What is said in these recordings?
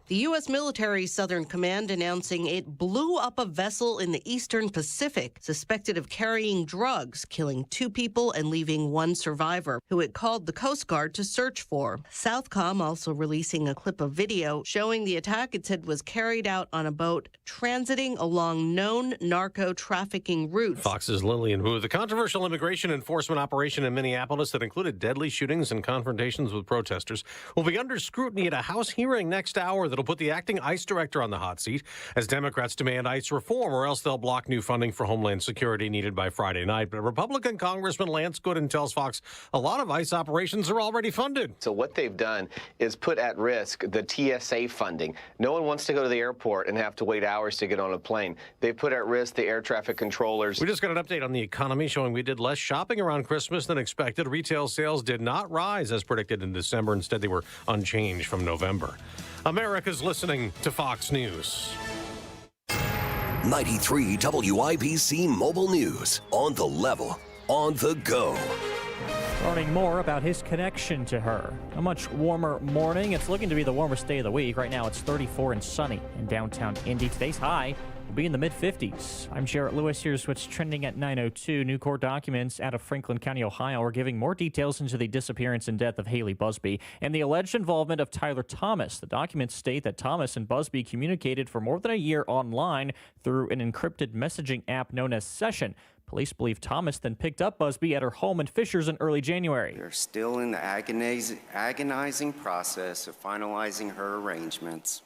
The U.S. military Southern Command announcing it blew up a vessel in the Eastern Pacific suspected of carrying drugs, killing 2 people and leaving 1 survivor, who it called the Coast Guard to search for. Southcom also releasing a clip of video showing the attack it said was carried out on a boat transiting along known narco-trafficking routes. Fox's Lillian Wu. The controversial immigration enforcement operation in Minneapolis that included deadly shootings and confrontations with protesters will be under scrutiny at a House hearing next hour that'll put the acting ICE director on the hot seat as Democrats demand ICE reform, or else they'll block new funding for Homeland Security needed by Friday night. But Republican Congressman Lance Gooden tells Fox a lot of ICE operations are already funded. So what they've done is put at risk the TSA funding. No one wants to go to the airport and have to wait hours to get on a plane. They've put at risk the air traffic controllers. We just got an update on the economy showing we did less shopping around Christmas than expected. Retail sales did not rise as predicted in December. Instead, they were unchanged from November. America's listening to Fox News. 93 WIBC Mobile News. On the level, on the go. Learning more about his connection to her. A much warmer morning. It's looking to be the warmest day of the week. Right now it's 34 and sunny in downtown Indy. Today's high will be in the mid-50s. I'm Jarrett Lewis. Here's what's trending at 9:02. New court documents out of Franklin County, Ohio, are giving more details into the disappearance and death of Haley Busby and the alleged involvement of Tyler Thomas. The documents state that Thomas and Busby communicated for more than a year online through an encrypted messaging app known as Session. Police believe Thomas then picked up Busby at her home in Fishers in early January. They're still in the agonizing process of finalizing her arrangements,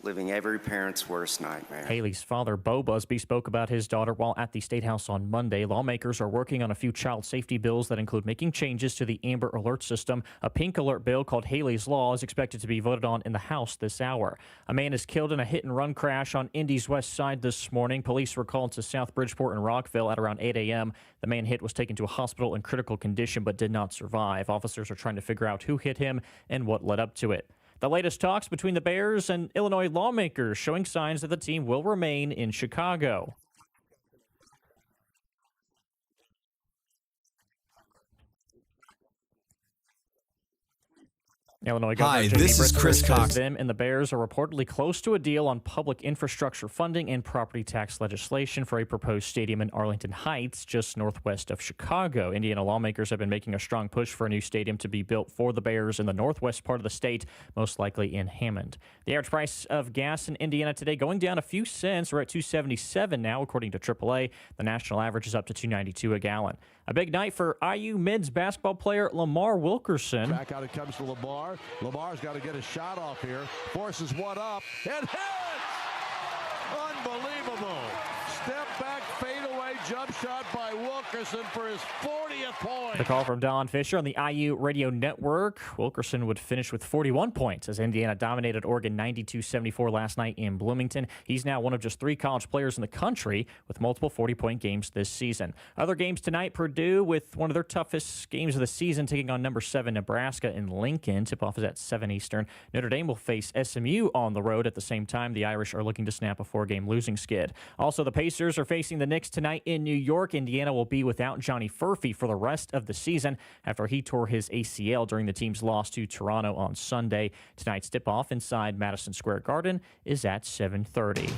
living every parent's worst nightmare. Haley's father, Bo Busby, spoke about his daughter while at the State House on Monday. Lawmakers are working on a few child safety bills that include making changes to the Amber Alert system. A pink alert bill called Haley's Law is expected to be voted on in the House this hour. A man is killed in a hit-and-run crash on Indy's west side this morning. Police were called to South Bridgeport and Rockville at around 8 a.m. The man hit was taken to a hospital in critical condition but did not survive. Officers are trying to figure out who hit him and what led up to it. The latest talks between the Bears and Illinois lawmakers showing signs that the team will remain in Chicago. Illinois Governor Jamie this is Brisker Chris says Cox. them and the Bears are reportedly close to a deal on public infrastructure funding and property tax legislation for a proposed stadium in Arlington Heights, just northwest of Chicago. Indiana lawmakers have been making a strong push for a new stadium to be built for the Bears in the northwest part of the state, most likely in Hammond. The average price of gas in Indiana today going down a few cents. We're at $2.77 now, according to AAA. The national average is up to $2.92 a gallon. A big night for IU men's basketball player Lamar Wilkerson. Back out it comes to Lamar. Lamar's got to get a shot off here. Forces one up and hits! Unbelievable. Step back, fadeaway jump shot by Wilkerson for his 40th point. The call from Don Fisher on the IU radio network. Wilkerson would finish with 41 points as Indiana dominated Oregon 92-74 last night in Bloomington. He's now one of just 3 college players in the country with multiple 40-point games this season. Other games tonight, Purdue with one of their toughest games of the season, taking on number 7 Nebraska in Lincoln. Tip-off is at 7 Eastern. Notre Dame will face SMU on the road at the same time. The Irish are looking to snap a 4-game losing skid. Also, the Pacers are facing the Knicks tonight in New York. Indiana will be without Johnny Furphy for the rest of the season after he tore his ACL during the team's loss to Toronto on Sunday. Tonight's tip-off inside Madison Square Garden is at 7:30.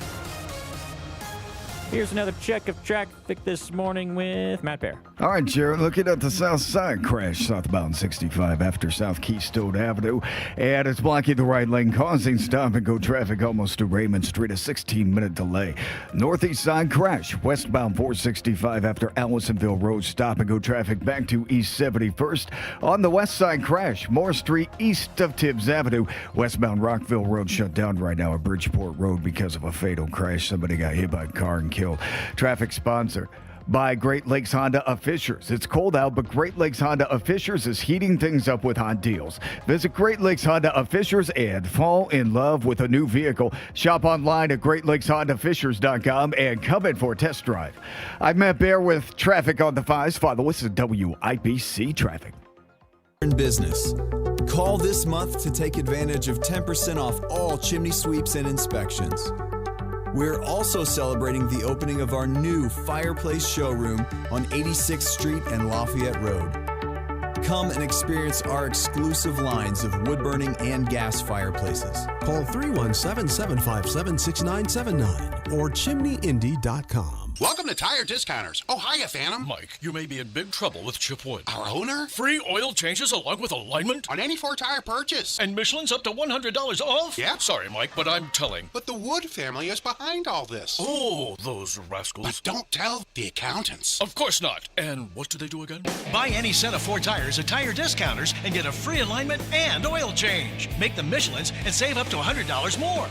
Here's another check of traffic this morning with Matt Bear. All right, Jared, looking at the south side crash southbound 65 after South Keystone Avenue. And it's blocking the right lane, causing stop-and-go traffic almost to Raymond Street, a 16-minute delay. Northeast side crash westbound 465 after Allisonville Road, stop-and-go traffic back to East 71st. On the west side crash, Moore Street east of Tibbs Avenue. Westbound Rockville Road shut down right now at Bridgeport Road because of a fatal crash. Somebody got hit by a car and killed. Traffic sponsor by Great Lakes Honda of Fishers. It's cold out, but Great Lakes Honda of Fishers is heating things up with hot deals. Visit Great Lakes Honda of Fishers and fall in love with a new vehicle. Shop online at GreatLakesHondaFishers.com and come in for a test drive. I'm Matt Bear with traffic on the 5s. Follow us at WIBC Traffic. In business. Call this month to take advantage of 10% off all chimney sweeps and inspections. We're also celebrating the opening of our new fireplace showroom on 86th Street and Lafayette Road. Come and experience our exclusive lines of wood-burning and gas fireplaces. Call 317-757-6979 or chimneyindy.com. Welcome to Tire Discounters. Oh, hiya, Phantom. Mike, you may be in big trouble with Chip Wood. Our owner? Free oil changes along with alignment? On any 4-tire purchase. And Michelin's up to $100 off? Yeah. Sorry, Mike, but I'm telling. But the Wood family is behind all this. Oh, those rascals. But don't tell the accountants. Of course not. And what do they do again? Buy any set of 4 tires at Tire Discounters and get a free alignment and oil change. Make them Michelin's and save up to $100 more.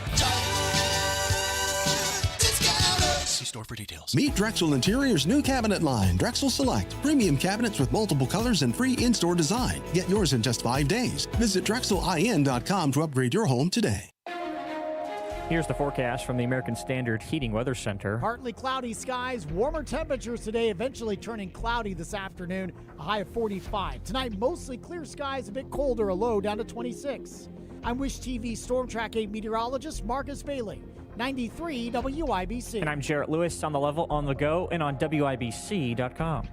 See store for details. Meet Drexel Interior's new cabinet line, Drexel Select. Premium cabinets with multiple colors and free in-store design. Get yours in just 5 days. Visit DrexelIN.com to upgrade your home today. Here's the forecast from the American Standard Heating Weather Center. Partly cloudy skies, warmer temperatures today, eventually turning cloudy this afternoon, a high of 45. Tonight, mostly clear skies, a bit colder, a low down to 26. I'm Wish TV Storm Track 8 meteorologist Marcus Bailey, 93 WIBC. And I'm Jarrett Lewis on the level, on the go, and on WIBC.com.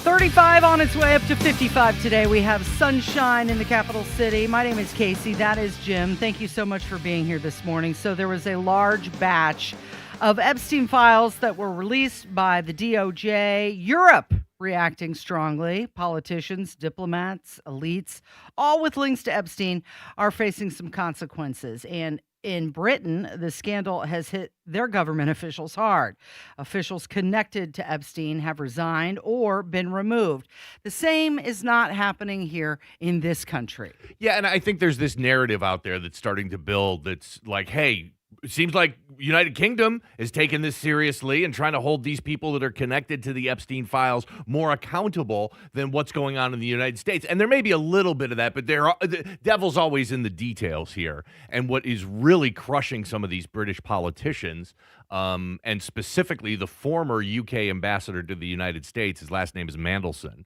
.35 on its way up to 55 today. We have sunshine in the capital city. My name is Casey. That is Jim. Thank you so much for being here this morning. So there was a large batch of Epstein files that were released by the DOJ. Europe reacting strongly. Politicians, diplomats, elites, all with links to Epstein, are facing some consequences. And in Britain, the scandal has hit their government officials hard. Officials connected to Epstein have resigned or been removed. The same is not happening here in this country. Yeah, and I think there's this narrative out there that's starting to build that's like, hey, it seems like United Kingdom is taking this seriously and trying to hold these people that are connected to the Epstein files more accountable than what's going on in the United States. And there may be a little bit of that, but the devil's always in the details here. And what is really crushing some of these British politicians, and specifically the former UK ambassador to the United States, his last name is Mandelson,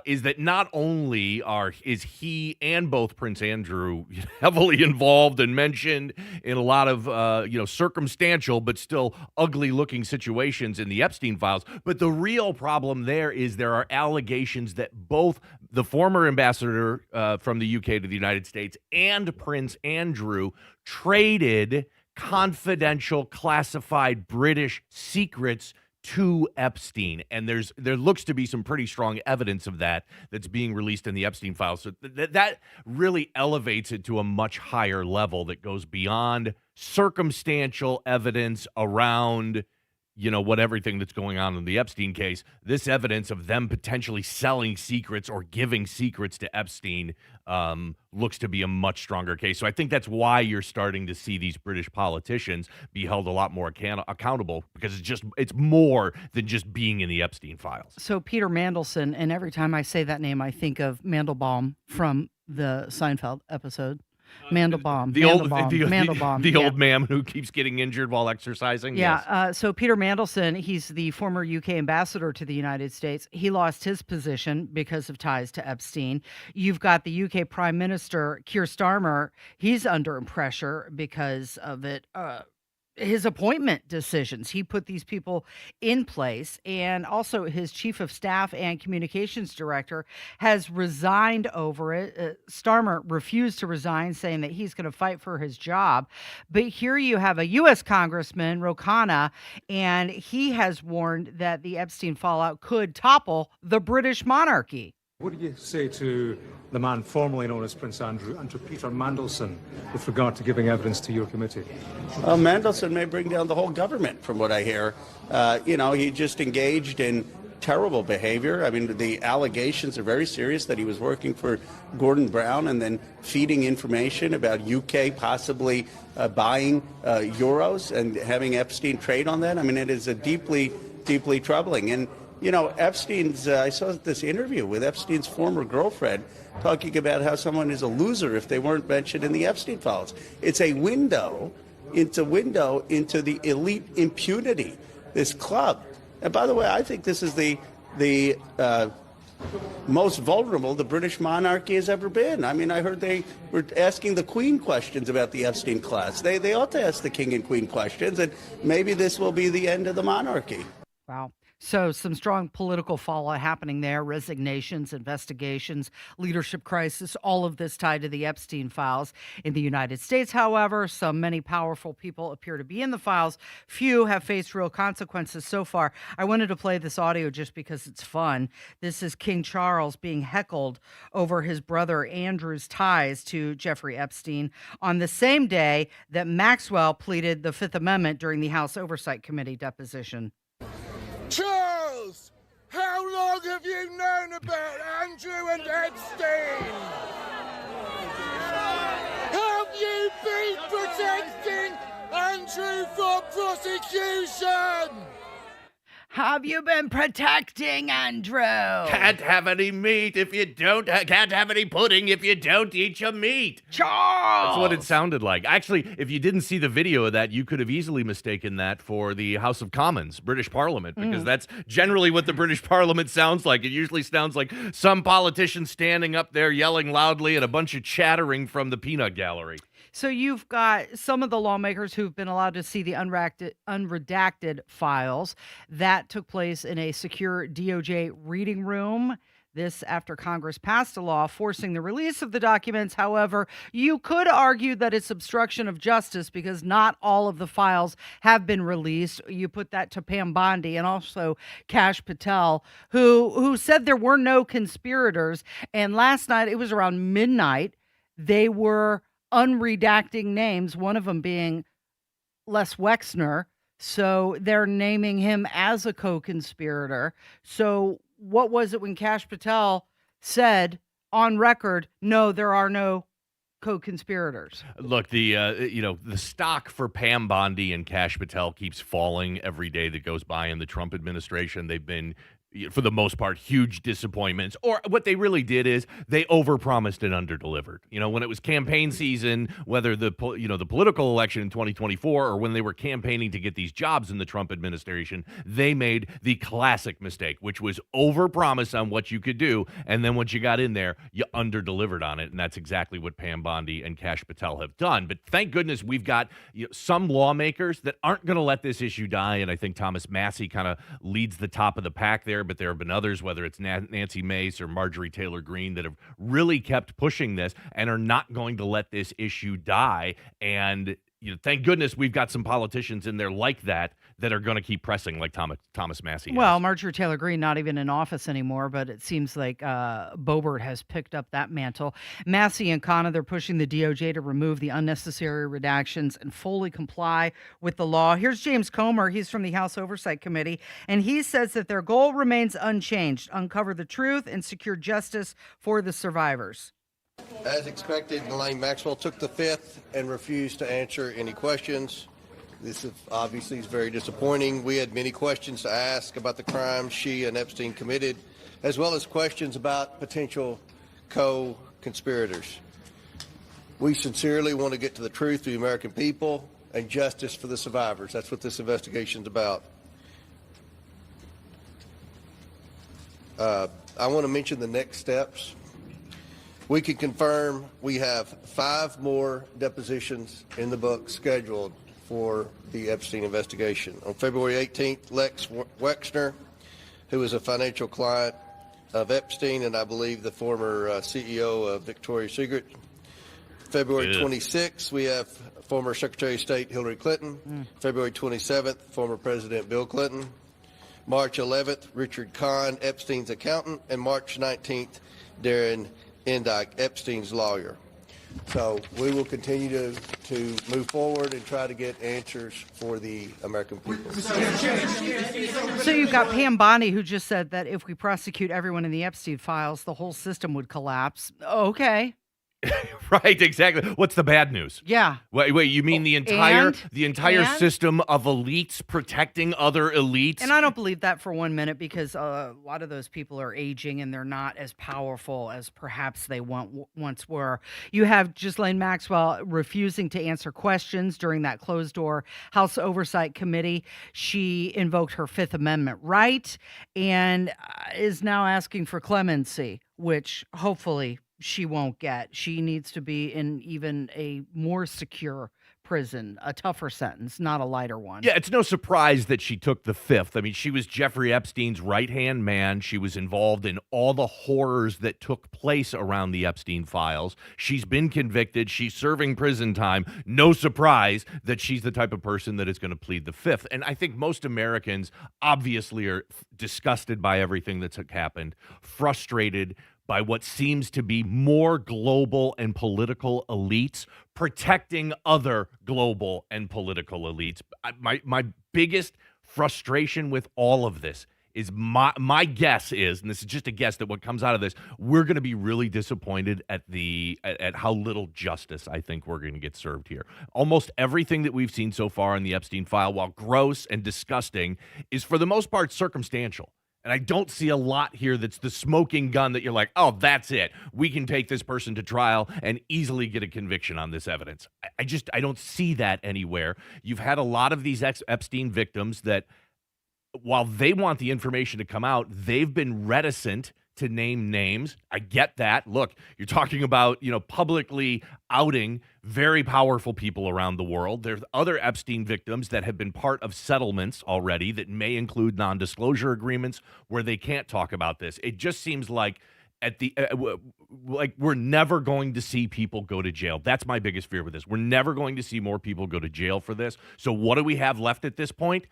is that not only is he and both Prince Andrew heavily involved and mentioned in a lot of circumstantial but still ugly-looking situations in the Epstein files, but the real problem there is there are allegations that both the former ambassador from the UK to the United States and Prince Andrew traded confidential, classified British secrets to Epstein, and there looks to be some pretty strong evidence of that's being released in the Epstein files. So that really elevates it to a much higher level that goes beyond circumstantial evidence around what everything that's going on in the Epstein case. This evidence of them potentially selling secrets or giving secrets to Epstein looks to be a much stronger case. So I think that's why you're starting to see these British politicians be held a lot more accountable, because it's more than just being in the Epstein files. So Peter Mandelson, and every time I say that name, I think of Mandelbaum from the Seinfeld episode. Mandelbaum. The old man who keeps getting injured while exercising. Yeah. Yes. So Peter Mandelson, he's the former UK ambassador to the United States. He lost his position because of ties to Epstein. You've got the UK Prime Minister, Keir Starmer. He's under pressure because of it. His appointment decisions. He put these people in place, and also his chief of staff and communications director has resigned over it. Starmer refused to resign, saying that he's going to fight for his job. But here you have a U.S. Congressman, Ro Khanna, and he has warned that the Epstein fallout could topple the British monarchy. What do you say to the man formerly known as Prince Andrew and to Peter Mandelson with regard to giving evidence to your committee? Well, Mandelson may bring down the whole government, from what I hear. He just engaged in terrible behavior. I mean, the allegations are very serious that he was working for Gordon Brown and then feeding information about UK possibly buying euros and having Epstein trade on that. I mean, it is a deeply, deeply troubling. And Epstein's, I saw this interview with Epstein's former girlfriend talking about how someone is a loser if they weren't mentioned in the Epstein files. It's a window into the elite impunity, this club. And by the way, I think this is the most vulnerable the British monarchy has ever been. I mean, I heard they were asking the Queen questions about the Epstein class. They ought to ask the King and Queen questions, and maybe this will be the end of the monarchy. Wow. So some strong political fallout happening there, resignations, investigations, leadership crisis, all of this tied to the Epstein files. In the United States, however, many powerful people appear to be in the files. Few have faced real consequences so far. I wanted to play this audio just because it's fun. This is King Charles being heckled over his brother Andrew's ties to Jeffrey Epstein on the same day that Maxwell pleaded the Fifth Amendment during the House Oversight Committee deposition. Charles, how long have you known about Andrew and Epstein? Have you been protecting Andrew from prosecution? Have you been protecting Andrew? Can't have any meat if you don't. Can't have any pudding if you don't eat your meat. Charles! That's what it sounded like. Actually, if you didn't see the video of that, you could have easily mistaken that for the House of Commons, British Parliament, because that's generally what the British Parliament sounds like. It usually sounds like some politician standing up there yelling loudly and a bunch of chattering from the peanut gallery. So you've got some of the lawmakers who've been allowed to see the unredacted files. That took place in a secure DOJ reading room. This after Congress passed a law forcing the release of the documents. However, you could argue that it's obstruction of justice because not all of the files have been released. You put that to Pam Bondi and also Kash Patel, who said there were no conspirators. And last night, it was around midnight, they were unredacting names, one of them being Les Wexner. So they're naming him as a co-conspirator. So what was it when Kash Patel said on record, no, there are no co-conspirators? Look, the stock for Pam Bondi and Kash Patel keeps falling every day that goes by in the Trump administration. They've been, for the most part, huge disappointments. Or what they really did is they overpromised and underdelivered. When it was campaign season, whether the political election in 2024 or when they were campaigning to get these jobs in the Trump administration, they made the classic mistake, which was overpromise on what you could do, and then once you got in there, you underdelivered on it, and that's exactly what Pam Bondi and Kash Patel have done. But thank goodness we've got some lawmakers that aren't going to let this issue die, and I think Thomas Massie kind of leads the top of the pack there. But there have been others, whether it's Nancy Mace or Marjorie Taylor Greene, that have really kept pushing this and are not going to let this issue die. And thank goodness we've got some politicians in there like that are going to keep pressing, like Thomas Massie has. Well, Marjorie Taylor Greene not even in office anymore, but it seems like Boebert has picked up that mantle. Massie and Khanna, they're pushing the DOJ to remove the unnecessary redactions and fully comply with the law. Here's James Comer. He's from the House Oversight Committee, and he says that their goal remains unchanged: uncover the truth and secure justice for the survivors. As expected, Ghislaine Maxwell took the Fifth and refused to answer any questions. This obviously is very disappointing. We had many questions to ask about the crimes she and Epstein committed, as well as questions about potential co-conspirators. We sincerely want to get to the truth to the American people and justice for the survivors. That's what this investigation is about. I want to mention the next steps. We can confirm we have 5 more depositions in the book scheduled for the Epstein investigation. On February 18th, Lex Wexner, who is a financial client of Epstein and I believe the former CEO of Victoria's Secret. February 26th, we have former Secretary of State Hillary Clinton. February 27th, former President Bill Clinton. March 11th, Richard Kahn, Epstein's accountant. And March 19th, Darren Endike, Epstein's lawyer. So we will continue to move forward and try to get answers for the American people. So you've got Pam Bondi, who just said that if we prosecute everyone in the Epstein files, the whole system would collapse. Okay. Right, exactly. What's the bad news? Yeah. Wait, you mean the entire system of elites protecting other elites? And I don't believe that for 1 minute, because a lot of those people are aging and they're not as powerful as perhaps they once were. You have Ghislaine Maxwell refusing to answer questions during that closed-door House Oversight Committee. She invoked her Fifth Amendment right and is now asking for clemency, which hopefully she won't get. She needs to be in even a more secure prison, a tougher sentence, not a lighter one. Yeah, it's no surprise that she took the fifth. I mean, she was Jeffrey Epstein's right-hand man. She was involved in all the horrors that took place around the Epstein files. She's been convicted. She's serving prison time. No surprise that she's the type of person that is going to plead the fifth. And I think most Americans obviously are disgusted by everything that's happened, frustrated by what seems to be more global and political elites protecting other global and political elites. My biggest frustration with all of this is my guess is, and this is just a guess, that what comes out of this, we're going to be really disappointed at how little justice I think we're going to get served here. Almost everything that we've seen so far in the Epstein file, while gross and disgusting, is for the most part circumstantial. And I don't see a lot here that's the smoking gun that you're like, oh, that's it. We can take this person to trial and easily get a conviction on this evidence. I don't see that anywhere. You've had a lot of these Epstein victims that, while they want the information to come out, they've been reticent to name names. I get that. Look, you're talking about, publicly outing very powerful people around the world. There's other Epstein victims that have been part of settlements already that may include non-disclosure agreements where they can't talk about this. It just seems like we're never going to see people go to jail. That's my biggest fear with this. We're never going to see more people go to jail for this. So what do we have left at this point?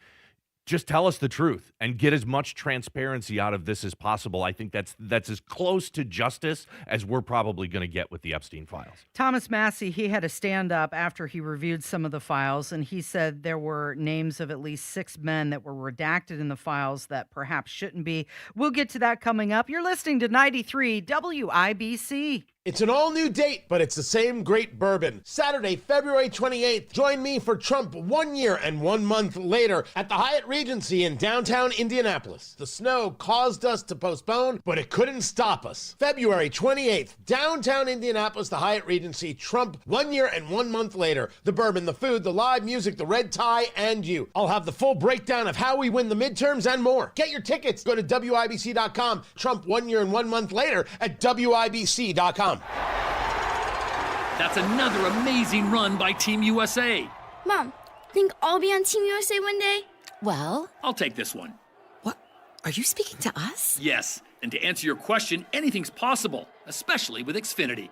Just tell us the truth and get as much transparency out of this as possible. I think that's as close to justice as we're probably going to get with the Epstein files. Thomas Massey, he had a stand-up after he reviewed some of the files, and he said there were names of at least 6 men that were redacted in the files that perhaps shouldn't be. We'll get to that coming up. You're listening to 93 WIBC. It's an all-new date, but it's the same great bourbon. Saturday, February 28th, join me for Trump 1 year and 1 month later at the Hyatt Regency in downtown Indianapolis. The snow caused us to postpone, but it couldn't stop us. February 28th, downtown Indianapolis, the Hyatt Regency, Trump 1 year and 1 month later. The bourbon, the food, the live music, the red tie, and you. I'll have the full breakdown of how we win the midterms and more. Get your tickets. Go to WIBC.com. Trump 1 year and 1 month later at WIBC.com. That's another amazing run by Team USA. Mom, think I'll be on Team USA one day? Well, I'll take this one. What? Are you speaking to us? Yes, and to answer your question, anything's possible, especially with Xfinity.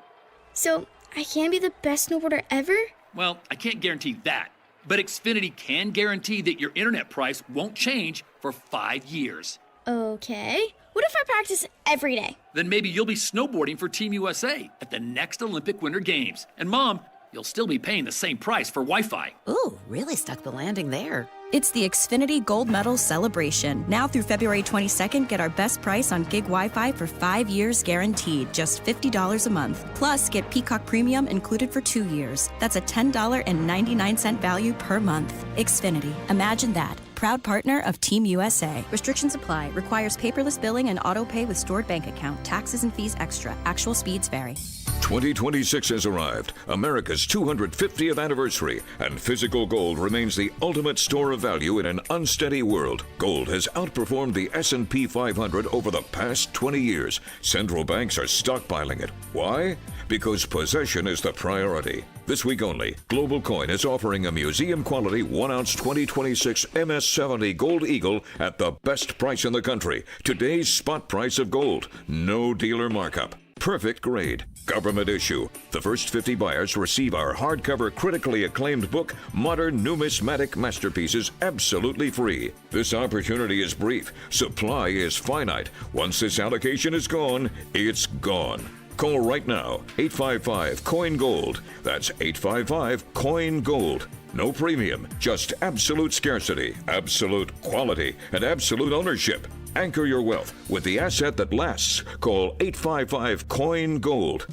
So, I can be the best snowboarder ever? Well, I can't guarantee that, but Xfinity can guarantee that your internet price won't change for 5 years. Okay. What if I practice every day? Then maybe you'll be snowboarding for Team USA at the next Olympic Winter Games. And Mom, you'll still be paying the same price for Wi-Fi. Ooh, really stuck the landing there. It's the Xfinity Gold Medal Celebration. Now through February 22nd, get our best price on gig Wi-Fi for 5 years guaranteed, just $50 a month. Plus, get Peacock Premium included for 2 years. That's a $10.99 value per month. Xfinity. Imagine that. Proud partner of Team USA. Restrictions apply. Requires paperless billing and auto pay with stored bank account. Taxes and fees extra. Actual speeds vary. 2026 has arrived, America's 250th anniversary, and physical gold remains the ultimate store of value in an unsteady world. Gold has outperformed the S&P 500 over the past 20 years. Central banks are stockpiling it. Why? Because possession is the priority. This week only, Global Coin is offering a museum-quality 1-ounce 2026 MS-70 Gold Eagle at the best price in the country. Today's spot price of gold. No dealer markup. Perfect grade. Government issue. The first 50 buyers receive our hardcover, critically acclaimed book, Modern Numismatic Masterpieces, absolutely free. This opportunity is brief. Supply is finite. Once this allocation is gone, it's gone. Call right now, 855-COIN-GOLD. That's 855-COIN-GOLD. No premium, just absolute scarcity, absolute quality, and absolute ownership. Anchor your wealth with the asset that lasts. Call 855-COIN-GOLD.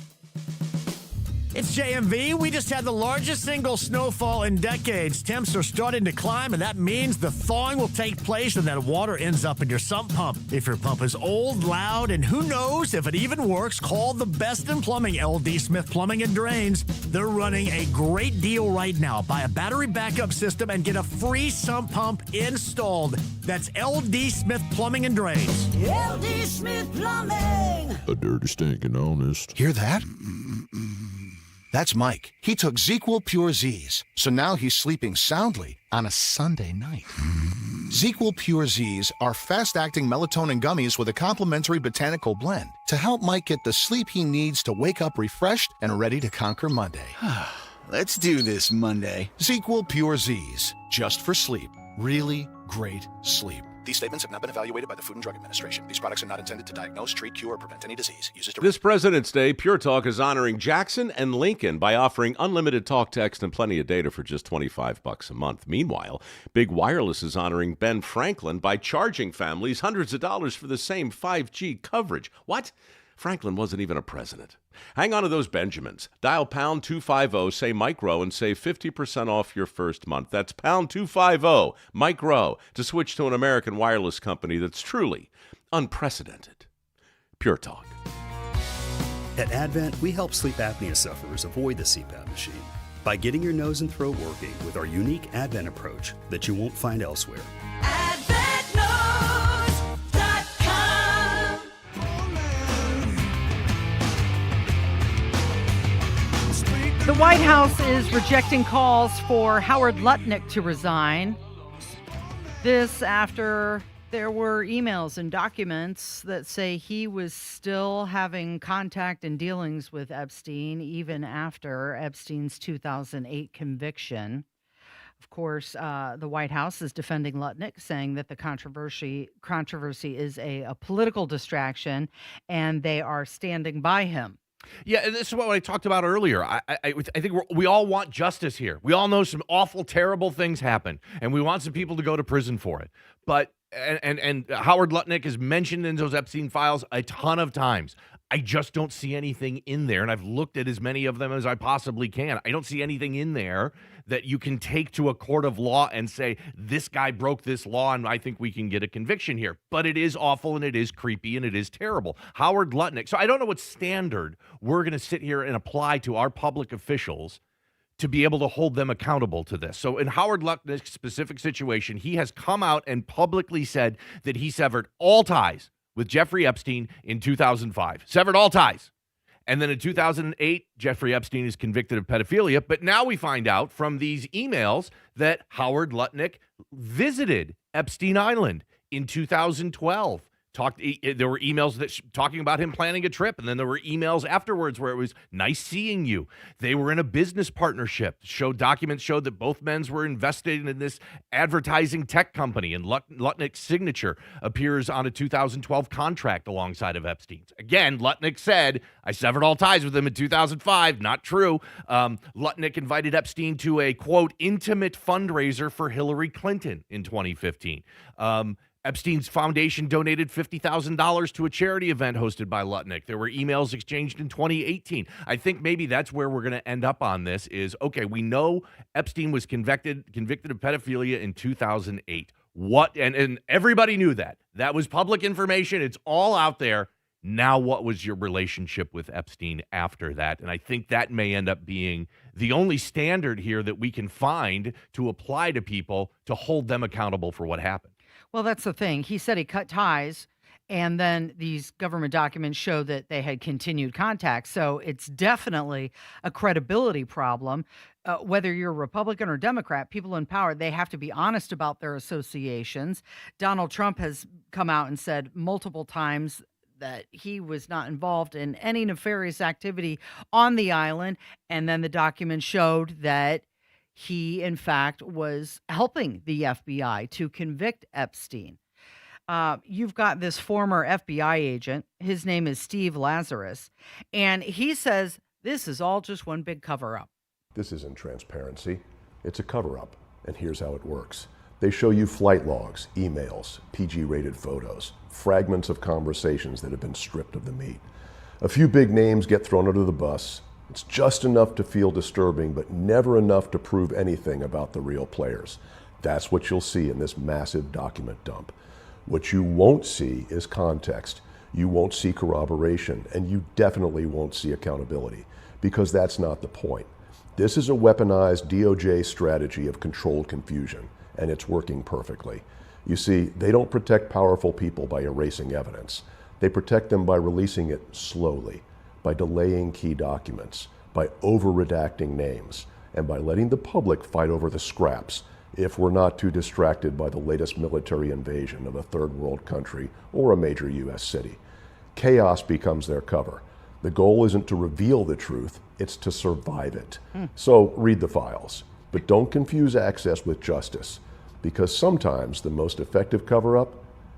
It's JMV. We just had the largest single snowfall in decades. Temps are starting to climb, and that means the thawing will take place and that water ends up in your sump pump. If your pump is old, loud, and who knows if it even works, call the best in plumbing, LD Smith Plumbing and Drains. They're running a great deal right now. Buy a battery backup system and get a free sump pump installed. That's LD Smith Plumbing and Drains. LD Smith Plumbing. A dirty, stinking honest. Hear that? That's Mike. He took ZzzQuil Pure Z's, so now he's sleeping soundly on a Sunday night. ZzzQuil Pure Z's are fast-acting melatonin gummies with a complementary botanical blend to help Mike get the sleep he needs to wake up refreshed and ready to conquer Monday. Let's do this Monday. ZzzQuil Pure Z's, just for sleep. Really great sleep. These statements have not been evaluated by the Food and Drug Administration. These products are not intended to diagnose, treat, cure, or prevent any disease. This President's Day, Pure Talk is honoring Jackson and Lincoln by offering unlimited talk, text, and plenty of data for just $25 a month. Meanwhile, Big Wireless is honoring Ben Franklin by charging families hundreds of dollars for the same 5G coverage. What? Franklin wasn't even a president. Hang on to those Benjamins. Dial pound 250, say Mike Rowe, and save 50% off your first month. That's pound 250, Mike Rowe, to switch to an American wireless company that's truly unprecedented. Pure Talk. At Advent, we help sleep apnea sufferers avoid the CPAP machine by getting your nose and throat working with our unique Advent approach that you won't find elsewhere. The White House is rejecting calls for Howard Lutnick to resign. This after there were emails and documents that say he was still having contact and dealings with Epstein even after Epstein's 2008 conviction. Of course, the White House is defending Lutnick, saying that the controversy is a political distraction, and they are standing by him. Yeah, and this is what I talked about earlier. I think we all want justice here. We all know some awful, terrible things happen, and we want some people to go to prison for it. But and Howard Lutnick is mentioned in those Epstein files a ton of times. I just don't see anything in there, and I've looked at as many of them as I possibly can. I don't see anything in there that you can take to a court of law and say, this guy broke this law, and I think we can get a conviction here. But it is awful, and it is creepy, and it is terrible. Howard Lutnick. So I don't know what standard we're going to sit here and apply to our public officials to be able to hold them accountable to this. So in Howard Lutnick's specific situation, he has come out and publicly said that he severed all ties with Jeffrey Epstein in 2005. Severed all ties. And then in 2008, Jeffrey Epstein is convicted of pedophilia. But now we find out from these emails that Howard Lutnick visited Epstein Island in 2012. There were emails talking about him planning a trip, and then there were emails afterwards where it was nice seeing you. They were in a business partnership. Documents showed that both men were invested in this advertising tech company, and Lutnick's signature appears on a 2012 contract alongside of Epstein's. Again, Lutnick said, I severed all ties with him in 2005. Not true. Lutnick invited Epstein to a, quote, intimate fundraiser for Hillary Clinton in 2015. Epstein's foundation donated $50,000 to a charity event hosted by Lutnick. There were emails exchanged in 2018. I think maybe that's where we're going to end up on this is, okay, we know Epstein was convicted of pedophilia in 2008. And everybody knew that. That was public information. It's all out there. Now, what was your relationship with Epstein after that? And I think that may end up being the only standard here that we can find to apply to people to hold them accountable for what happened. Well, that's the thing. He said he cut ties, and then these government documents show that they had continued contact. So it's definitely a credibility problem. Whether you're Republican or Democrat, people in power, they have to be honest about their associations. Donald Trump has come out and said multiple times that he was not involved in any nefarious activity on the island. And then the document showed that he, in fact, was helping the FBI to convict Epstein. You've got this former FBI agent. His name is Steve Lazarus. And he says this is all just one big cover-up. This isn't transparency. It's a cover-up. And here's how it works. They show you flight logs, emails, PG-rated photos, fragments of conversations that have been stripped of the meat. A few big names get thrown under the bus. It's just enough to feel disturbing, but never enough to prove anything about the real players. That's what you'll see in this massive document dump. What you won't see is context. You won't see corroboration, and you definitely won't see accountability, because that's not the point. This is a weaponized DOJ strategy of controlled confusion, and it's working perfectly. You see, they don't protect powerful people by erasing evidence. They protect them by releasing it slowly, by delaying key documents, by over-redacting names and by letting the public fight over the scraps if we're not too distracted by the latest military invasion of a third world country or a major U.S. city. Chaos becomes their cover. The goal isn't to reveal the truth, it's to survive it. So read the files, but don't confuse access with justice, because sometimes the most effective cover-up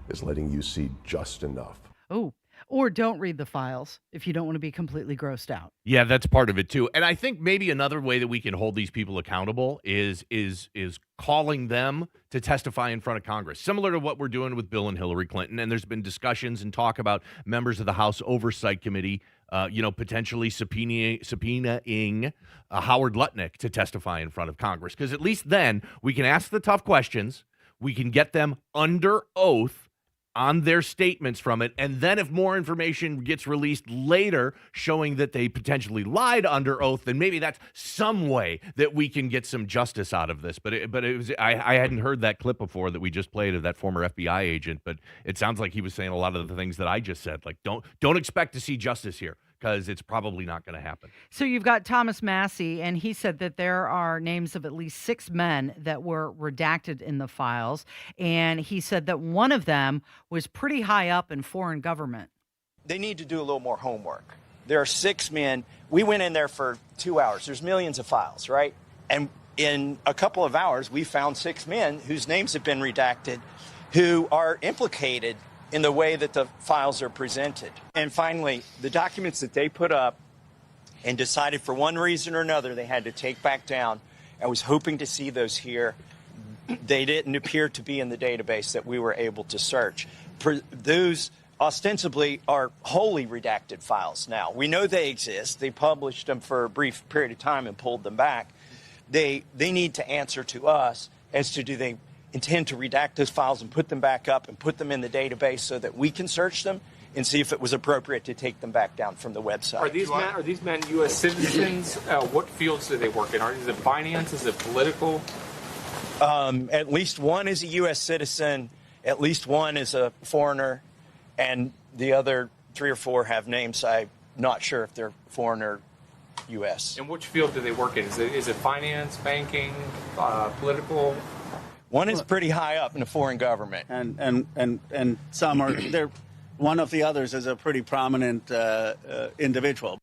is letting you see just enough. Oh, or don't read the files if you don't want to be completely grossed out. Yeah, that's part of it too. And I think maybe another way that we can hold these people accountable is calling them to testify in front of Congress, similar to what we're doing with Bill and Hillary Clinton. And there's been discussions and talk about members of the House Oversight Committee, potentially subpoenaing Howard Lutnick to testify in front of Congress, because at least then we can ask the tough questions, we can get them under oath on their statements from it, and then if more information gets released later showing that they potentially lied under oath, then maybe that's some way that we can get some justice out of this. But it was I hadn't heard that clip before that we just played of that former FBI agent, but it sounds like he was saying a lot of the things that I just said, like don't expect to see justice here, because it's probably not going to happen. So you've got Thomas Massey, and he said that there are names of at least 6 men that were redacted in the files. And he said that one of them was pretty high up in foreign government. They need to do a little more homework. There are 6 men. We went in there for 2 hours. There's millions of files, right? And in a couple of hours, we found 6 men whose names have been redacted, who are implicated in the way that the files are presented. And finally, the documents that they put up and decided for one reason or another they had to take back down, I was hoping to see those here. They didn't appear to be in the database that we were able to search. Those ostensibly are wholly redacted files now. We know they exist. They published them for a brief period of time and pulled them back. They need to answer to us as to do they intend to redact those files and put them back up and put them in the database so that we can search them and see if it was appropriate to take them back down from the website. Are these men U.S. citizens? What fields do they work in? Is it finance? Is it political? At least one is a U.S. citizen. At least one is a foreigner. And the other 3 or 4 have names. I'm not sure if they're foreign or U.S. And which field do they work in? Is it finance, banking, political? One is pretty high up in the foreign government, and some are there. One of the others is a pretty prominent individual.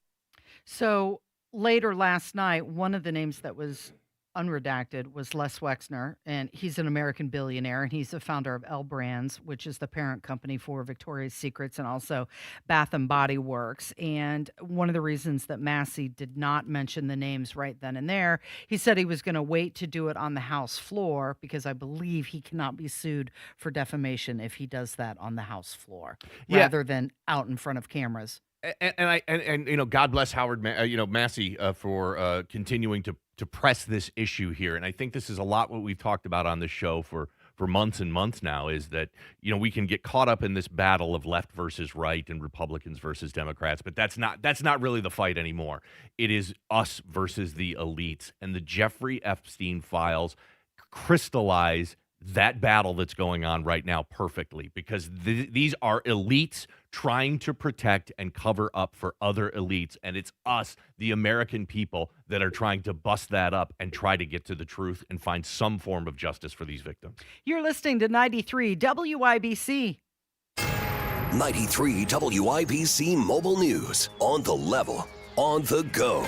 So later last night, one of the names that was unredacted was Les Wexner, and he's an American billionaire, and he's the founder of L Brands, which is the parent company for Victoria's Secrets and also Bath and Body Works. And one of the reasons that Massey did not mention the names right then and there, he said he was going to wait to do it on the House floor, because I believe he cannot be sued for defamation if he does that on the House floor rather than out in front of cameras. And God bless Howard, Massey for continuing to press this issue here. And I think this is a lot what we've talked about on this show for months and months now, is that, we can get caught up in this battle of left versus right and Republicans versus Democrats, but that's not really the fight anymore. It is us versus the elites, and the Jeffrey Epstein files crystallize that battle that's going on right now perfectly, because these are elites trying to protect and cover up for other elites, and it's us, the American people, that are trying to bust that up and try to get to the truth and find some form of justice for these victims. You're listening to 93 WIBC. 93 WIBC Mobile News, on the level, on the go.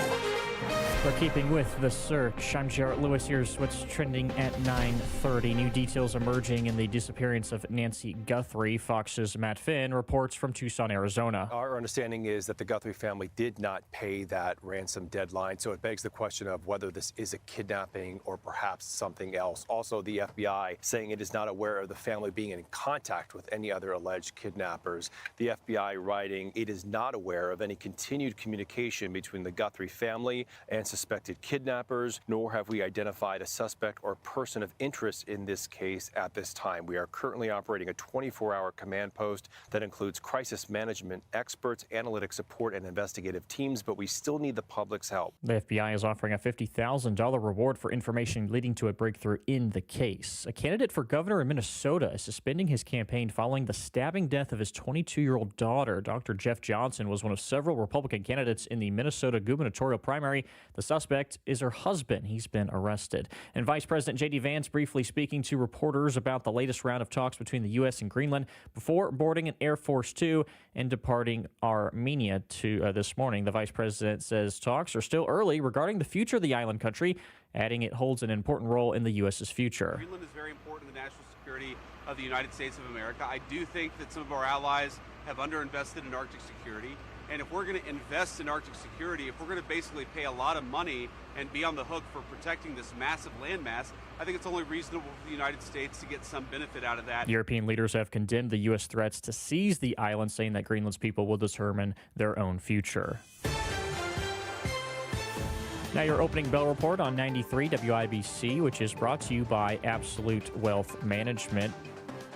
We're keeping with the search. I'm Jarrett Lewis. Here's what's trending at 9:30. New details emerging in the disappearance of Nancy Guthrie. Fox's Matt Finn reports from Tucson, Arizona. Our understanding is that the Guthrie family did not pay that ransom deadline, so it begs the question of whether this is a kidnapping or perhaps something else. Also, the FBI saying it is not aware of the family being in contact with any other alleged kidnappers. The FBI writing it is not aware of any continued communication between the Guthrie family and suspected kidnappers, nor have we identified a suspect or person of interest in this case at this time. We are currently operating a 24-hour command post that includes crisis management experts, analytic support, and investigative teams, but we still need the public's help. The FBI is offering a $50,000 reward for information leading to a breakthrough in the case. A candidate for governor in Minnesota is suspending his campaign following the stabbing death of his 22-year-old daughter. Dr. Jeff Johnson was one of several Republican candidates in the Minnesota gubernatorial primary. The suspect is her husband. He's been arrested. And Vice President J.D. Vance briefly speaking to reporters about the latest round of talks between the U.S. and Greenland before boarding an Air Force Two and departing Armenia this morning. The vice president says talks are still early regarding the future of the island country, adding it holds an important role in the U.S.'s future. Greenland is very important to the national security of the United States of America. I do think that some of our allies have underinvested in Arctic security. And if we're going to invest in Arctic security, if we're going to basically pay a lot of money and be on the hook for protecting this massive landmass, I think it's only reasonable for the United States to get some benefit out of that. European leaders have condemned the U.S. threats to seize the island, saying that Greenland's people will determine their own future. Now your opening bell report on 93 WIBC, which is brought to you by Absolute Wealth Management.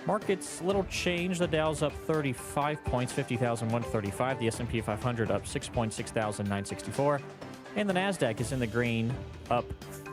Markets, little change. The Dow's up 35 points, 50,135. The S&P 500 up 6 points, 6,964. And the NASDAQ is in the green, up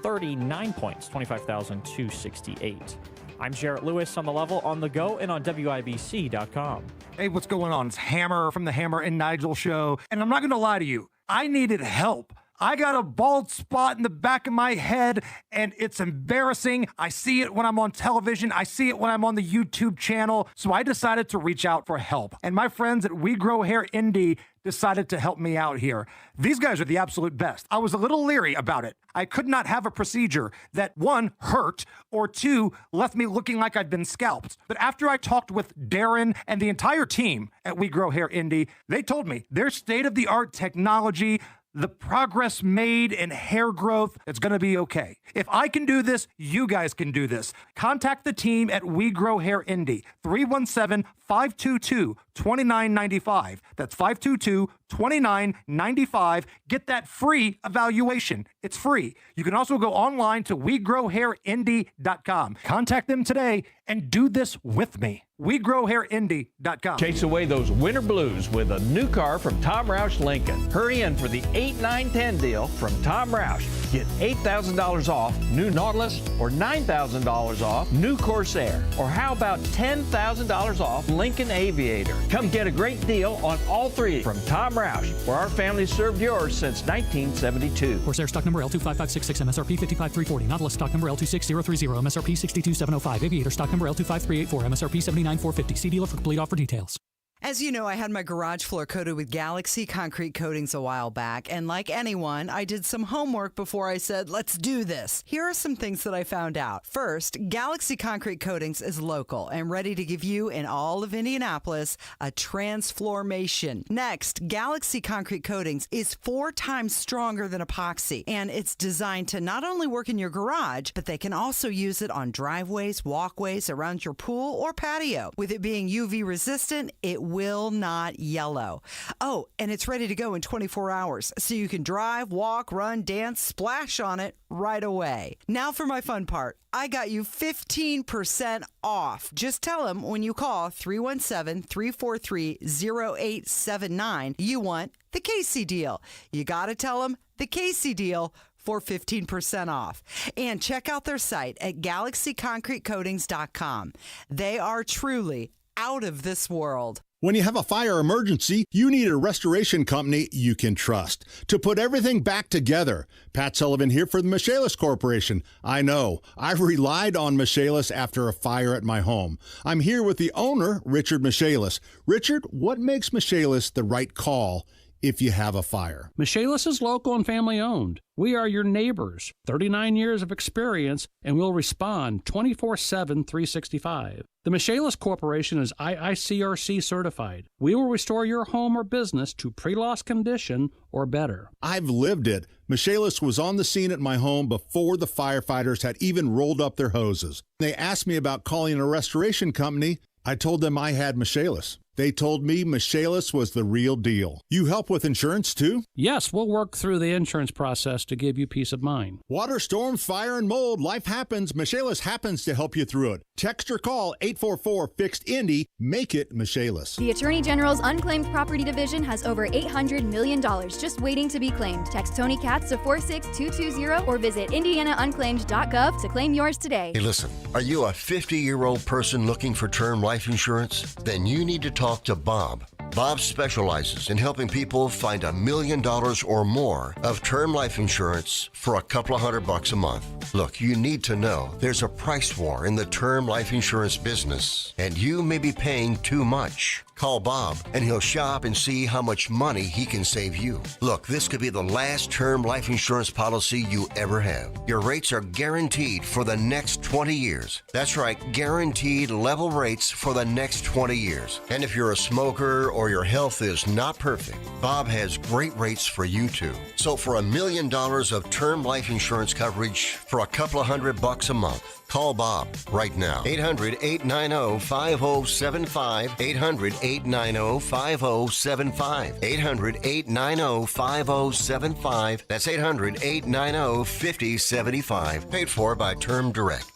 39 points, 25,268. I'm Jarrett Lewis on The Level, on the go, and on WIBC.com. Hey, what's going on? It's Hammer from the Hammer and Nigel show. And I'm not going to lie to you. I needed help. I got a bald spot in the back of my head, and it's embarrassing. I see it when I'm on television. I see it when I'm on the YouTube channel. So I decided to reach out for help. And my friends at We Grow Hair Indie decided to help me out here. These guys are the absolute best. I was a little leery about it. I could not have a procedure that, one, hurt, or two, left me looking like I'd been scalped. But after I talked with Darren and the entire team at We Grow Hair Indie, they told me their state-of-the-art technology, the progress made in hair growth, it's going to be okay. If I can do this, you guys can do this. Contact the team at We Grow Hair Indie, 317-522-2995. That's 522-2995. Get that free evaluation. It's free. You can also go online to WeGrowHairIndie.com. Contact them today and do this with me. WeGrowHairIndie.com. Chase away those winter blues with a new car from Tom Roush Lincoln. Hurry in for the 8, 9, 10 deal from Tom Roush. Get $8,000 off new Nautilus or $9,000 off new Corsair. Or how about $10,000 off Lincoln Aviator? Come get a great deal on all three from Tom Roush, where our family served yours since 1972. Corsair stock number L25566, MSRP 55340. Nautilus stock number L26030, MSRP 62705. Aviator stock number L25384, MSRP 79450. See dealer for complete offer details. As you know, I had my garage floor coated with Galaxy concrete coatings a while back, and like anyone, I did some homework before I said, let's do this. Here are some things that I found out. First, Galaxy concrete coatings is local and ready to give you and all of Indianapolis a transformation. Next, Galaxy concrete coatings is 4 times stronger than epoxy, and it's designed to not only work in your garage, but they can also use it on driveways, walkways, around your pool or patio. With it being UV resistant, it will not yellow. Oh, and it's ready to go in 24 hours, so you can drive, walk, run, dance, splash on it right away. Now for my fun part. I got you 15% off. Just tell them when you call 317-343-0879 you want the Casey deal. You got to tell them the Casey deal for 15% off. And check out their site at galaxyconcretecoatings.com. They are truly out of this world. When you have a fire emergency, you need a restoration company you can trust to put everything back together. Pat Sullivan here for the Michaelis Corporation. I know, I've relied on Michaelis after a fire at my home. I'm here with the owner, Richard Michaelis. Richard, what makes Michaelis the right call if you have a fire? Michaelis is local and family owned. We are your neighbors, 39 years of experience, and we'll respond 24/7, 365. The Michaelis Corporation is IICRC certified. We will restore your home or business to pre-loss condition or better. I've lived it. Michaelis was on the scene at my home before the firefighters had even rolled up their hoses. They asked me about calling a restoration company. I told them I had Michaelis. They told me Michaelis was the real deal. You help with insurance too? Yes, we'll work through the insurance process to give you peace of mind. Water, storms, fire, and mold. Life happens. Michaelis happens to help you through it. Text or call 844-FIXED-INDY. Make it Michaelis. The Attorney General's Unclaimed Property Division has over $800 million just waiting to be claimed. Text Tony Katz to 46220 or visit indianaunclaimed.gov to claim yours today. Hey, listen, are you a 50-year-old person looking for term life insurance? Then you need to talk to Bob. Bob specializes in helping people find $1 million or more of term life insurance for a couple of $100 a month. Look, you need to know there's a price war in the term life insurance business, and you may be paying too much. Call Bob, and he'll shop and see how much money he can save you. Look, this could be the last term life insurance policy you ever have. Your rates are guaranteed for the next 20 years. That's right, guaranteed level rates for the next 20 years. And if you're a smoker or your health is not perfect, Bob has great rates for you too. So for $1 million of term life insurance coverage for a couple of $100 a month, call Bob right now. 800-890-5075. 800-890-5075. 800-890-5075. That's 800-890-5075. Paid for by Term Direct.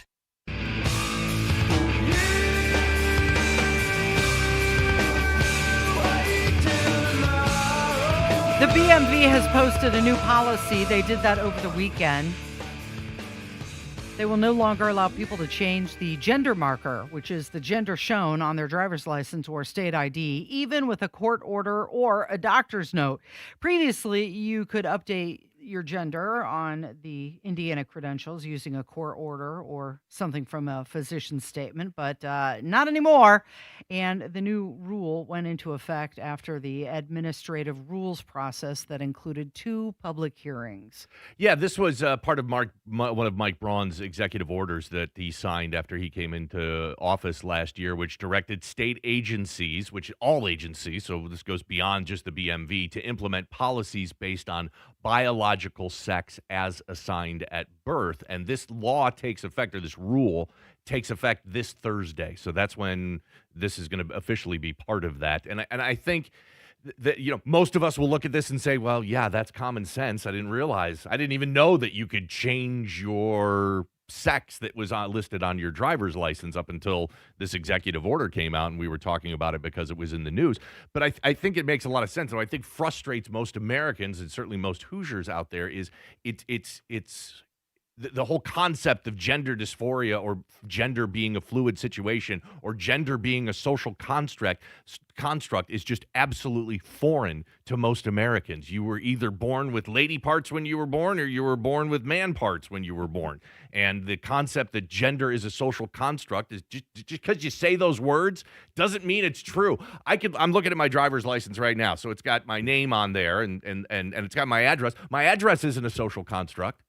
The BMV has posted a new policy. They did that over the weekend. They will no longer allow people to change the gender marker, which is the gender shown on their driver's license or state ID, even with a court order or a doctor's note. Previously, you could update your gender on the Indiana credentials using a court order or something from a physician's statement, but not anymore. And the new rule went into effect after the administrative rules process that included 2 public hearings. Yeah, this was part of one of Mike Braun's executive orders that he signed after he came into office last year, which directed state agencies, which all agencies, so this goes beyond just the BMV, to implement policies based on biological sex as assigned at birth. And this law takes effect, or this rule takes effect this Thursday. So that's when this is going to officially be part of that. And I think that, you know, most of us will look at this and say, well, yeah, that's common sense. I didn't even know that you could change your sex that was listed on your driver's license up until this executive order came out, and we were talking about it because it was in the news. But I think it makes a lot of sense. And I think frustrates most Americans, and certainly most Hoosiers out there, is it's the whole concept of gender dysphoria, or gender being a fluid situation, or gender being a social construct is just absolutely foreign to most Americans. You were either born with lady parts when you were born, or you were born with man parts when you were born. And the concept that gender is a social construct is just because you say those words doesn't mean it's true. I'm looking at my driver's license right now, so it's got my name on there, and it's got my address. My address isn't a social construct.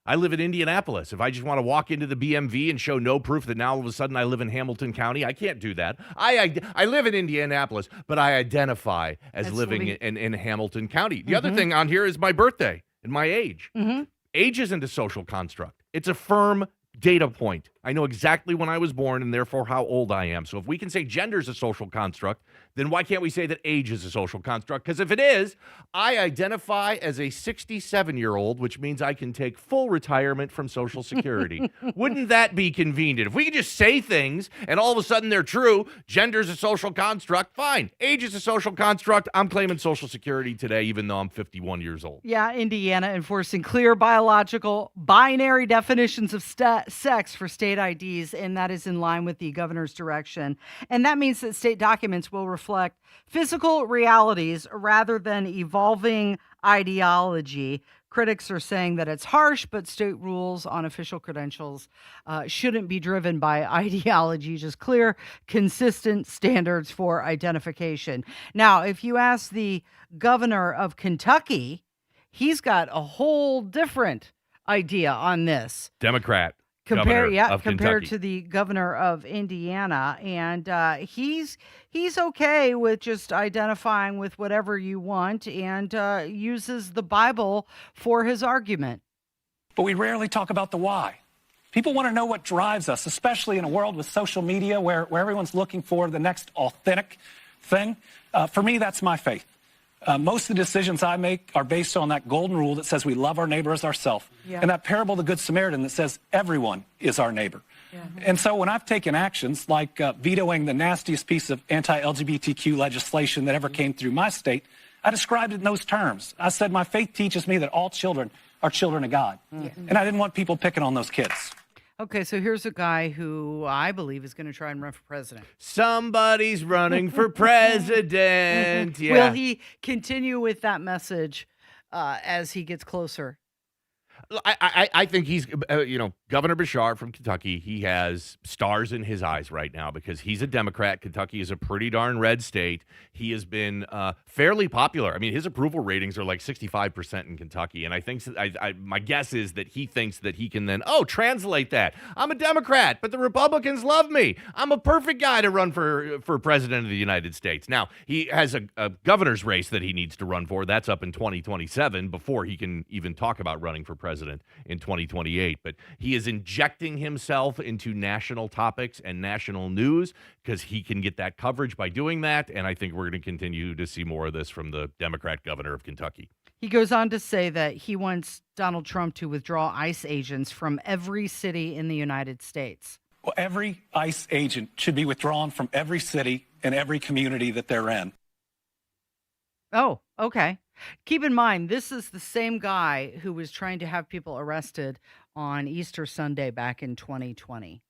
I live in Indianapolis. If I just want to walk into the BMV and show no proof that now all of a sudden I live in Hamilton County, I can't do that. I live in Indianapolis, but I identify as living in Hamilton County. The other thing on here is my birthday and my age. Age isn't a social construct. It's a firm data point. I know exactly when I was born and therefore how old I am. So if we can say gender is a social construct, then why can't we say that age is a social construct? Because if it is, I identify as a 67-year-old, which means I can take full retirement from Social Security. Wouldn't that be convenient? If we could just say things and all of a sudden they're true, gender is a social construct, fine. Age is a social construct. I'm claiming Social Security today, even though I'm 51 years old. Yeah, Indiana enforcing clear biological binary definitions of sex for state IDs, and that is in line with the governor's direction. And that means that state documents will reflect physical realities rather than evolving ideology. Critics are saying that it's harsh, but state rules on official credentials shouldn't be driven by ideology, just clear, consistent standards for identification. Now, if you ask the governor of Kentucky, he's got a whole different idea on this. Democrat. Compared to the governor of Indiana, and he's okay with just identifying with whatever you want, and uses the Bible for his argument. But we rarely talk about the why. People want to know what drives us, especially in a world with social media where everyone's looking for the next authentic thing. For me, that's my faith. Most of the decisions I make are based on that golden rule that says we love our neighbor as ourselves, and that parable of the Good Samaritan that says everyone is our neighbor. And so when I've taken actions like vetoing the nastiest piece of anti-LGBTQ legislation that ever came through my state, I described it in those terms. I said my faith teaches me that all children are children of God, and I didn't want people picking on those kids. Okay, so here's a guy who I believe is going to try and run for president. Somebody's running for president. Yeah. Will he continue with that message as he gets closer? I think he's, Governor Bashar from Kentucky, he has stars in his eyes right now because he's a Democrat. Kentucky is a pretty darn red state. He has been fairly popular. I mean, his approval ratings are like 65% in Kentucky. And I think, my guess is that he thinks that he can then, translate that. I'm a Democrat, but the Republicans love me. I'm a perfect guy to run for president of the United States. Now, he has a governor's race that he needs to run for. That's up in 2027 before he can even talk about running for president in 2028. But he is injecting himself into national topics and national news because he can get that coverage by doing that. And I think we're going to continue to see more of this from the Democrat governor of Kentucky. He goes on to say that he wants Donald Trump to withdraw ICE agents from every city in the United States. Well, every ICE agent should be withdrawn from every city and every community that they're in. Oh, okay. Keep in mind, this is the same guy who was trying to have people arrested on Easter Sunday back in 2020.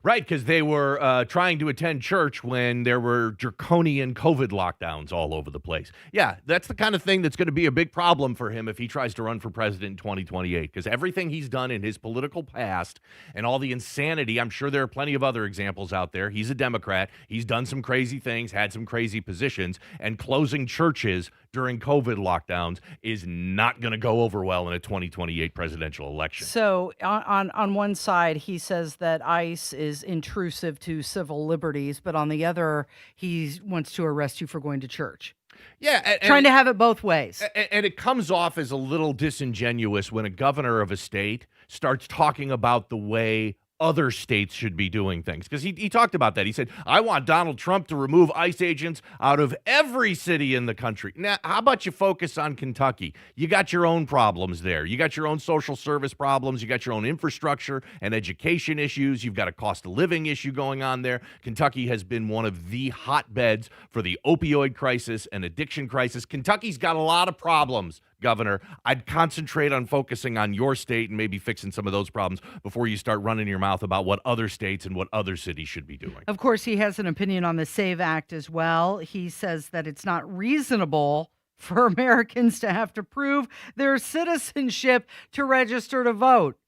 Right, because they were trying to attend church when there were draconian COVID lockdowns all over the place. Yeah, that's the kind of thing that's going to be a big problem for him if he tries to run for president in 2028, because everything he's done in his political past and all the insanity, I'm sure there are plenty of other examples out there. He's a Democrat. He's done some crazy things, had some crazy positions, and closing churches during COVID lockdowns is not going to go over well in a 2028 presidential election. So on one side, he says that ICE is intrusive to civil liberties, but on the other, he wants to arrest you for going to church. Yeah. Trying to have it both ways. And it comes off as a little disingenuous when a governor of a state starts talking about the way other states should be doing things. Because he talked about that. He said, I want Donald Trump to remove ICE agents out of every city in the country. Now, how about you focus on Kentucky? You got your own problems there. You got your own social service problems. You got your own infrastructure and education issues. You've got a cost of living issue going on there. Kentucky has been one of the hotbeds for the opioid crisis and addiction crisis. Kentucky's got a lot of problems, Governor. I'd concentrate on focusing on your state and maybe fixing some of those problems before you start running your mouth about what other states and what other cities should be doing. Of course, he has an opinion on the SAVE Act as well. He says that it's not reasonable for Americans to have to prove their citizenship to register to vote.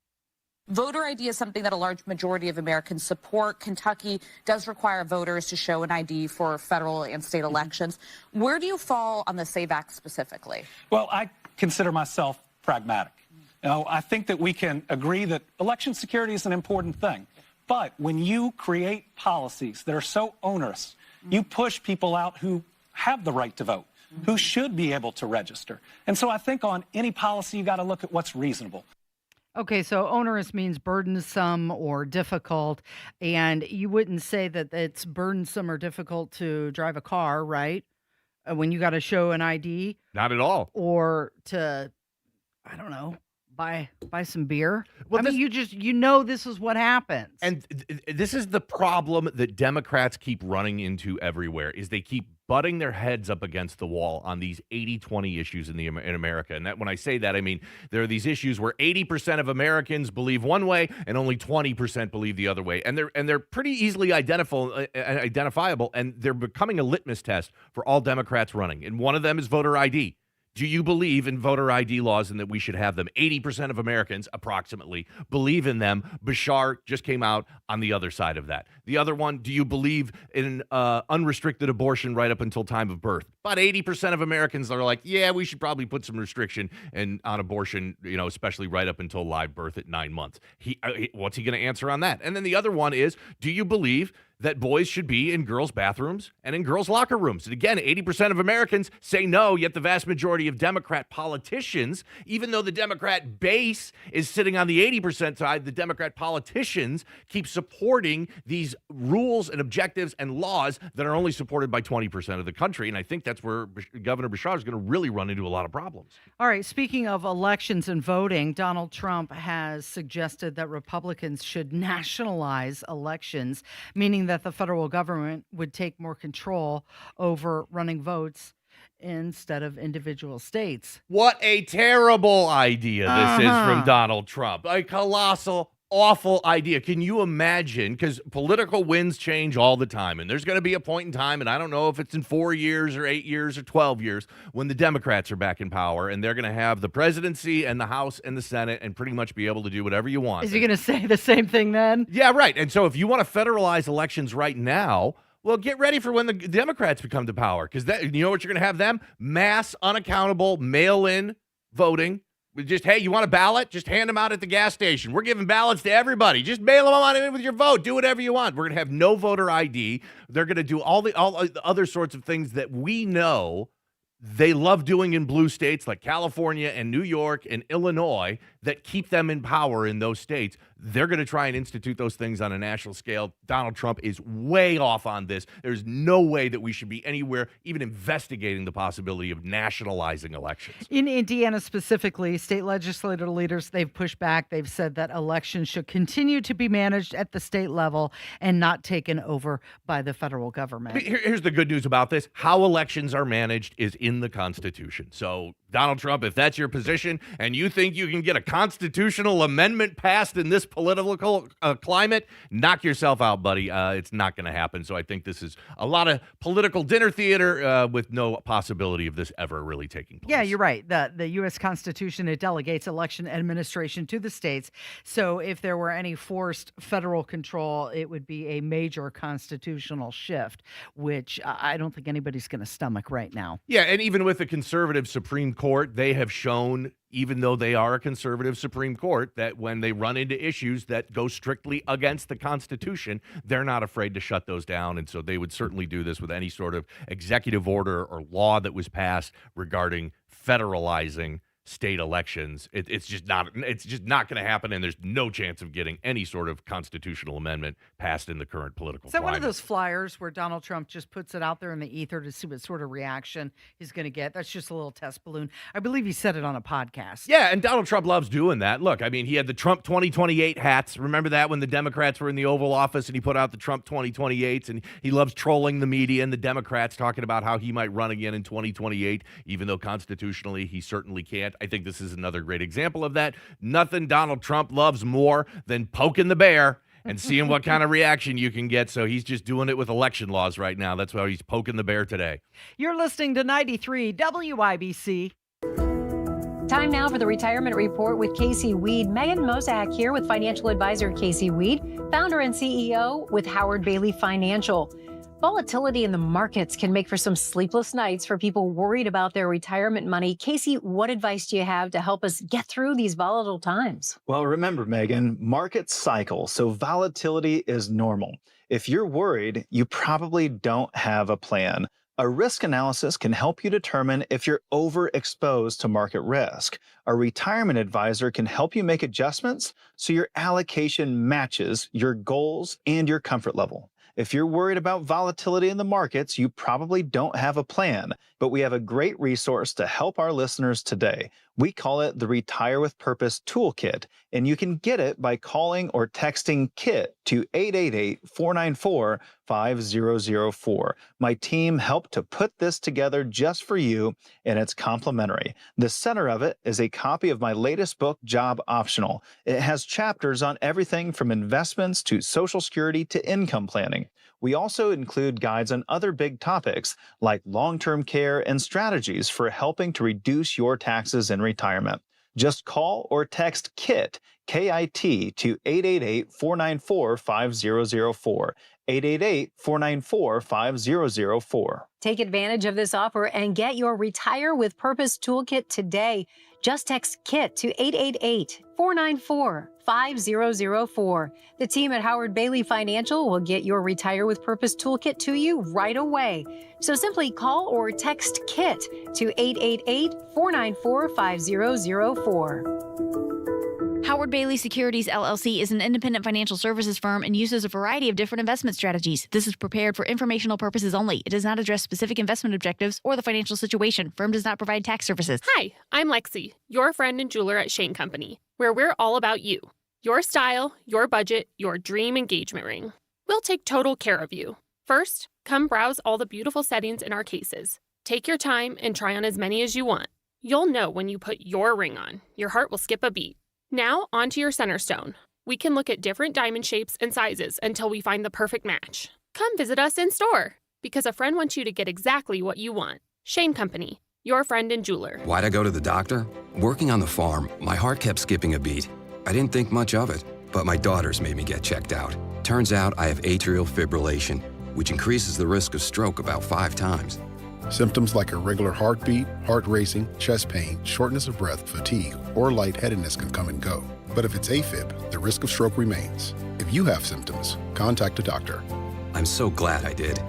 Voter ID is something that a large majority of Americans support. Kentucky does require voters to show an ID for federal and state elections. Where do you fall on the SAVE Act specifically? Well, I consider myself pragmatic. I think that we can agree that election security is an important thing. But when you create policies that are so onerous, you push people out who have the right to vote, who should be able to register. And so I think on any policy, you got to look at what's reasonable. Okay, so onerous means burdensome or difficult, and you wouldn't say that it's burdensome or difficult to drive a car, right? When you got to show an ID? Not at all. Or to, I don't know, buy some beer. Well, I mean, this is what happens. And this is the problem that Democrats keep running into everywhere, is they keep butting their heads up against the wall on these 80-20 issues in America. And that, when I say that, I mean there are these issues where 80% of Americans believe one way and only 20% believe the other way. And they're pretty easily identifiable, and they're becoming a litmus test for all Democrats running. And one of them is voter ID. Do you believe in voter ID laws and that we should have them? 80% of Americans, approximately, believe in them. Bashar just came out on the other side of that. The other one, do you believe in unrestricted abortion right up until time of birth? About 80% of Americans are like, yeah, we should probably put some restriction on abortion, especially right up until live birth at 9 months. What's he going to answer on that? And then the other one is, do you believe that boys should be in girls' bathrooms and in girls' locker rooms? And again, 80% of Americans say no, yet the vast majority of Democrat politicians, even though the Democrat base is sitting on the 80% side, the Democrat politicians keep supporting these these rules and objectives and laws that are only supported by 20% of the country. And I think that's where Governor Bashar is going to really run into a lot of problems. All right, speaking of elections and voting, Donald Trump has suggested that Republicans should nationalize elections, meaning that the federal government would take more control over running votes instead of individual states. What a terrible idea this is from Donald Trump. A colossal, awful idea. Can you imagine? Because political winds change all the time, and there's going to be a point in time, and I don't know if it's in 4 years or 8 years or 12 years, when the Democrats are back in power, and they're going to have the presidency and the House and the Senate and pretty much be able to do whatever you want. Is he going to say the same thing then? Yeah, right. And so if you want to federalize elections right now, well, get ready for when the Democrats become to power, because you know what you're going to have them? Mass, unaccountable, mail-in voting. Just, hey, you want a ballot? Just hand them out at the gas station. We're giving ballots to everybody. Just mail them on in with your vote. Do whatever you want. We're going to have no voter ID. They're going to do all the other sorts of things that we know they love doing in blue states like California and New York and Illinois that keep them in power in those states. They're going to try and institute those things on a national scale. Donald Trump is way off on this. There's no way that we should be anywhere even investigating the possibility of nationalizing elections. In Indiana specifically, state legislative leaders, they've pushed back. They've said that elections should continue to be managed at the state level and not taken over by the federal government. Here's the good news about this. How elections are managed is in the Constitution. So, Donald Trump, if that's your position and you think you can get a constitutional amendment passed in this political climate, knock yourself out, buddy. It's not going to happen. So I think this is a lot of political dinner theater with no possibility of this ever really taking place. Yeah, you're right. The U.S. Constitution, it delegates election administration to the states. So if there were any forced federal control, it would be a major constitutional shift, which I don't think anybody's going to stomach right now. Yeah, and even with the conservative Supreme Court, they have shown, even though they are a conservative Supreme Court, that when they run into issues that go strictly against the Constitution, they're not afraid to shut those down. And so they would certainly do this with any sort of executive order or law that was passed regarding federalizing state elections. It's just not going to happen, and there's no chance of getting any sort of constitutional amendment passed in the current political climate. One of those flyers where Donald Trump just puts it out there in the ether to see what sort of reaction he's going to get? That's just a little test balloon. I believe he said it on a podcast. Yeah, and Donald Trump loves doing that. Look, I mean, he had the Trump 2028 hats. Remember that when the Democrats were in the Oval Office and he put out the Trump 2028s, and he loves trolling the media and the Democrats, talking about how he might run again in 2028, even though constitutionally he certainly can't. I think this is another great example of that. Nothing Donald Trump loves more than poking the bear and seeing what kind of reaction you can get. So he's just doing it with election laws right now. That's why he's poking the bear today. You're listening to 93 WIBC. Time now for the Retirement Report with Casey Weed. Megan Mozak here with financial advisor Casey Weed, founder and CEO with Howard Bailey Financial. Volatility in the markets can make for some sleepless nights for people worried about their retirement money. Casey, what advice do you have to help us get through these volatile times? Well, remember, Megan, markets cycle, so volatility is normal. If you're worried, you probably don't have a plan. A risk analysis can help you determine if you're overexposed to market risk. A retirement advisor can help you make adjustments so your allocation matches your goals and your comfort level. If you're worried about volatility in the markets, you probably don't have a plan, but we have a great resource to help our listeners today. We call it the Retire with Purpose Toolkit, and you can get it by calling or texting KIT to 888-494-5004. My team helped to put this together just for you, and it's complimentary. The center of it is a copy of my latest book, Job Optional. It has chapters on everything from investments to Social Security to income planning. We also include guides on other big topics like long-term care and strategies for helping to reduce your taxes in retirement. Just call or text KIT, K-I-T, to 888-494-5004. 888-494-5004. Take advantage of this offer and get your Retire with Purpose Toolkit today. Just text KIT to 888-494-5004. The team at Howard Bailey Financial will get your Retire with Purpose Toolkit to you right away. So simply call or text KIT to 888-494-5004. Howard Bailey Securities LLC is an independent financial services firm and uses a variety of different investment strategies. This is prepared for informational purposes only. It does not address specific investment objectives or the financial situation. Firm does not provide tax services. Hi, I'm Lexi, your friend and jeweler at Shane Company, where we're all about you. Your style, your budget, your dream engagement ring. We'll take total care of you. First, come browse all the beautiful settings in our cases. Take your time and try on as many as you want. You'll know when you put your ring on. Your heart will skip a beat. Now, onto your center stone. We can look at different diamond shapes and sizes until we find the perfect match. Come visit us in store, because a friend wants you to get exactly what you want. Shane Company, your friend and jeweler. Why'd I go to the doctor? Working on the farm, my heart kept skipping a beat. I didn't think much of it, but my daughters made me get checked out. Turns out I have atrial fibrillation, which increases the risk of stroke about 5 times. Symptoms like irregular heartbeat, heart racing, chest pain, shortness of breath, fatigue, or lightheadedness can come and go. But if it's AFib, the risk of stroke remains. If you have symptoms, contact a doctor. I'm so glad I did.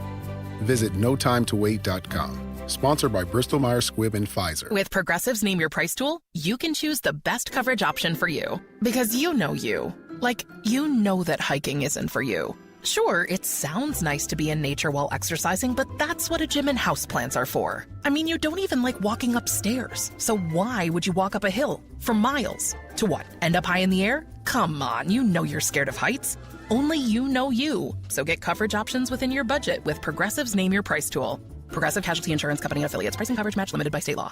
Visit notimetowait.com. Sponsored by Bristol Myers Squibb and Pfizer. With Progressive's Name Your Price tool, you can choose the best coverage option for you. Because you know you. Like, you know that hiking isn't for you. Sure, it sounds nice to be in nature while exercising, but that's what a gym and houseplants are for. I mean, you don't even like walking upstairs. So why would you walk up a hill for miles? To what, end up high in the air? Come on, you know you're scared of heights. Only you know you. So get coverage options within your budget with Progressive's Name Your Price tool. Progressive Casualty Insurance Company and Affiliates. Pricing coverage match limited by state law.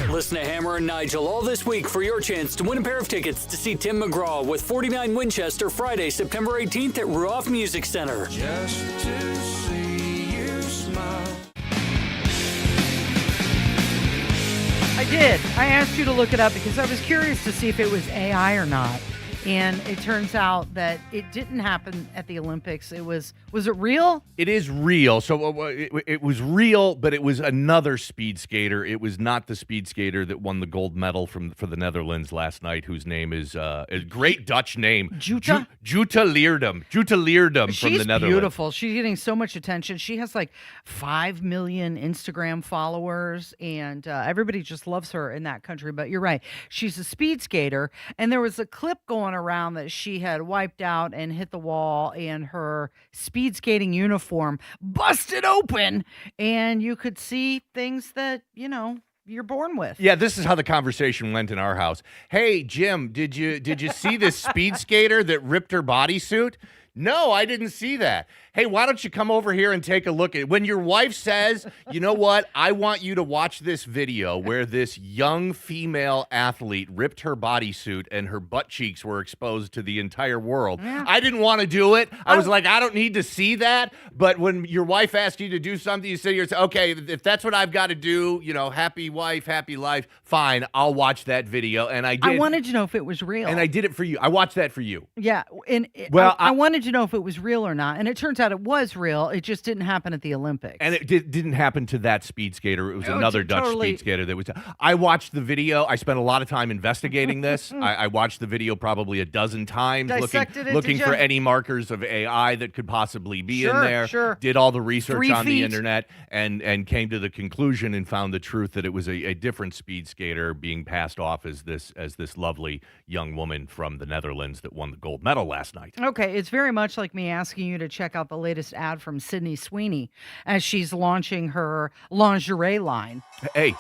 Listen to Hammer and Nigel all this week for your chance to win a pair of tickets to see Tim McGraw with 49 Winchester Friday, September 18th at Ruoff Music Center. Just to see you smile. I did. I asked you to look it up because I was curious to see if it was AI or not. And it turns out that it didn't happen at the Olympics. Was it real? It is real. So it was real, but it was another speed skater. It was not the speed skater that won the gold medal for the Netherlands last night, whose name is a great Dutch name. Jutta Leerdam. Jutta Leerdam from the Netherlands. She's beautiful. She's getting so much attention. She has like 5 million Instagram followers, and everybody just loves her in that country. But you're right. She's a speed skater, and there was a clip going around that she had wiped out and hit the wall, and her speed skating uniform busted open, and you could see things that you're born with. Yeah, this is how the conversation went in our house. Hey, Jim, did you see this speed skater that ripped her bodysuit? No, I didn't see that. Hey, why don't you come over here and take a look at it? When your wife says, you know what, I want you to watch this video where this young female athlete ripped her bodysuit and her butt cheeks were exposed to the entire world. Yeah. I didn't want to do it. I was like, I don't need to see that. But when your wife asks you to do something, you say to yourself, okay, if that's what I've got to do, happy wife, happy life, fine, I'll watch that video. And I did. I wanted to know if it was real. And I did it for you. I watched that for you. Yeah. And I wanted to know if it was real or not. And it turns out it was real. It just didn't happen at the Olympics. And it didn't happen to that speed skater. It was another Dutch speed skater that was. I watched the video. I spent a lot of time investigating this. I watched the video probably a dozen times, looking for any markers of AI that could possibly be in there. Sure. Did all the research on the internet and came to the conclusion and found the truth that it was a different speed skater being passed off as this lovely young woman from the Netherlands that won the gold medal last night. Okay, it's very much like me asking you to check out the latest ad from Sydney Sweeney as she's launching her lingerie line. Hey.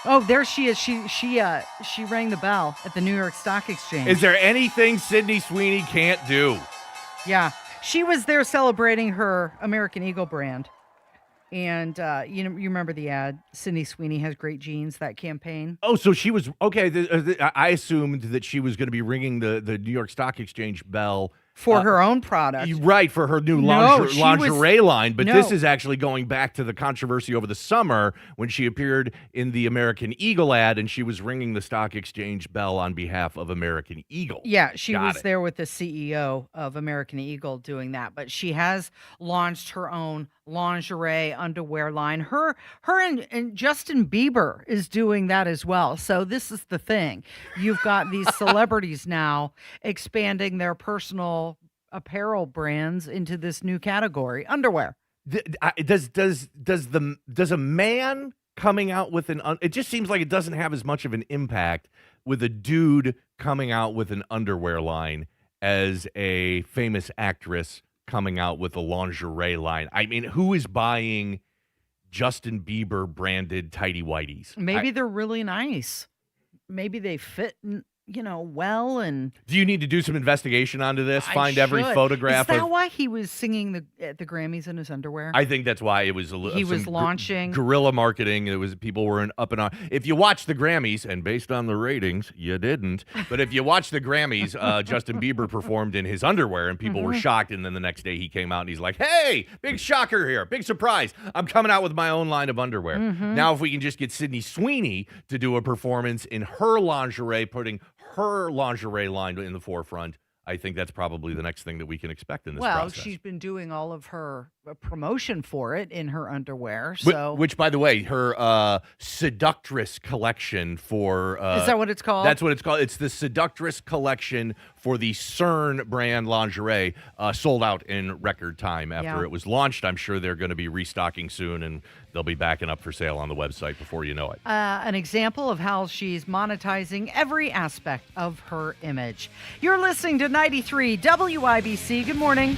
Oh, there she is. She rang the bell at the New York Stock Exchange. Is there anything Sydney Sweeney can't do? Yeah. She was there celebrating her American Eagle brand. And, you remember the ad, Sydney Sweeney has great genes, that campaign? Oh, so she was, okay, I assumed that she was going to be ringing the New York Stock Exchange bell. For her own product. Right, for her new lingerie line. But this is actually going back to the controversy over the summer when she appeared in the American Eagle ad and she was ringing the stock exchange bell on behalf of American Eagle. Yeah, she was there with the CEO of American Eagle doing that. But she has launched her own lingerie underwear line. Her and Justin Bieber is doing that as well. So this is the thing. You've got these celebrities now expanding their personal apparel brands into this new category, underwear. Does a man coming out with it just seems like it doesn't have as much of an impact with a dude coming out with an underwear line as a famous actress coming out with a lingerie line. I mean, who is buying Justin Bieber branded tighty whities? Maybe they're really nice. Maybe they fit, well. And do you need to do some investigation onto this? Find every photograph. Is that why he was singing at the Grammys in his underwear? I think that's why it was he was launching guerrilla marketing. It was people were up and on. If you watch the Grammys, and based on the ratings, you didn't. But if you watch the Grammys, Justin Bieber performed in his underwear, and people were shocked. And then the next day he came out and he's like, "Hey, big shocker here, big surprise! I'm coming out with my own line of underwear." Now, if we can just get Sydney Sweeney to do a performance in her lingerie, putting her lingerie line in the forefront, I think that's probably the next thing that we can expect in this process. She's been doing all of her promotion for it in her underwear. So, which by the way, her Seductress collection for is that what it's called? That's what it's called. It's the Seductress collection for the CERN brand lingerie, sold out in record time after it was launched. I'm sure they're going to be restocking soon, and they'll be backing up for sale on the website before you know it. An example of how she's monetizing every aspect of her image. You're listening to 93 WIBC. Good morning.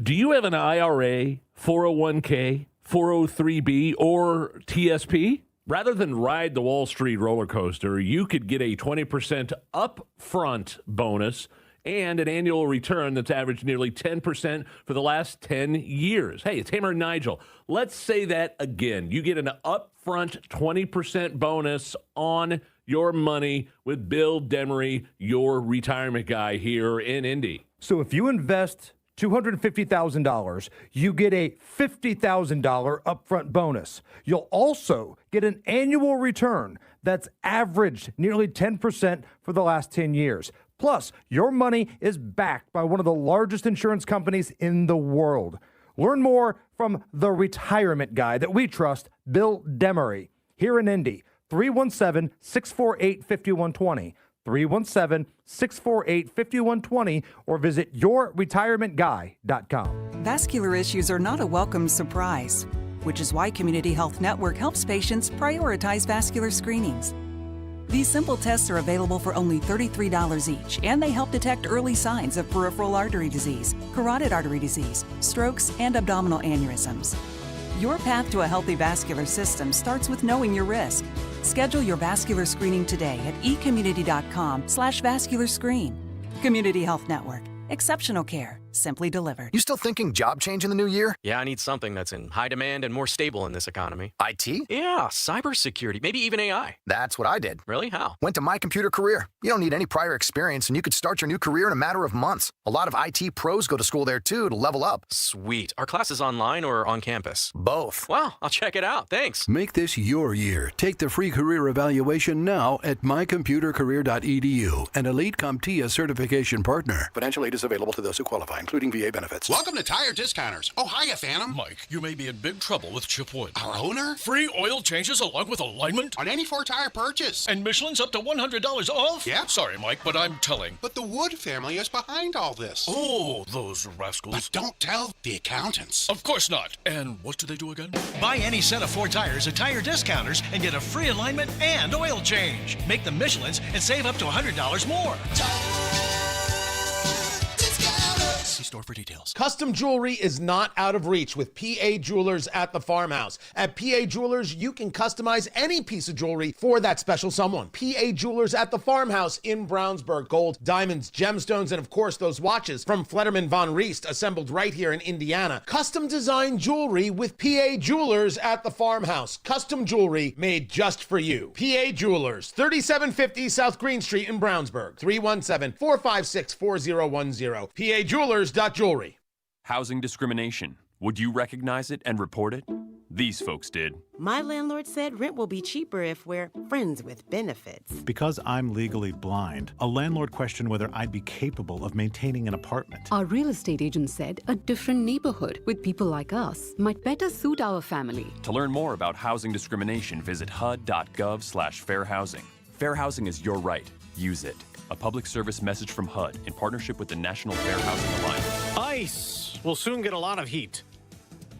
Do you have an IRA, 401k, 403b, or TSP? Rather than ride the Wall Street roller coaster, you could get a 20% upfront bonus and an annual return that's averaged nearly 10% for the last 10 years. Hey, it's Hammer and Nigel. Let's say that again. You get an upfront 20% bonus on your money with Bill Demery, your retirement guy here in Indy. So if you invest $250,000, you get a $50,000 upfront bonus. You'll also get an annual return that's averaged nearly 10% for the last 10 years. Plus, your money is backed by one of the largest insurance companies in the world. Learn more from the retirement guy that we trust, Bill Demery, here in Indy, 317-648-5120. 317-648-5120 or visit yourretirementguy.com. Vascular issues are not a welcome surprise, which is why Community Health Network helps patients prioritize vascular screenings. These simple tests are available for only $33 each, and they help detect early signs of peripheral artery disease, carotid artery disease, strokes, and abdominal aneurysms. Your path to a healthy vascular system starts with knowing your risk. Schedule your vascular screening today at ecommunity.com/vascular screen. Community Health Network. Exceptional care, simply delivered. You still thinking job change in the new year? Yeah, I need something that's in high demand and more stable in this economy. IT? Yeah, cybersecurity, maybe even AI. That's what I did. Really? How? Went to My Computer Career. You don't need any prior experience, and you could start your new career in a matter of months. A lot of IT pros go to school there, too, to level up. Sweet. Are classes online or on campus? Both. Wow, I'll check it out. Thanks. Make this your year. Take the free career evaluation now at mycomputercareer.edu, an Elite CompTIA certification partner. Financial aid is available to those who qualify, including VA benefits. Welcome to Tire Discounters. Oh, hiya, Phantom. Mike, you may be in big trouble with Chip Wood. Our owner? Free oil changes along with alignment? On any 4-tire purchase. And Michelin's up to $100 off? Yeah. Sorry, Mike, but I'm telling. But the Wood family is behind all this. Oh, those rascals. But don't tell the accountants. Of course not. And what do they do again? Buy any set of 4 tires at Tire Discounters and get a free alignment and oil change. Make them Michelin's and save up to $100 more. See store for details. Custom jewelry is not out of reach with PA Jewelers at the Farmhouse. At PA Jewelers, you can customize any piece of jewelry for that special someone. PA Jewelers at the Farmhouse in Brownsburg. Gold, diamonds, gemstones, and of course those watches from Flederman Von Riest, assembled right here in Indiana. Custom design jewelry with PA Jewelers at the Farmhouse. Custom jewelry made just for you. PA Jewelers, 3750 South Green Street in Brownsburg. 317-456-4010. PA Jewelers.jewelry. Housing discrimination. Would you recognize it and report it? These folks did. My landlord said rent will be cheaper if we're friends with benefits. Because I'm legally blind, a landlord questioned whether I'd be capable of maintaining an apartment. Our real estate agent said a different neighborhood with people like us might better suit our family. To learn more about housing discrimination, visit HUD.gov/fairhousing. Fair housing is your right. Use it. A public service message from HUD in partnership with the National Fair Housing Alliance. ICE will soon get a lot of heat.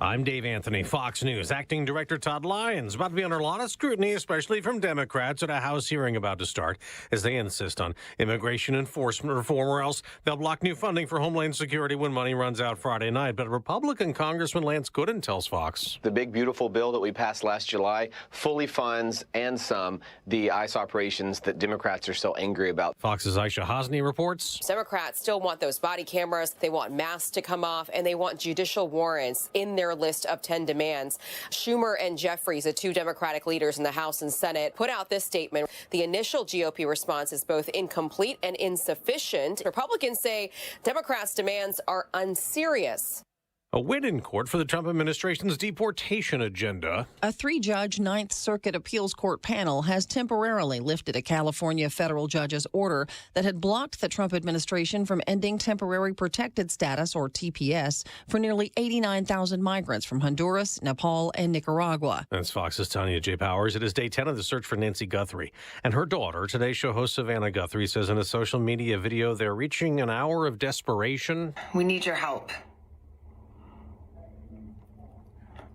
I'm Dave Anthony, Fox News. Acting Director Todd Lyons about to be under a lot of scrutiny, especially from Democrats at a House hearing about to start, as they insist on immigration enforcement reform, or else they'll block new funding for Homeland Security when money runs out Friday night. But Republican Congressman Lance Gooden tells Fox. The big, beautiful bill that we passed last July fully funds and some the ICE operations that Democrats are so angry about. Fox's Aisha Hosni reports. Democrats still want those body cameras. They want masks to come off, and they want judicial warrants in their list of 10 demands. Schumer and Jeffries, the two Democratic leaders in the House and Senate, put out this statement. The initial GOP response is both incomplete and insufficient. Republicans say Democrats' demands are unserious. A win in court for the Trump administration's deportation agenda. A 3-judge Ninth Circuit Appeals Court panel has temporarily lifted a California federal judge's order that had blocked the Trump administration from ending temporary protected status, or TPS, for nearly 89,000 migrants from Honduras, Nepal, and Nicaragua. That's Fox's Tanya J. Powers. It is day 10 of the search for Nancy Guthrie. And her daughter, Today Show host Savannah Guthrie, says in a social media video they're reaching an hour of desperation. We need your help.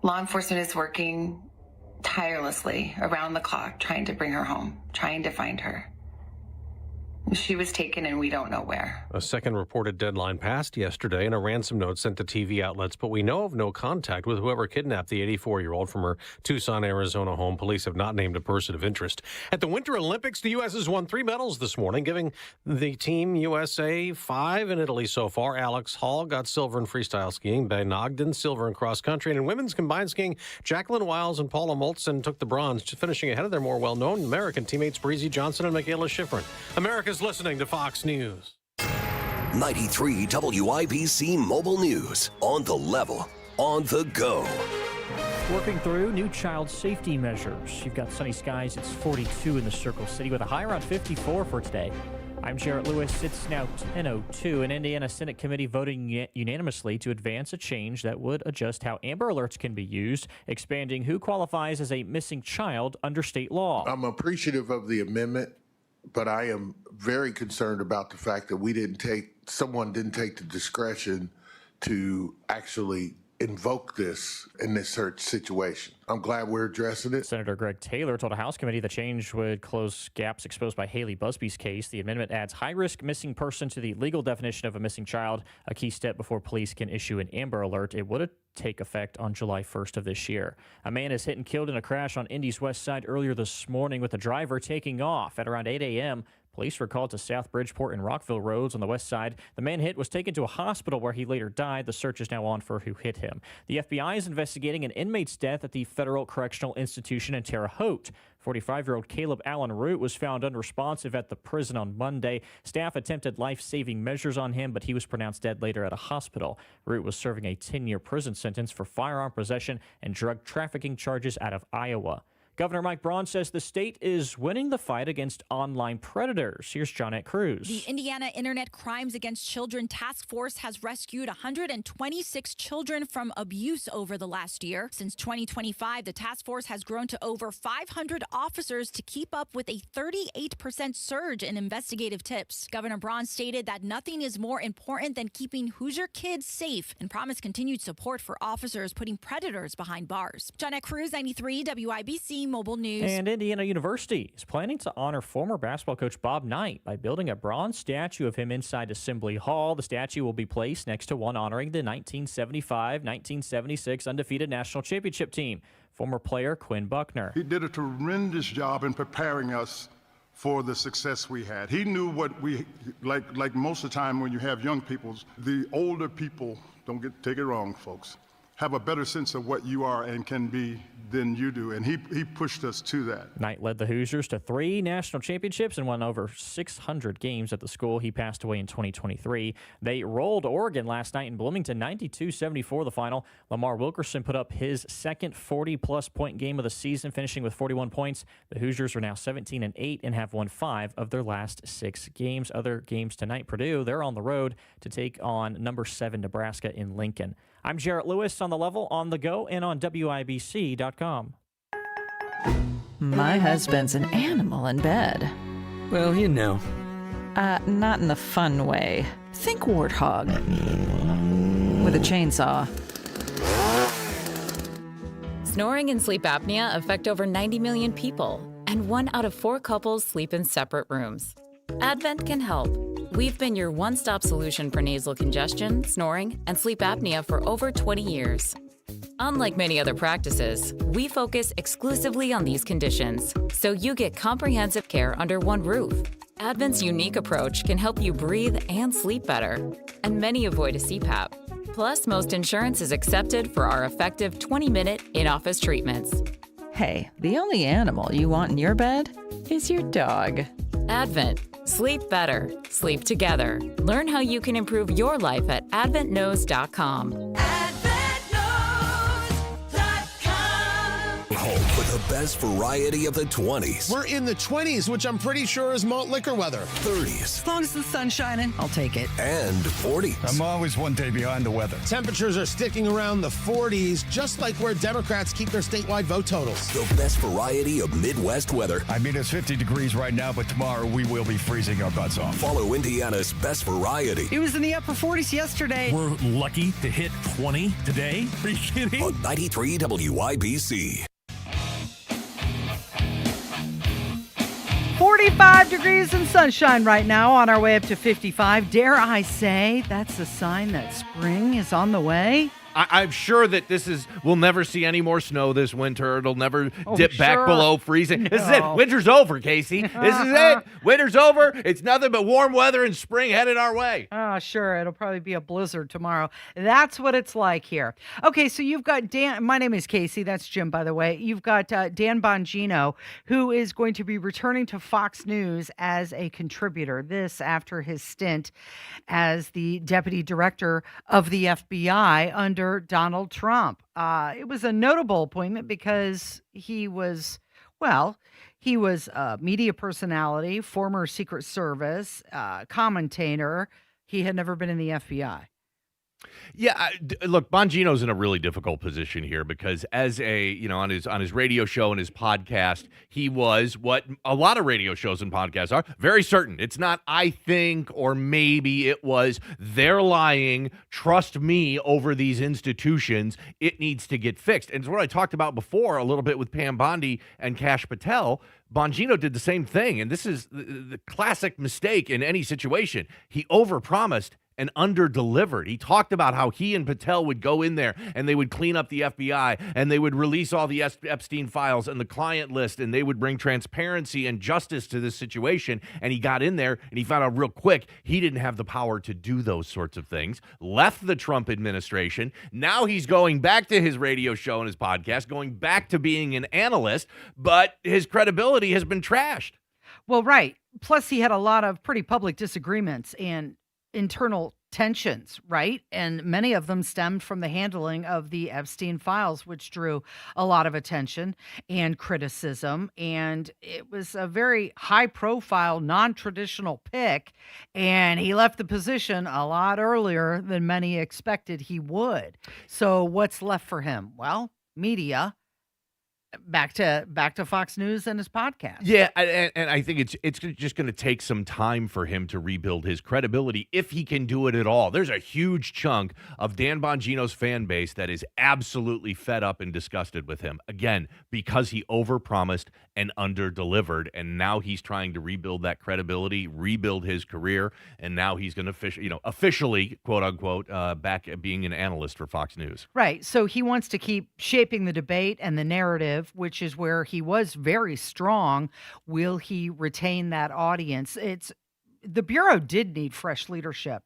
Law enforcement is working tirelessly around the clock trying to bring her home, trying to find her. She was taken and we don't know where. A second reported deadline passed yesterday and a ransom note sent to TV outlets, but we know of no contact with whoever kidnapped the 84-year-old from her Tucson, Arizona home. Police have not named a person of interest. At the Winter Olympics, the U.S. has won 3 medals this morning, giving the Team USA 5 in Italy so far. Alex Hall got silver in freestyle skiing, Ben Ogden silver in cross country, and in women's combined skiing, Jacqueline Wiles and Paula Moltzen took the bronze, finishing ahead of their more well-known American teammates Breezy Johnson and Michaela Schifrin. America's listening to Fox News. 93 WIBC Mobile News. On the level, on the go. Working through new child safety measures. You've got sunny skies. It's 42 in the Circle City with a high around 54 for today. I'm Jarrett Lewis. It's now 10:02. An Indiana Senate committee voting unanimously to advance a change that would adjust how Amber Alerts can be used, expanding who qualifies as a missing child under state law. I'm appreciative of the amendment, but I am very concerned about the fact that someone didn't take the discretion to actually invoke this in this search situation. I'm glad we're addressing it. Senator Greg Taylor told a House committee the change would close gaps exposed by Haley Busby's case. The amendment adds high-risk missing person to the legal definition of a missing child, a key step before police can issue an Amber Alert. It would take effect on July 1st of this year. A man is hit and killed in a crash on Indy's west side earlier this morning with the driver taking off. At around 8 a.m., police were called to South Bridgeport and Rockville roads on the west side. The man hit was taken to a hospital where he later died. The search is now on for who hit him. The FBI is investigating an inmate's death at the Federal Correctional Institution in Terre Haute. 45-year-old Caleb Allen Root was found unresponsive at the prison on Monday. Staff attempted life-saving measures on him, but he was pronounced dead later at a hospital. Root was serving a 10-year prison sentence for firearm possession and drug trafficking charges out of Iowa. Governor Mike Braun says the state is winning the fight against online predators. Here's Johnette Cruz. The Indiana Internet Crimes Against Children Task Force has rescued 126 children from abuse over the last year. Since 2025, the task force has grown to over 500 officers to keep up with a 38% surge in investigative tips. Governor Braun stated that nothing is more important than keeping Hoosier kids safe and promised continued support for officers putting predators behind bars. Johnette Cruz, 93 WIBC Mobile News. And Indiana University is planning to honor former basketball coach Bob Knight by building a bronze statue of him inside Assembly Hall. The statue will be placed next to one honoring the 1975-1976 undefeated national championship team. Former player Quinn Buckner. He did a tremendous job in preparing us for the success we had. He knew what we, like most of the time when you have young people, the older people, take it wrong, folks, have a better sense of what you are and can be than you do, and he pushed us to that. Knight led the Hoosiers to 3 national championships and won over 600 games at the school. He passed away in 2023. They rolled Oregon last night in Bloomington, 92-74 the final. Lamar Wilkerson put up his second 40-plus point game of the season, finishing with 41 points. The Hoosiers are now 17-8 and have won 5 of their last 6 games. Other games tonight, Purdue, they're on the road to take on number 7 Nebraska in Lincoln. I'm Jarrett Lewis on the level, on the go, and on WIBC.com. My husband's an animal in bed. Well, you know. Not in the fun way. Think warthog. With a chainsaw. Snoring and sleep apnea affect over 90 million people, and 1 out of 4 couples sleep in separate rooms. Advent can help. We've been your one-stop solution for nasal congestion, snoring, and sleep apnea for over 20 years. Unlike many other practices, we focus exclusively on these conditions, so you get comprehensive care under one roof. Advent's unique approach can help you breathe and sleep better, and many avoid a CPAP. Plus, most insurance is accepted for our effective 20-minute in-office treatments. Hey, the only animal you want in your bed is your dog. Advent. Sleep better. Sleep together. Learn how you can improve your life at adventknows.com. Home for the best variety of the 20s. We're in the 20s, which I'm pretty sure is malt liquor weather. 30s. As long as the sun's shining, I'll take it. And 40s. I'm always one day behind the weather. Temperatures are sticking around the 40s, just like where Democrats keep their statewide vote totals. The best variety of Midwest weather. I mean, it's 50 degrees right now, but tomorrow we will be freezing our butts off. Follow Indiana's best variety. It was in the upper 40s yesterday. We're lucky to hit 20 today. Are you kidding? On 93 WIBC. 45 degrees and sunshine right now, on our way up to 55. Dare I say that's a sign that spring is on the way? I'm sure that we'll never see any more snow this winter. It'll never dip back below freezing. No. This is it. Winter's over, Casey. This is it. Winter's over. It's nothing but warm weather and spring headed our way. Oh, sure. It'll probably be a blizzard tomorrow. That's what it's like here. Okay, so you've got Dan. My name is Casey. That's Jim, by the way. You've got Dan Bongino, who is going to be returning to Fox News as a contributor. This after his stint as the deputy director of the FBI under Donald Trump. It was a notable appointment because he was a media personality, former Secret Service, commentator. He had never been in the FBI. Yeah, look, Bongino's in a really difficult position here because as on his radio show and his podcast, he was what a lot of radio shows and podcasts are, very certain. It's not I think or maybe, it was they're lying, trust me over these institutions, it needs to get fixed. And it's what I talked about before a little bit with Pam Bondi and Kash Patel. Bongino did the same thing, and this is the classic mistake in any situation. He overpromised and under-delivered. He talked about how he and Patel would go in there and they would clean up the FBI and they would release all the Epstein files and the client list and they would bring transparency and justice to this situation. And he got in there and he found out real quick he didn't have the power to do those sorts of things. Left the Trump administration. Now he's going back to his radio show and his podcast, going back to being an analyst, but his credibility has been trashed. Well, right. Plus, he had a lot of pretty public disagreements and internal tensions, right? And many of them stemmed from the handling of the Epstein files, which drew a lot of attention and criticism. And it was a very high-profile, non-traditional pick. And he left the position a lot earlier than many expected he would. So what's left for him? Well, media. Back to Fox News and his podcast. Yeah, and I think it's just going to take some time for him to rebuild his credibility if he can do it at all. There's a huge chunk of Dan Bongino's fan base that is absolutely fed up and disgusted with him. Again, because he overpromised and underdelivered, and now he's trying to rebuild that credibility, rebuild his career, and now he's going to officially, quote unquote, back at being an analyst for Fox News. Right. So he wants to keep shaping the debate and the narrative, which is where he was very strong. Will he retain that audience? The Bureau did need fresh leadership,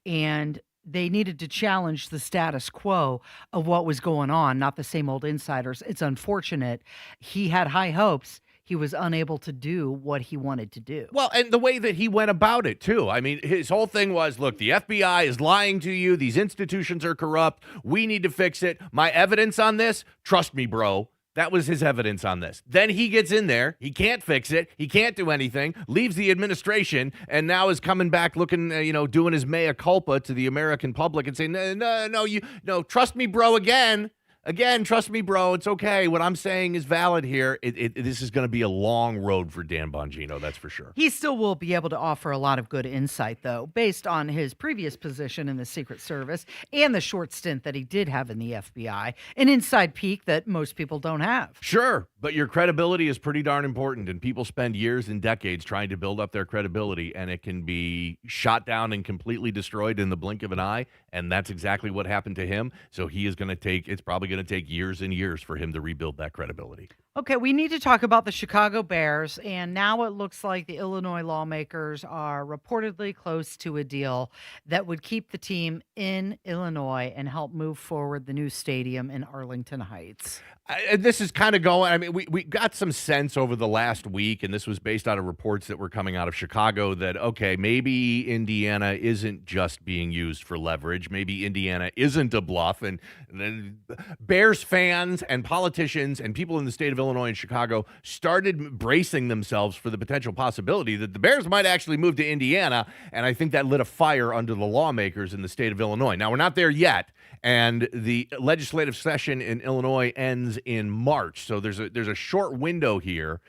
and they needed to challenge the status quo of what was going on, not the same old insiders. It's unfortunate. He had high hopes. He was unable to do what he wanted to do. Well, and the way that he went about it, too. I mean, his whole thing was, look, the FBI is lying to you. These institutions are corrupt. We need to fix it. My evidence on this, trust me, bro. That was his evidence on this. Then he gets in there. He can't fix it. He can't do anything. Leaves the administration, and now is coming back looking, doing his mea culpa to the American public and saying, no, trust me, bro, again. Again, trust me, bro. It's okay. What I'm saying is valid here. This is going to be a long road for Dan Bongino, that's for sure. He still will be able to offer a lot of good insight, though, based on his previous position in the Secret Service and the short stint that he did have in the FBI, an inside peek that most people don't have. Sure, but your credibility is pretty darn important, and people spend years and decades trying to build up their credibility, and it can be shot down and completely destroyed in the blink of an eye, and that's exactly what happened to him. So he is going to take, it's probably going to take years and years for him to rebuild that credibility. Okay, we need to talk about the Chicago Bears, and now it looks like the Illinois lawmakers are reportedly close to a deal that would keep the team in Illinois and help move forward the new stadium in Arlington Heights. This is kind of going, I mean, we got some sense over the last week, and this was based out of reports that were coming out of Chicago that, okay, maybe Indiana isn't just being used for leverage. Maybe Indiana isn't a bluff. And Bears fans and politicians and people in the state of Illinois and Chicago started bracing themselves for the potential possibility that the Bears might actually move to Indiana, and I think that lit a fire under the lawmakers in the state of Illinois. Now, we're not there yet, and the legislative session in Illinois ends in March, so there's a short window here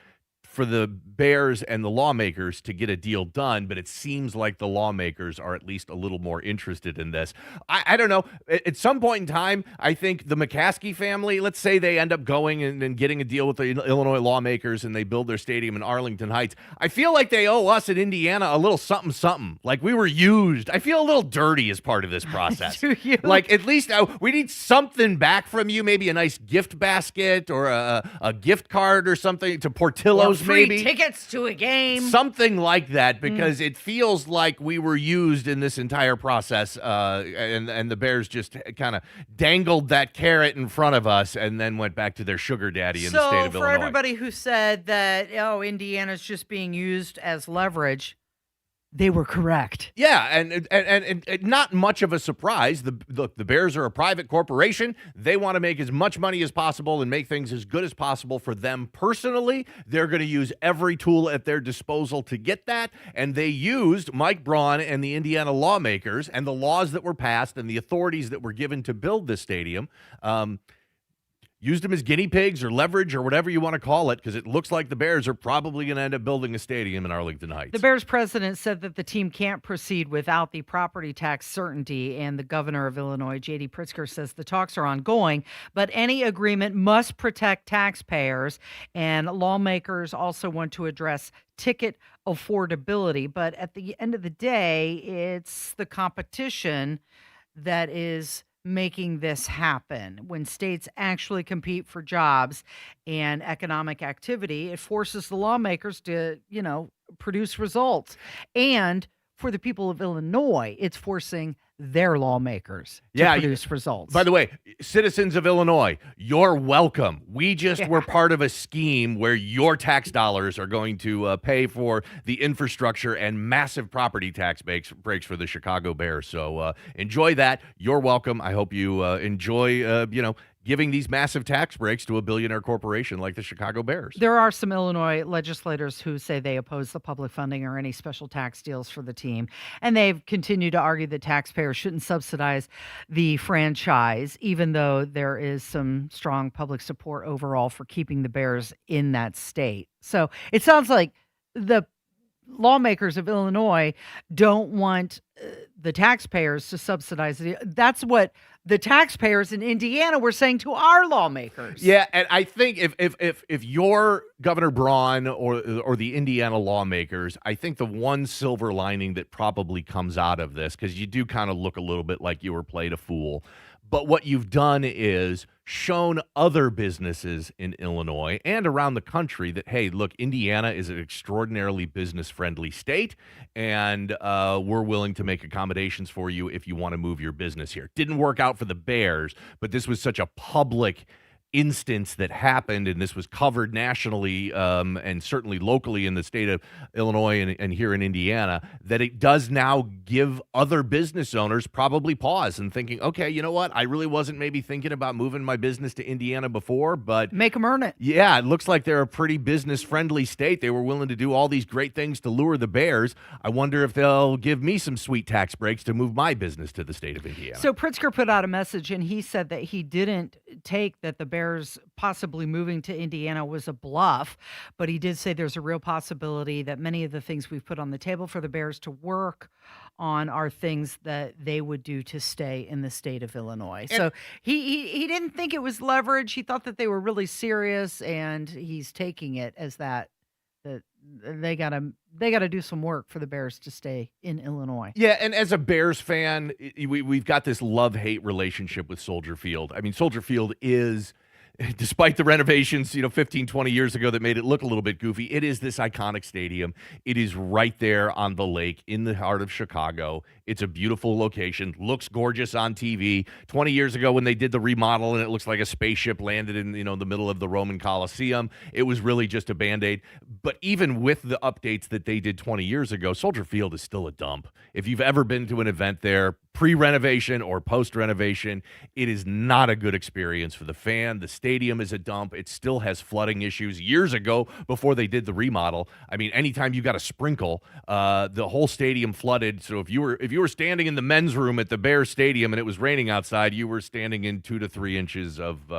for the Bears and the lawmakers to get a deal done, but it seems like the lawmakers are at least a little more interested in this. I don't know. At some point in time, I think the McCaskey family, let's say they end up going and getting a deal with the Illinois lawmakers and they build their stadium in Arlington Heights. I feel like they owe us in Indiana a little something, something. Like we were used. I feel a little dirty as part of this process. Do you? Like at least we need something back from you, maybe a nice gift basket or a gift card or something to Portillo's. Free maybe tickets to a game. Something like that, because it feels like we were used in this entire process, and the Bears just kind of dangled that carrot in front of us and then went back to their sugar daddy in the state of Illinois. So for everybody who said that, Indiana's just being used as leverage, they were correct. Yeah, and not much of a surprise. The Bears are a private corporation. They want to make as much money as possible and make things as good as possible for them personally. They're going to use every tool at their disposal to get that, and they used Mike Braun and the Indiana lawmakers and the laws that were passed and the authorities that were given to build this stadium, used them as guinea pigs or leverage or whatever you want to call it, because it looks like the Bears are probably going to end up building a stadium in Arlington Heights. The Bears president said that the team can't proceed without the property tax certainty, and the governor of Illinois, J.D. Pritzker, says the talks are ongoing, but any agreement must protect taxpayers, and lawmakers also want to address ticket affordability. But at the end of the day, it's the competition that is making this happen. When states actually compete for jobs and economic activity, it forces the lawmakers to, produce results. And for the people of Illinois, it's forcing their lawmakers to produce results. By the way, citizens of Illinois, you're welcome. We just were part of a scheme where your tax dollars are going to pay for the infrastructure and massive property tax breaks for the Chicago Bears. So enjoy that. You're welcome. I hope you enjoy, giving these massive tax breaks to a billionaire corporation like the Chicago Bears. There are some Illinois legislators who say they oppose the public funding or any special tax deals for the team. And they've continued to argue that taxpayers shouldn't subsidize the franchise, even though there is some strong public support overall for keeping the Bears in that state. So it sounds like the lawmakers of Illinois don't want the taxpayers to subsidize it. That's what the taxpayers in Indiana were saying to our lawmakers. Yeah, and I think if you're Governor Braun or the Indiana lawmakers, I think the one silver lining that probably comes out of this, because you do kind of look a little bit like you were played a fool, but what you've done is shown other businesses in Illinois and around the country that, hey, look, Indiana is an extraordinarily business-friendly state, and we're willing to make accommodations for you if you want to move your business here. Didn't work out for the Bears, but this was such a public instance that happened, and this was covered nationally and certainly locally in the state of Illinois and here in Indiana, that it does now give other business owners probably pause and thinking, okay, you know what? I really wasn't maybe thinking about moving my business to Indiana before, but make them earn it. Yeah, it looks like they're a pretty business-friendly state. They were willing to do all these great things to lure the Bears. I wonder if they'll give me some sweet tax breaks to move my business to the state of Indiana. So Pritzker put out a message, and he said that he didn't take that the Bears possibly moving to Indiana was a bluff, but he did say there's a real possibility that many of the things we've put on the table for the Bears to work on are things that they would do to stay in the state of Illinois. So he didn't think it was leverage. He thought that they were really serious, and he's taking it as that they gotta do some work for the Bears to stay in Illinois. Yeah, and as a Bears fan, we've got this love-hate relationship with Soldier Field. I mean, Soldier Field is, despite the renovations, 15, 20 years ago that made it look a little bit goofy, it is this iconic stadium. It is right there on the lake in the heart of Chicago. It's a beautiful location, looks gorgeous on TV. 20 years ago when they did the remodel and it looks like a spaceship landed in, the middle of the Roman Colosseum, it was really just a Band-Aid. But even with the updates that they did 20 years ago, Soldier Field is still a dump. If you've ever been to an event there, pre-renovation or post-renovation, it is not a good experience for the fan. The stadium is a dump. It still has flooding issues. Years ago, before they did the remodel, I mean, anytime you got a sprinkle, the whole stadium flooded. So if you were standing in the men's room at the Bears Stadium and it was raining outside, you were standing in 2 to 3 inches of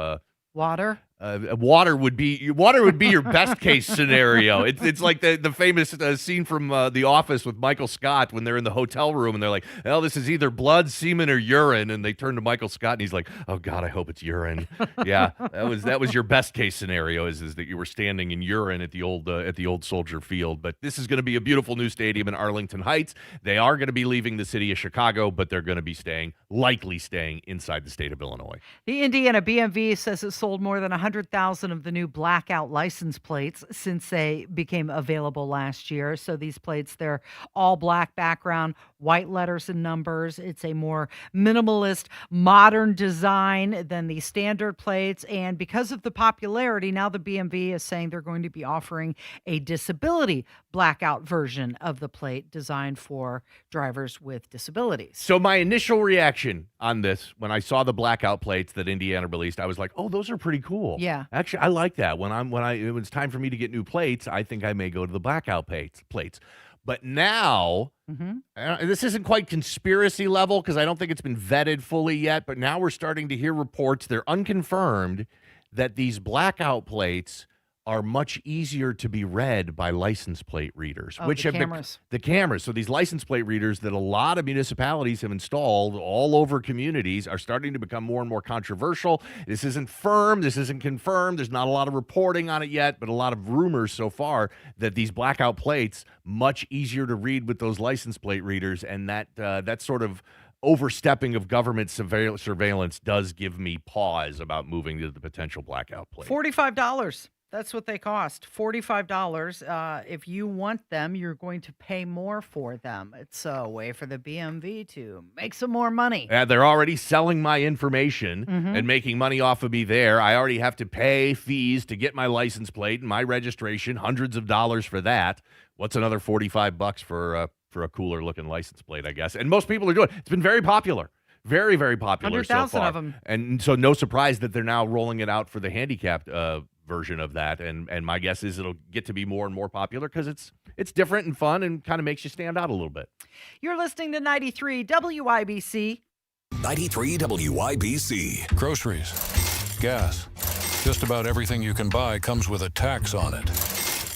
water. Water would be your best case scenario. It's like the famous scene from The Office with Michael Scott when they're in the hotel room and they're like, "Well, this is either blood, semen, or urine." And they turn to Michael Scott and he's like, "Oh God, I hope it's urine." Yeah, that was your best case scenario is that you were standing in urine at the old Soldier Field. But this is going to be a beautiful new stadium in Arlington Heights. They are going to be leaving the city of Chicago, but they're going to be likely staying inside the state of Illinois. The Indiana BMV says it sold more than 100,000 of the new blackout license plates since they became available last year. So these plates, they're all black background, white letters and numbers. It's a more minimalist, modern design than the standard plates. And because of the popularity, now the BMV is saying they're going to be offering a disability blackout version of the plate designed for drivers with disabilities. So my initial reaction on this, when I saw the blackout plates that Indiana released, I was like, "Oh, those are pretty cool." Yeah. Actually, I like that. When it was time for me to get new plates, I think I may go to the blackout plates. But now, this isn't quite conspiracy level because I don't think it's been vetted fully yet, but now we're starting to hear reports, they're unconfirmed, that these blackout plates are much easier to be read by license plate readers, which have cameras. The cameras. So these license plate readers that a lot of municipalities have installed all over communities are starting to become more and more controversial. This isn't firm. This isn't confirmed. There's not a lot of reporting on it yet, but a lot of rumors so far that these blackout plates much easier to read with those license plate readers, and that sort of overstepping of government surveillance does give me pause about moving to the potential blackout plate. $45. That's what they cost. $45. If you want them, you're going to pay more for them. It's a way for the BMV to make some more money. Yeah, they're already selling my information and making money off of me there. I already have to pay fees to get my license plate and my registration, hundreds of dollars for that. What's another $45 for a cooler looking license plate, I guess? And most people are doing it. It's been very popular. Very, very popular so 100,000 far. of them. And so no surprise that they're now rolling it out for the handicapped version of that. And my guess is it'll get to be more and more popular because it's different and fun and kind of makes you stand out a little bit. You're listening to 93 WIBC. 93 WIBC. Groceries, gas, just about everything you can buy comes with a tax on it.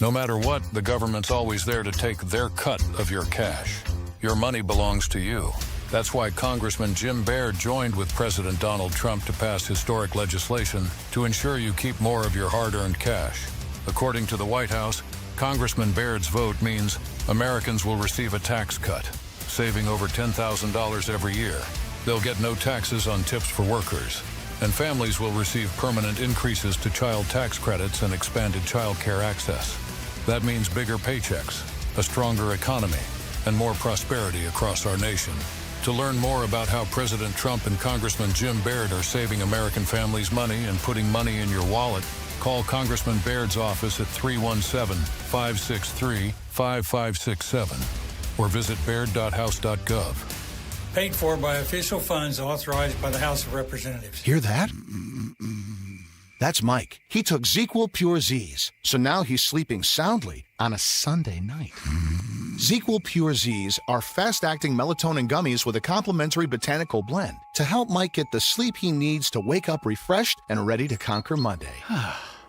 No matter what, the government's always there to take their cut of your cash. Your money belongs to you. That's why Congressman Jim Baird joined with President Donald Trump to pass historic legislation to ensure you keep more of your hard-earned cash. According to the White House, Congressman Baird's vote means Americans will receive a tax cut, saving over $10,000 every year. They'll get no taxes on tips for workers, and families will receive permanent increases to child tax credits and expanded child care access. That means bigger paychecks, a stronger economy, and more prosperity across our nation. To learn more about how President Trump and Congressman Jim Baird are saving American families money and putting money in your wallet, call Congressman Baird's office at 317-563-5567 or visit baird.house.gov. Paid for by official funds authorized by the House of Representatives. Hear that? That's Mike. He took ZzzQuil Pure Z's, so now he's sleeping soundly on a Sunday night. ZzzQuil Pure Z's are fast-acting melatonin gummies with a complementary botanical blend to help Mike get the sleep he needs to wake up refreshed and ready to conquer Monday.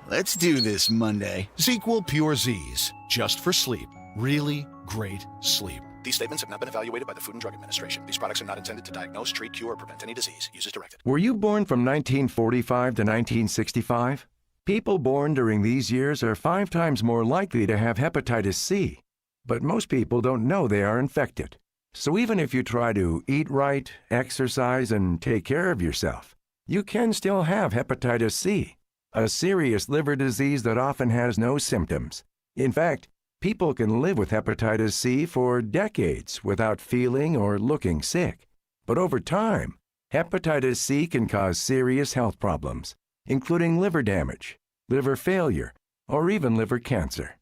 Let's do this, Monday. ZzzQuil Pure Z's, just for sleep. Really great sleep. These statements have not been evaluated by the Food and Drug Administration. These products are not intended to diagnose, treat, cure, or prevent any disease. Use as directed. Were you born from 1945 to 1965? People born during these years are 5 times more likely to have hepatitis C. But most people don't know they are infected. So even if you try to eat right, exercise, and take care of yourself, you can still have hepatitis C, a serious liver disease that often has no symptoms. In fact, people can live with hepatitis C for decades without feeling or looking sick. But over time, hepatitis C can cause serious health problems, including liver damage, liver failure, or even liver cancer.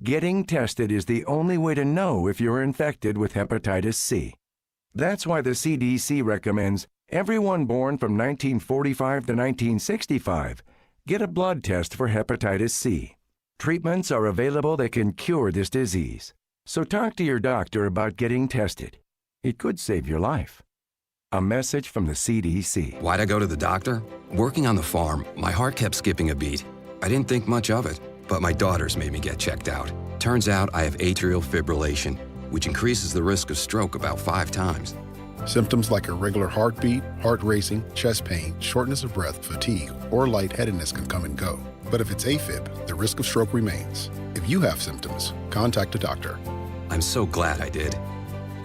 Getting tested is the only way to know if you're infected with hepatitis C. That's why the CDC recommends everyone born from 1945 to 1965 get a blood test for hepatitis C. Treatments are available that can cure this disease. So talk to your doctor about getting tested. It could save your life. A message from the CDC. Why'd I go to the doctor? Working on the farm, my heart kept skipping a beat. I didn't think much of it. But my daughters made me get checked out. Turns out I have atrial fibrillation, which increases the risk of stroke about 5 times. Symptoms like irregular heartbeat, heart racing, chest pain, shortness of breath, fatigue, or lightheadedness can come and go. But if it's AFib, the risk of stroke remains. If you have symptoms, contact a doctor. I'm so glad I did.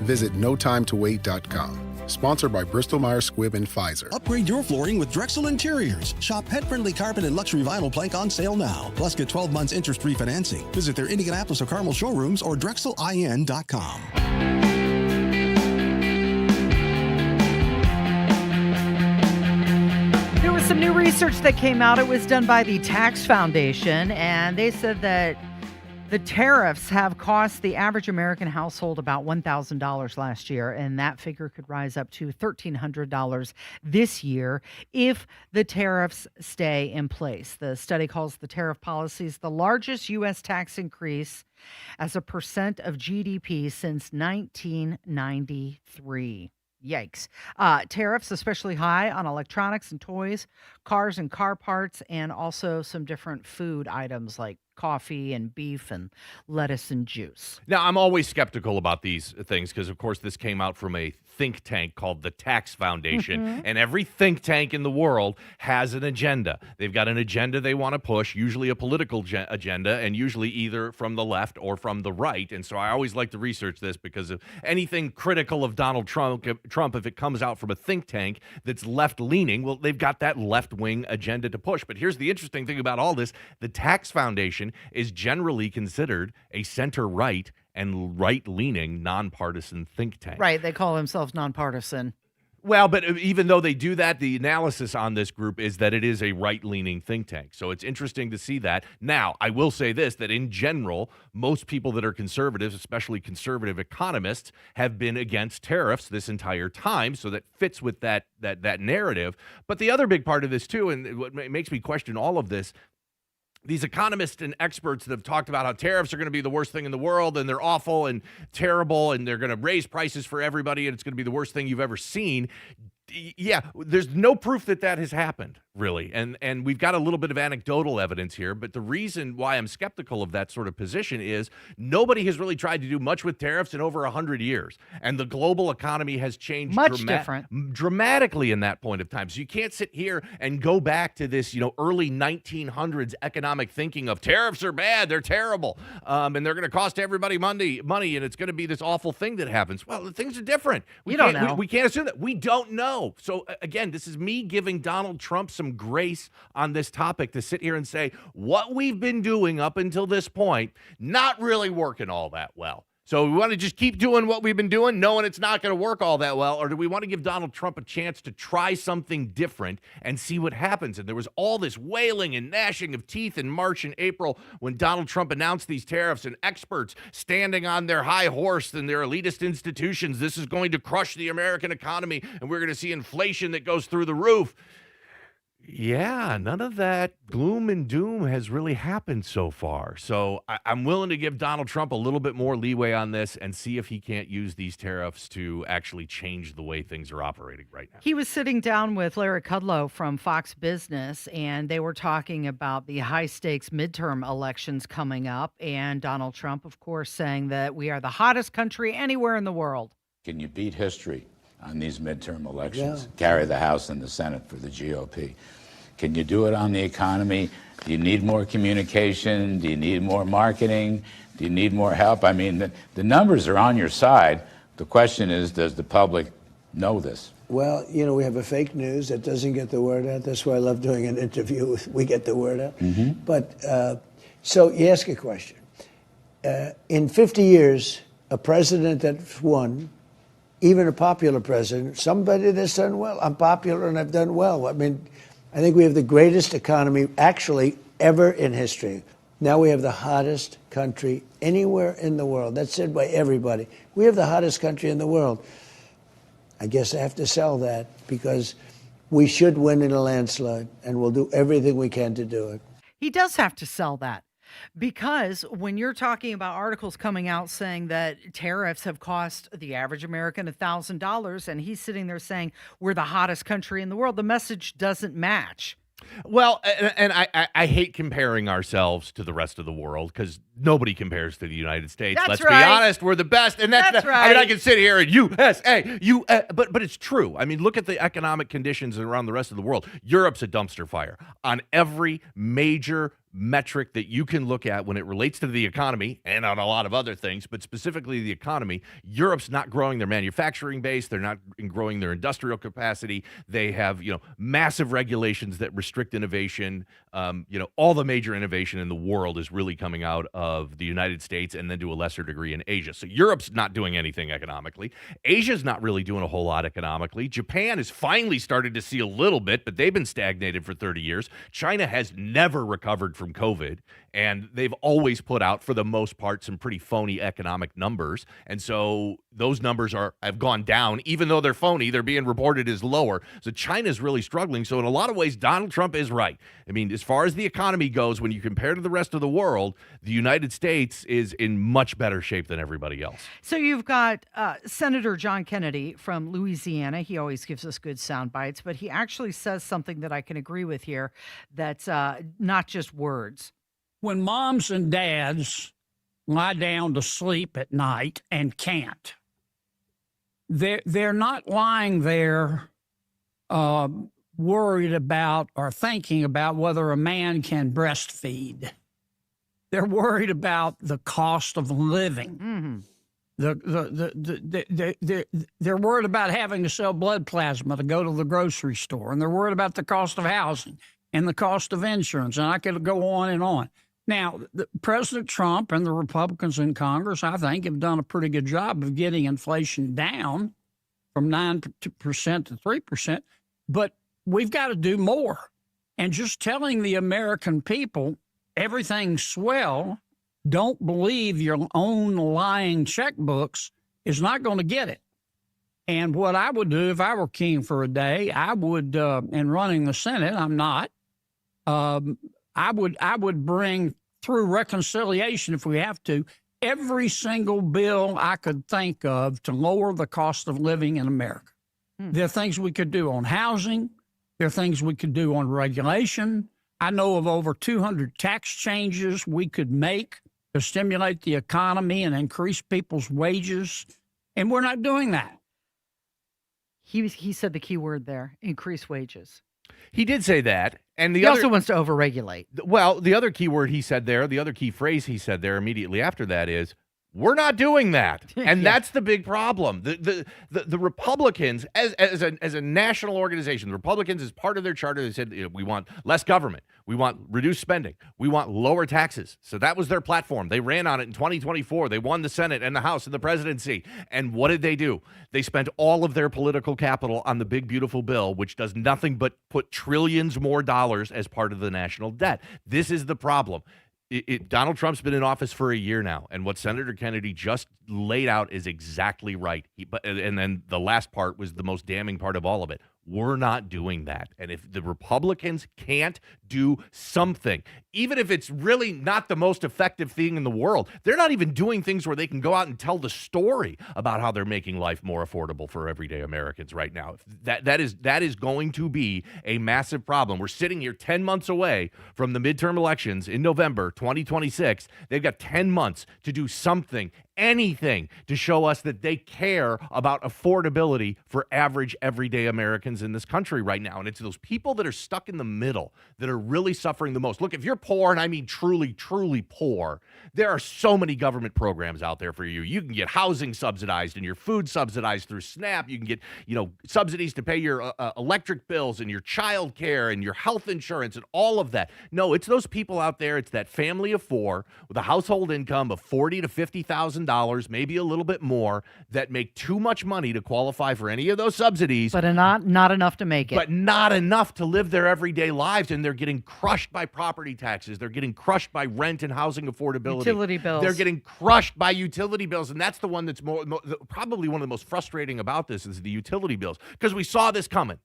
Visit notimetowait.com. Sponsored by Bristol-Myers Squibb and Pfizer. Upgrade your flooring with Drexel Interiors. Shop pet-friendly carpet and luxury vinyl plank on sale now. Plus get 12 months interest-free financing. Visit their Indianapolis or Carmel showrooms or drexelin.com. There was some new research that came out. It was done by the Tax Foundation, and they said that the tariffs have cost the average American household about $1,000 last year, and that figure could rise up to $1,300 this year if the tariffs stay in place. The study calls the tariff policies the largest U.S. tax increase as a percent of GDP since 1993. Yikes. Tariffs especially high on electronics and toys, cars and car parts, and also some different food items like coffee and beef and lettuce and juice. Now, I'm always skeptical about these things because, of course, this came out from a think tank called the Tax Foundation, and every think tank in the world has an agenda. They've got an agenda they want to push, usually a political agenda, and usually either from the left or from the right. And so I always like to research this because of anything critical of Donald Trump, if it comes out from a think tank that's left-leaning, well, they've got that left-wing agenda to push. But here's the interesting thing about all this. The Tax Foundation is generally considered a center-right and right-leaning nonpartisan think tank. Right. They call themselves nonpartisan. Well, but even though they do that, the analysis on this group is that it is a right-leaning think tank. So it's interesting to see that. Now, I will say this, that in general, most people that are conservatives, especially conservative economists, have been against tariffs this entire time. So that fits with that narrative. But the other big part of this, too, and what makes me question all of this, these economists and experts that have talked about how tariffs are going to be the worst thing in the world and they're awful and terrible and they're going to raise prices for everybody and it's going to be the worst thing you've ever seen. Yeah, there's no proof that has happened, really. And we've got a little bit of anecdotal evidence here, but the reason why I'm skeptical of that sort of position is nobody has really tried to do much with tariffs in over 100 years. And the global economy has changed dramatically in that point of time. So you can't sit here and go back to this, early 1900s economic thinking of tariffs are bad, they're terrible, and they're going to cost everybody money, and it's going to be this awful thing that happens. Well, things are different. We can't assume that. We don't know. So again, this is me giving Donald Trump some grace on this topic to sit here and say what we've been doing up until this point, not really working all that well. So we want to just keep doing what we've been doing, knowing it's not going to work all that well, or do we want to give Donald Trump a chance to try something different and see what happens? And there was all this wailing and gnashing of teeth in March and April when Donald Trump announced these tariffs, and experts standing on their high horse and their elitist institutions. This is going to crush the American economy, and we're going to see inflation that goes through the roof. Yeah, none of that gloom and doom has really happened so far. So I'm willing to give Donald Trump a little bit more leeway on this and see if he can't use these tariffs to actually change the way things are operating right now. He was sitting down with Larry Kudlow from Fox Business, and they were talking about the high-stakes midterm elections coming up, and Donald Trump, of course, saying that we are the hottest country anywhere in the world. Can you beat history on these midterm elections? Carry the House and the Senate for the GOP. Can you do it on the economy? Do you need more communication? Do you need more marketing? Do you need more help? I mean, the numbers are on your side. The question is, does the public know this? Well, you know, we have a fake news that doesn't get the word out. That's why I love doing an interview. We get the word out. But so you ask a question. In 50 years, a president that's won, even a popular president, somebody that's done well. I'm popular and I've done well. I mean, I think we have the greatest economy actually ever in history. Now we have the hottest country anywhere in the world. That's said by everybody. We have the hottest country in the world. I guess I have to sell that because we should win in a landslide, and we'll do everything we can to do it. He does have to sell that. Because when you're talking about articles coming out saying that tariffs have cost the average American $1,000, and he's sitting there saying we're the hottest country in the world, the message doesn't match. Well, and I hate comparing ourselves to the rest of the world because nobody compares to the United States. That's Let's right. be honest, we're the best, and that's right. I mean, I can sit here and USA, but it's true. I mean, look at the economic conditions around the rest of the world. Europe's a dumpster fire on every major metric that you can look at when it relates to the economy and on a lot of other things, but specifically the economy. Europe's not growing their manufacturing base. They're not growing their industrial capacity. They have, massive regulations that restrict innovation. All the major innovation in the world is really coming out of the United States and then to a lesser degree in Asia. So Europe's not doing anything economically. Asia's not really doing a whole lot economically. Japan has finally started to see a little bit, but they've been stagnated for 30 years. China has never recovered from COVID, and they've always put out, for the most part, some pretty phony economic numbers. And so those numbers have gone down. Even though they're phony, they're being reported as lower. So China's really struggling. So in a lot of ways, Donald Trump is right. I mean, as far as the economy goes, when you compare to the rest of the world, the United States is in much better shape than everybody else. So you've got Senator John Kennedy from Louisiana. He always gives us good sound bites, but he actually says something that I can agree with here that's not just words. When moms and dads lie down to sleep at night and can't, they're not lying there worried about or thinking about whether a man can breastfeed. They're worried about the cost of living. They're worried about having to sell blood plasma to go to the grocery store, and they're worried about the cost of housing and the cost of insurance, and I could go on and on. Now, President Trump and the Republicans in Congress, I think, have done a pretty good job of getting inflation down from 9% to 3%, but we've got to do more. And just telling the American people everything's swell, don't believe your own lying checkbooks, is not going to get it. And what I would do if I were king for a day, I would, in running the Senate, I'm not, I would bring through reconciliation, if we have to, every single bill I could think of to lower the cost of living in America. There are things we could do on housing. There are things we could do on regulation. I know of over 200 tax changes we could make to stimulate the economy and increase people's wages, and we're not doing that. He said the key word there, increase wages. He did say that. And he also wants to overregulate. Well, the other key word he said there, the other key phrase he said there immediately after that is, we're not doing that. And that's the big problem. The Republicans, as a national organization, the Republicans, as part of their charter, they said, we want less government. We want reduced spending. We want lower taxes. So that was their platform. They ran on it in 2024. They won the Senate and the House and the presidency. And what did they do? They spent all of their political capital on the big, beautiful bill, which does nothing but put trillions more dollars as part of the national debt. This is the problem. Donald Trump's been in office for a year now, and what Senator Kennedy just laid out is exactly right. And then the last part was the most damning part of all of it. We're not doing that. And if the Republicans can't do something, even if it's really not the most effective thing in the world, they're not even doing things where they can go out and tell the story about how they're making life more affordable for everyday Americans right now. That is going to be a massive problem. We're sitting here 10 months away from the midterm elections in November 2026. They've got 10 months to do something, anything, to show us that they care about affordability for average everyday Americans in this country right now. And it's those people that are stuck in the middle that are really suffering the most. Look, if you're poor, and I mean truly, truly poor, there are so many government programs out there for you. You can get housing subsidized and your food subsidized through SNAP. You can get, subsidies to pay your electric bills and your child care and your health insurance and all of that. No, it's those people out there. It's that family of four with a household income of $40,000 to $50,000, maybe a little bit more, that make too much money to qualify for any of those subsidies. But not enough to make it. But not enough to live their everyday lives, and they're getting crushed by property taxes. They're getting crushed by rent and housing affordability. Utility bills. They're getting crushed by utility bills, and that's the one that's probably one of the most frustrating about this is the utility bills, because we saw this coming.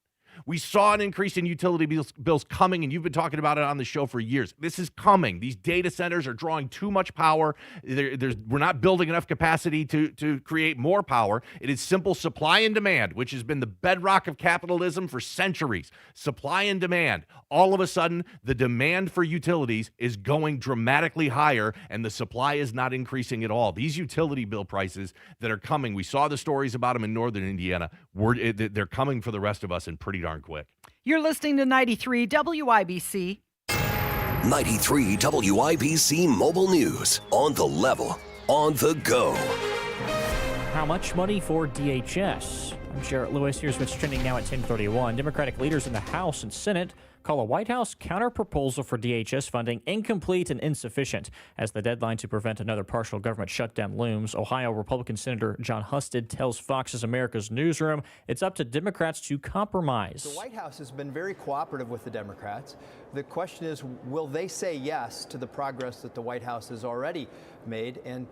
We saw an increase in utility bills coming, and you've been talking about it on the show for years. This is coming. These data centers are drawing too much power. We're not building enough capacity to create more power. It is simple supply and demand, which has been the bedrock of capitalism for centuries. Supply and demand. All of a sudden, the demand for utilities is going dramatically higher, and the supply is not increasing at all. These utility bill prices that are coming, we saw the stories about them in northern Indiana. They're coming for the rest of us in pretty darn quick. You're listening to 93 WIBC. 93 WIBC Mobile News. On the level, on the go. How much money for DHS? I'm Jarrett Lewis. Here's what's trending now at 10:31. Democratic leaders in the House and Senate call a White House counterproposal for DHS funding incomplete and insufficient. As the deadline to prevent another partial government shutdown looms, Ohio Republican Senator John Husted tells Fox's America's Newsroom it's up to Democrats to compromise. The White House has been very cooperative with the Democrats. The question is, will they say yes to the progress that the White House has already made, and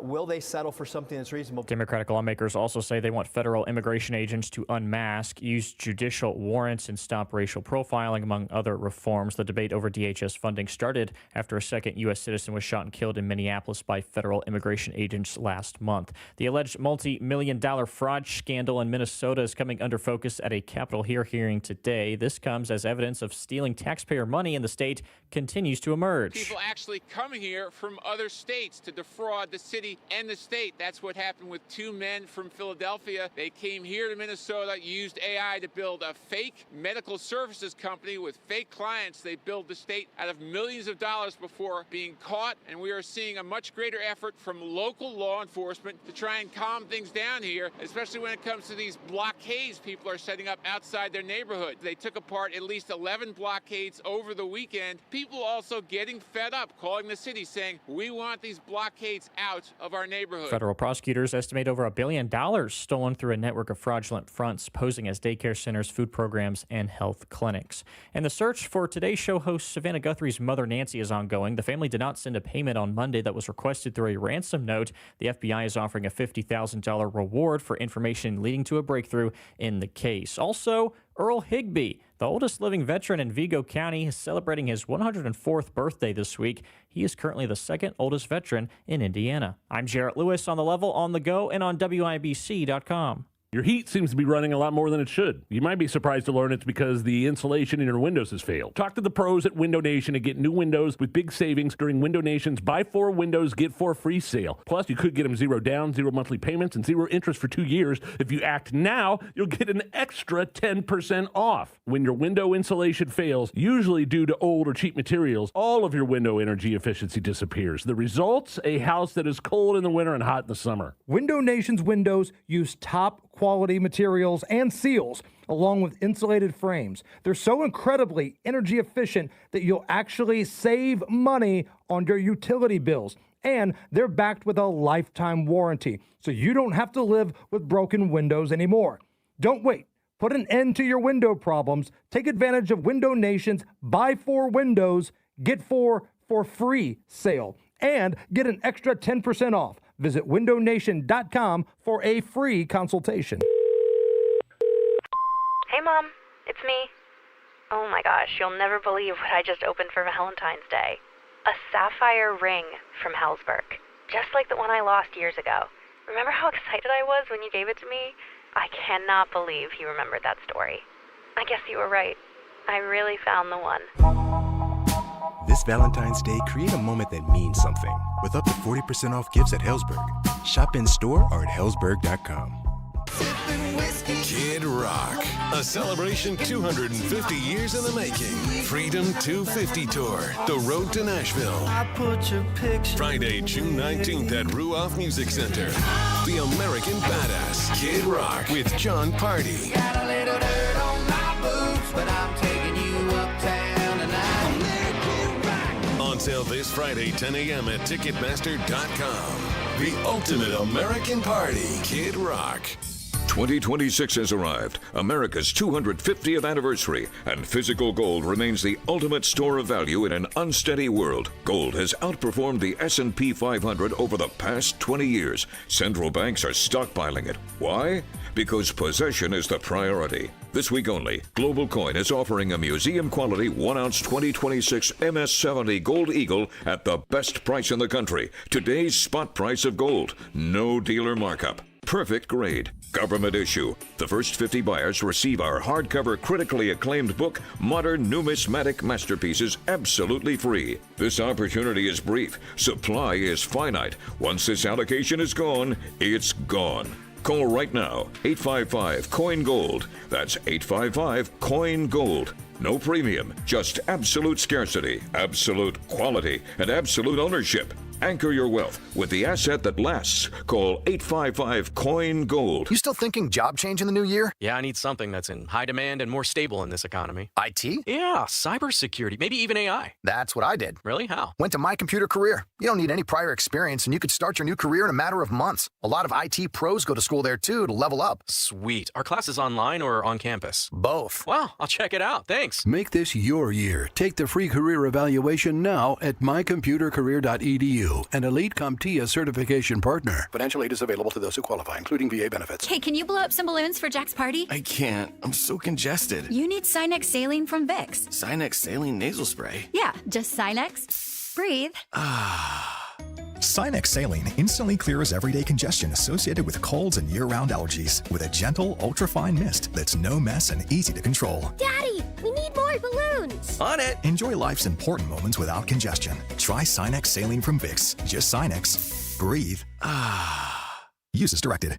will they settle for something that's reasonable? Democratic lawmakers also say they want federal immigration agents to unmask, use judicial warrants, and stop racial profiling, among other reforms. The debate over DHS funding started after a second U.S. citizen was shot and killed in Minneapolis by federal immigration agents last month. The alleged multi-million-dollar fraud scandal in Minnesota is coming under focus at a Capitol Hill hearing today. This comes as evidence of stealing taxpayer money in the state continues to emerge. People actually come here from other states to defraud the city and the state. That's what happened with two men from Philadelphia. They came here to Minnesota, used AI to build a fake medical services company with fake clients. They billed the state out of millions of dollars before being caught, and we are seeing a much greater effort from local law enforcement to try and calm things down here, especially when it comes to these blockades people are setting up outside their neighborhood. They took apart at least 11 blockades over the weekend. People also getting fed up, calling the city saying, we want these blockades out of our neighborhood. Federal prosecutors estimate over $1 billion stolen through a network of fraudulent fronts posing as daycare centers, food programs, and health clinics. And the search for Today's Show host Savannah Guthrie's mother, Nancy, is ongoing. The family did not send a payment on Monday that was requested through a ransom note. The FBI is offering a $50,000 reward for information leading to a breakthrough in the case. Also, Earl Higbee, the oldest living veteran in Vigo County, is celebrating his 104th birthday this week. He is currently the second oldest veteran in Indiana. I'm Jarrett Lewis, on the level, on the go, and on WIBC.com. Your heat seems to be running a lot more than it should. You might be surprised to learn it's because the insulation in your windows has failed. Talk to the pros at Window Nation and get new windows with big savings during Window Nation's Buy 4 Windows, Get 4 free sale. Plus, you could get them 0 down, 0 monthly payments, and 0 interest for 2 years. If you act now, you'll get an extra 10% off. When your window insulation fails, usually due to old or cheap materials, all of your window energy efficiency disappears. The results? A house that is cold in the winter and hot in the summer. Window Nation's windows use top quality materials and seals, along with insulated frames. They're so incredibly energy efficient that you'll actually save money on your utility bills. And they're backed with a lifetime warranty, so you don't have to live with broken windows anymore. Don't wait. Put an end to your window problems. Take advantage of Window Nation's Buy 4 Windows, Get 4 for free sale, and get an extra 10% off. Visit windownation.com for a free consultation. Hey, Mom. It's me. Oh my gosh, you'll never believe what I just opened for Valentine's Day. A sapphire ring from Hellsberg. Just like the one I lost years ago. Remember how excited I was when you gave it to me? I cannot believe you remembered that story. I guess you were right. I really found the one. This Valentine's Day, create a moment that means something with up to 40% off gifts at Hellsberg. Shop in store or at hellsberg.com. Kid Rock, a celebration 250 years in the making. Freedom 250 Tour, The Road to Nashville. Friday, June 19th at Ruoff Music Center. The American Badass, Kid Rock, with John Party. Got a little dirt on my boots, but I'm taking you uptown tonight. On sale this Friday, 10 a.m. at Ticketmaster.com. The ultimate American party, Kid Rock. 2026 has arrived, America's 250th anniversary, and physical gold remains the ultimate store of value in an unsteady world. Gold has outperformed the S&P 500 over the past 20 years. Central banks are stockpiling it. Why? Because possession is the priority. This week only, Global Coin is offering a museum-quality 1-ounce 2026 MS-70 Gold Eagle at the best price in the country. Today's spot price of gold. No dealer markup. Perfect grade. Government issue. The first 50 buyers receive our hardcover critically acclaimed book, Modern Numismatic Masterpieces, absolutely free. This opportunity is brief. Supply is finite. Once this allocation is gone, it's gone. Call right now, 855-COIN-GOLD. That's 855-COIN-GOLD. No premium, just absolute scarcity, absolute quality, and absolute ownership. Anchor your wealth with the asset that lasts. Call 855-COIN-GOLD. You still thinking job change in the new year? Yeah, I need something that's in high demand and more stable in this economy. IT? Yeah, cybersecurity, maybe even AI. That's what I did. Really? How? Went to My Computer Career. You don't need any prior experience, and you could start your new career in a matter of months. A lot of IT pros go to school there, too, to level up. Sweet. Are classes online or on campus? Both. Wow, I'll check it out. Thanks. Make this your year. Take the free career evaluation now at mycomputercareer.edu. An Elite CompTIA certification partner. Financial aid is available to those who qualify, including VA benefits. Hey, can you blow up some balloons for Jack's party? I can't. I'm so congested. You need Sinex Saline from Vicks. Sinex Saline Nasal Spray? Yeah, just Sinex. Breathe. Sinex Saline instantly clears everyday congestion associated with colds and year-round allergies with a gentle, ultra-fine mist that's no mess and easy to control. Daddy, we need more balloons. On it. Enjoy life's important moments without congestion. Try Sinex Saline from Vicks. Just Sinex. Breathe. Use as directed.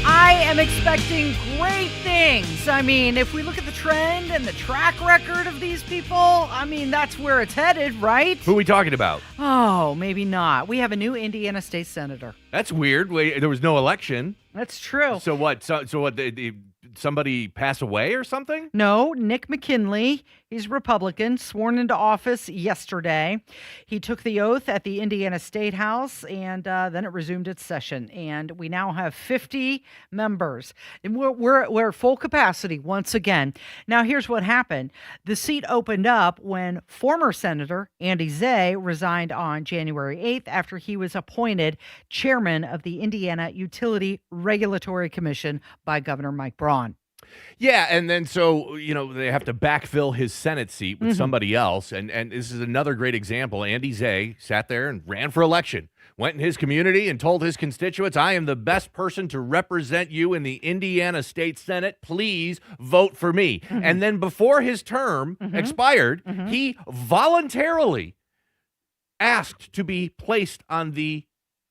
I am expecting great things. I mean, if we look at the trend and the track record of these people, I mean, that's where it's headed, right? Who are we talking about? Oh, maybe not. We have a new Indiana state senator. That's weird. Wait, there was no election. That's true. So what? So what? Somebody pass away or something? No, Nick McKinley. He's Republican, sworn into office yesterday. He took the oath at the Indiana State House, and then it resumed its session. And we now have 50 members. And we're at full capacity once again. Now, here's what happened. The seat opened up when former Senator Andy Zay resigned on January 8th after he was appointed chairman of the Indiana Utility Regulatory Commission by Governor Mike Braun. Yeah, and then so, they have to backfill his Senate seat with somebody else. And this is another great example. Andy Zay sat there and ran for election, went in his community and told his constituents, I am the best person to represent you in the Indiana State Senate. Please vote for me. And then before his term expired, he voluntarily asked to be placed on the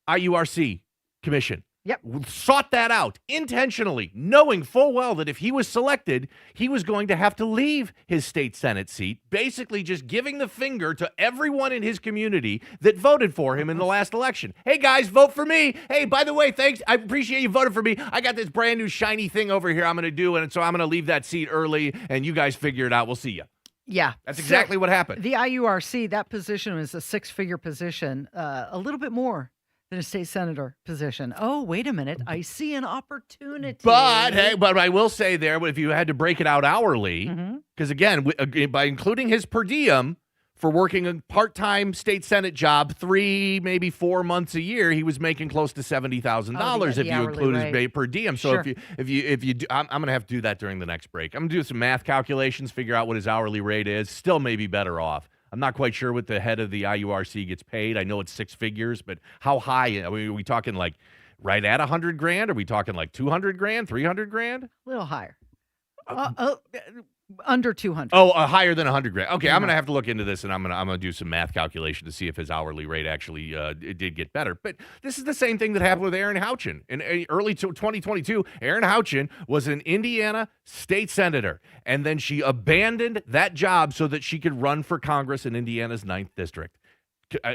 IURC commission. Yep. Sought that out intentionally, knowing full well that if he was selected, he was going to have to leave his state Senate seat, basically just giving the finger to everyone in his community that voted for him in the last election. Hey, guys, vote for me. Hey, by the way, thanks. I appreciate you voting for me. I got this brand new shiny thing over here I'm going to do, and so I'm going to leave that seat early, and you guys figure it out. We'll see you. Yeah. That's exactly what happened. The IURC, that position was a six-figure position, a little bit more than a state senator position. Oh, wait a minute. I see an opportunity. But I will say there, if you had to break it out hourly, because again, by including his per diem, For working a part-time state Senate job, 3, maybe 4 months a year, he was making close to $70,000 if you include his pay per diem. So if you do, I'm going to have to do that during the next break. I'm going to do some math calculations, figure out what his hourly rate is. Still maybe better off. I'm not quite sure what the head of the IURC gets paid. I know it's 6 figures, but how high? Are we talking like right at $100,000? Are we talking like $200,000, $300,000? A little higher. Under 200. Oh, higher than $100,000. Okay, I'm gonna have to look into this, and I'm gonna do some math calculation to see if his hourly rate actually it did get better. But this is the same thing that happened with Aaron Houchin in early 2022. Aaron Houchin was an Indiana state senator, and then she abandoned that job so that she could run for Congress in Indiana's 9th district.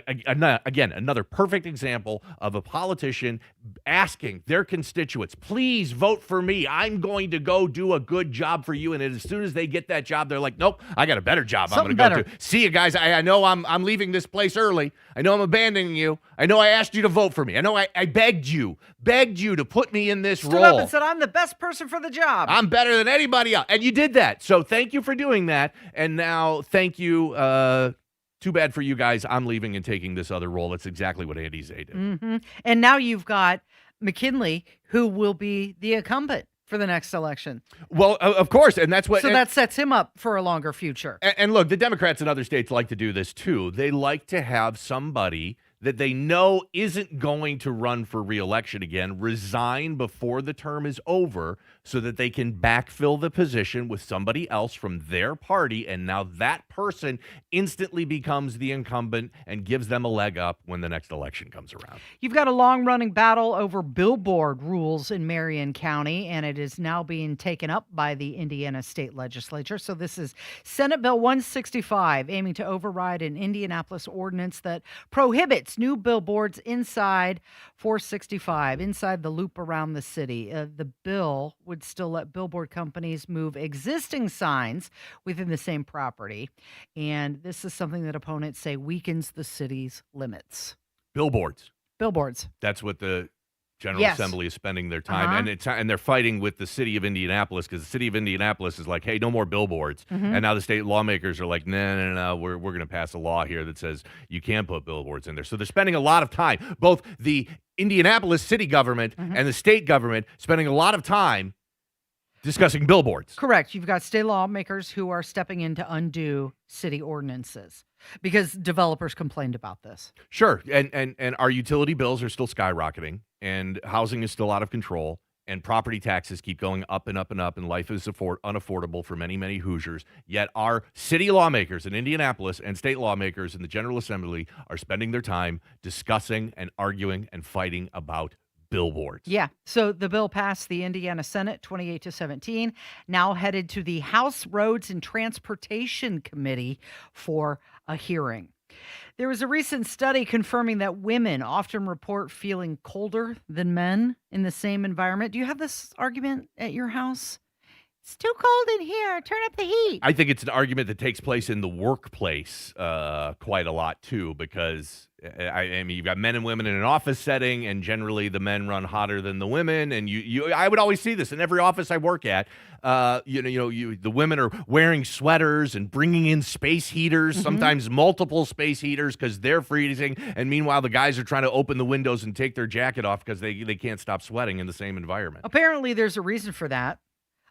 Again, another perfect example of a politician asking their constituents, please vote for me. I'm going to go do a good job for you. And as soon as they get that job, they're like, nope, I got a better job I'm going to go do. See you guys. I know I'm leaving this place early. I know I'm abandoning you. I know I asked you to vote for me. I know I begged you to put me in this role. Stood up and said, I'm the best person for the job. I'm better than anybody else. And you did that. So thank you for doing that. And now thank you, too bad for you guys. I'm leaving and taking this other role. That's exactly what Andy Zay did. Mm-hmm. And now you've got McKinley, who will be the incumbent for the next election. Well, of course, and that's what. So that sets him up for a longer future. And look, the Democrats in other states like to do this too. They like to have somebody that they know isn't going to run for re-election again resign before the term is over so that they can backfill the position with somebody else from their party, and now that person instantly becomes the incumbent and gives them a leg up when the next election comes around. You've got a long-running battle over billboard rules in Marion County, and it is now being taken up by the Indiana State Legislature. So this is Senate Bill 165, aiming to override an Indianapolis ordinance that prohibits new billboards inside 465, inside the loop around the city. The bill would still let billboard companies move existing signs within the same property. And this is something that opponents say weakens the city's limits. Billboards. That's what the General Assembly is spending their time, and they're fighting with the city of Indianapolis because the city of Indianapolis is like, hey, no more billboards. And now the state lawmakers are like, no, we're going to pass a law here that says you can put billboards in there. So they're spending a lot of time, both the Indianapolis city government and the state government spending a lot of time discussing billboards. Correct. You've got state lawmakers who are stepping in to undo city ordinances because developers complained about this. Sure. And our utility bills are still skyrocketing, and housing is still out of control, and property taxes keep going up and up and up, and life is unaffordable for many, many Hoosiers. Yet our city lawmakers in Indianapolis and state lawmakers in the General Assembly are spending their time discussing and arguing and fighting about billboards. Yeah. So the bill passed the Indiana Senate 28-17, now headed to the House Roads and Transportation Committee for a hearing. There was a recent study confirming that women often report feeling colder than men in the same environment. Do you have this argument at your house? It's too cold in here. Turn up the heat. I think it's an argument that takes place in the workplace quite a lot, too, because I mean, you've got men and women in an office setting, and generally the men run hotter than the women. And I would always see this in every office I work at. The women are wearing sweaters and bringing in space heaters, sometimes multiple space heaters because they're freezing. And meanwhile, the guys are trying to open the windows and take their jacket off because they can't stop sweating in the same environment. Apparently, there's a reason for that.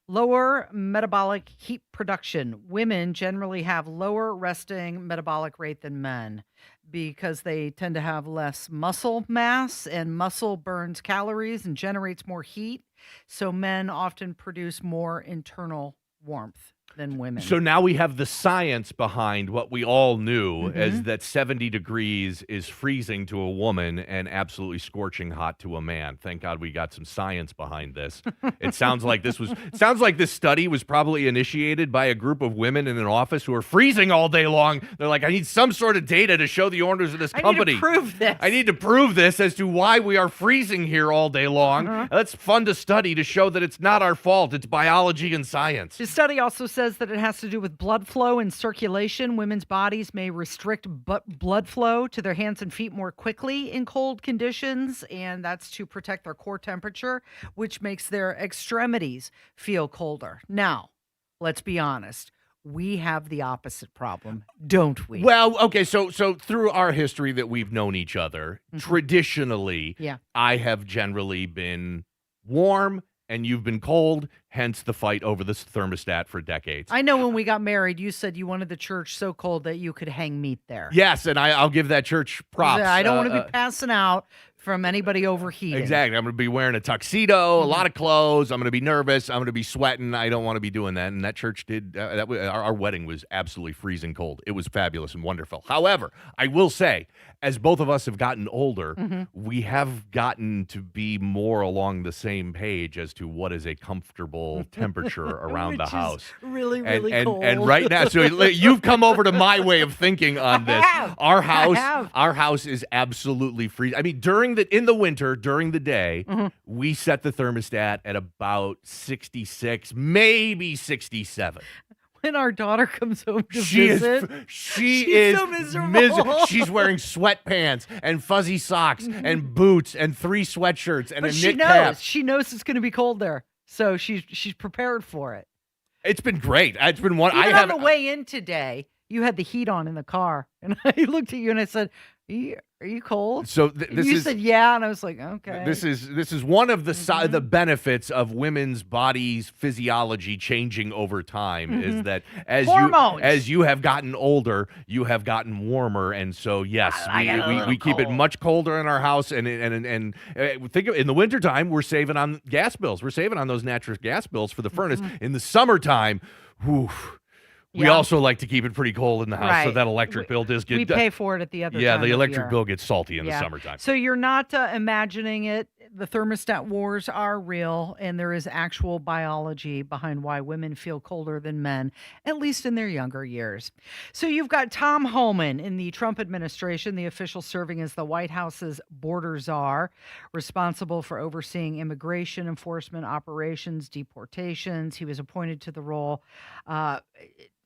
Lower metabolic heat production. Women generally have lower resting metabolic rate than men because they tend to have less muscle mass, and muscle burns calories and generates more heat. So men often produce more internal warmth than women. So now we have the science behind what we all knew as that 70 degrees is freezing to a woman and absolutely scorching hot to a man. Thank God we got some science behind this. It sounds like this study was probably initiated by a group of women in an office who are freezing all day long. They're like, I need some sort of data to show the owners of this company. I need to prove this. I need to prove this as to why we are freezing here all day long. That's fun to study to show that it's not our fault. It's biology and science. The study also says that it has to do with blood flow and circulation. Women's bodies may restrict blood flow to their hands and feet more quickly in cold conditions, and that's to protect their core temperature, which makes their extremities feel colder. Now, let's be honest. We have the opposite problem, don't we? Well, okay, so through our history that we've known each other, traditionally, Yeah. I have generally been warm and you've been cold, hence the fight over this thermostat for decades. I know when we got married, you said you wanted the church so cold that you could hang meat there. Yes, and I'll give that church props. I don't want to be passing out from anybody overheating. Exactly. I'm going to be wearing a tuxedo, a lot of clothes. I'm going to be nervous. I'm going to be sweating. I don't want to be doing that. And that church did. Our wedding was absolutely freezing cold. It was fabulous and wonderful. However, I will say, as both of us have gotten older, we have gotten to be more along the same page as to what is a comfortable temperature around the house. Really, And, really cold. and right now, so you've come over to my way of thinking on this. Our house is absolutely freezing. I mean, in the winter, during the day, we set the thermostat at about 66, maybe 67. When our daughter comes home to She's visit, so miserable. She's wearing sweatpants and fuzzy socks and boots and 3 sweatshirts and But a she knit knows. cap. She knows it's going to be cold there, so she's prepared for it. It's been great. It's been one. Even on the way in today, you had the heat on in the car, and I looked at you and I said, "Are you cold?" So you said, "Yeah," and I was like, "Okay." This is one of the the benefits of women's bodies' physiology changing over time is that as you have gotten older, you have gotten warmer, and so yes, we keep it much colder in our house, and think of in the wintertime, we're saving on gas bills. We're saving on those natural gas bills for the furnace. In the summertime, whew. We also like to keep it pretty cold in the house, so that electric bill does get. We pay for it at the other. Yeah, time the of electric year. bill gets salty in the summertime. So you're not imagining it. The thermostat wars are real, and there is actual biology behind why women feel colder than men, at least in their younger years. So you've got Tom Homan in the Trump administration, the official serving as the White House's border czar, responsible for overseeing immigration enforcement operations, deportations. He was appointed to the role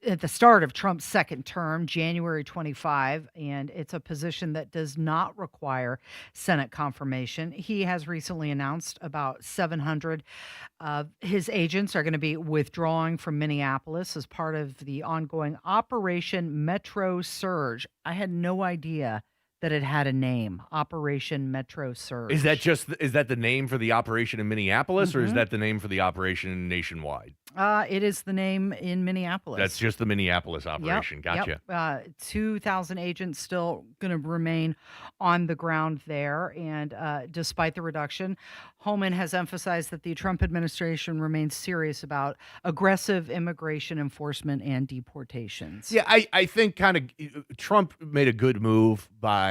at the start of Trump's second term, January 25, and it's a position that does not require Senate confirmation. He has recently announced about 700 of his agents are going to be withdrawing from Minneapolis as part of the ongoing Operation Metro Surge. I had no idea that it had a name, Operation Metro Surge. Is that the name for the operation in Minneapolis, or is that the name for the operation nationwide? It is the name in Minneapolis. That's just the Minneapolis operation. Gotcha. 2,000 agents still going to remain on the ground there. And despite the reduction, Homan has emphasized that the Trump administration remains serious about aggressive immigration enforcement and deportations. Yeah, I think kind of Trump made a good move by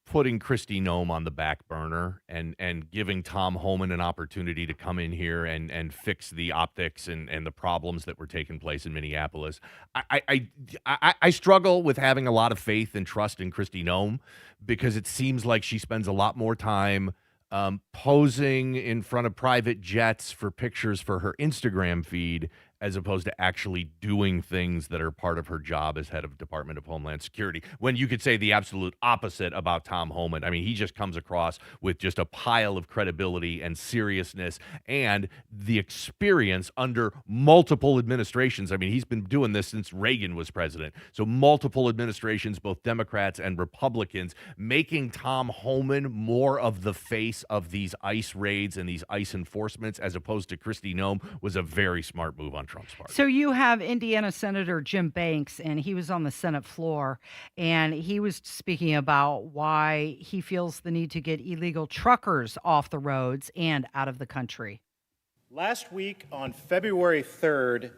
putting Kristi Noem on the back burner and giving Tom Homan an opportunity to come in here and fix the optics and the problems that were taking place in Minneapolis. I struggle with having a lot of faith and trust in Kristi Noem because it seems like she spends a lot more time posing in front of private jets for pictures for her Instagram feed as opposed to actually doing things that are part of her job as head of Department of Homeland Security. When you could say the absolute opposite about Tom Homan. I mean, he just comes across with just a pile of credibility and seriousness and the experience under multiple administrations. I mean, he's been doing this since Reagan was president. So multiple administrations, both Democrats and Republicans, making Tom Homan more of the face of these ICE raids and these ICE enforcements as opposed to Kristi Noem was a very smart move on Trump's part. So you have Indiana Senator Jim Banks, and he was on the Senate floor, and he was speaking about why he feels the need to get illegal truckers off the roads and out of the country. Last week on February 3rd,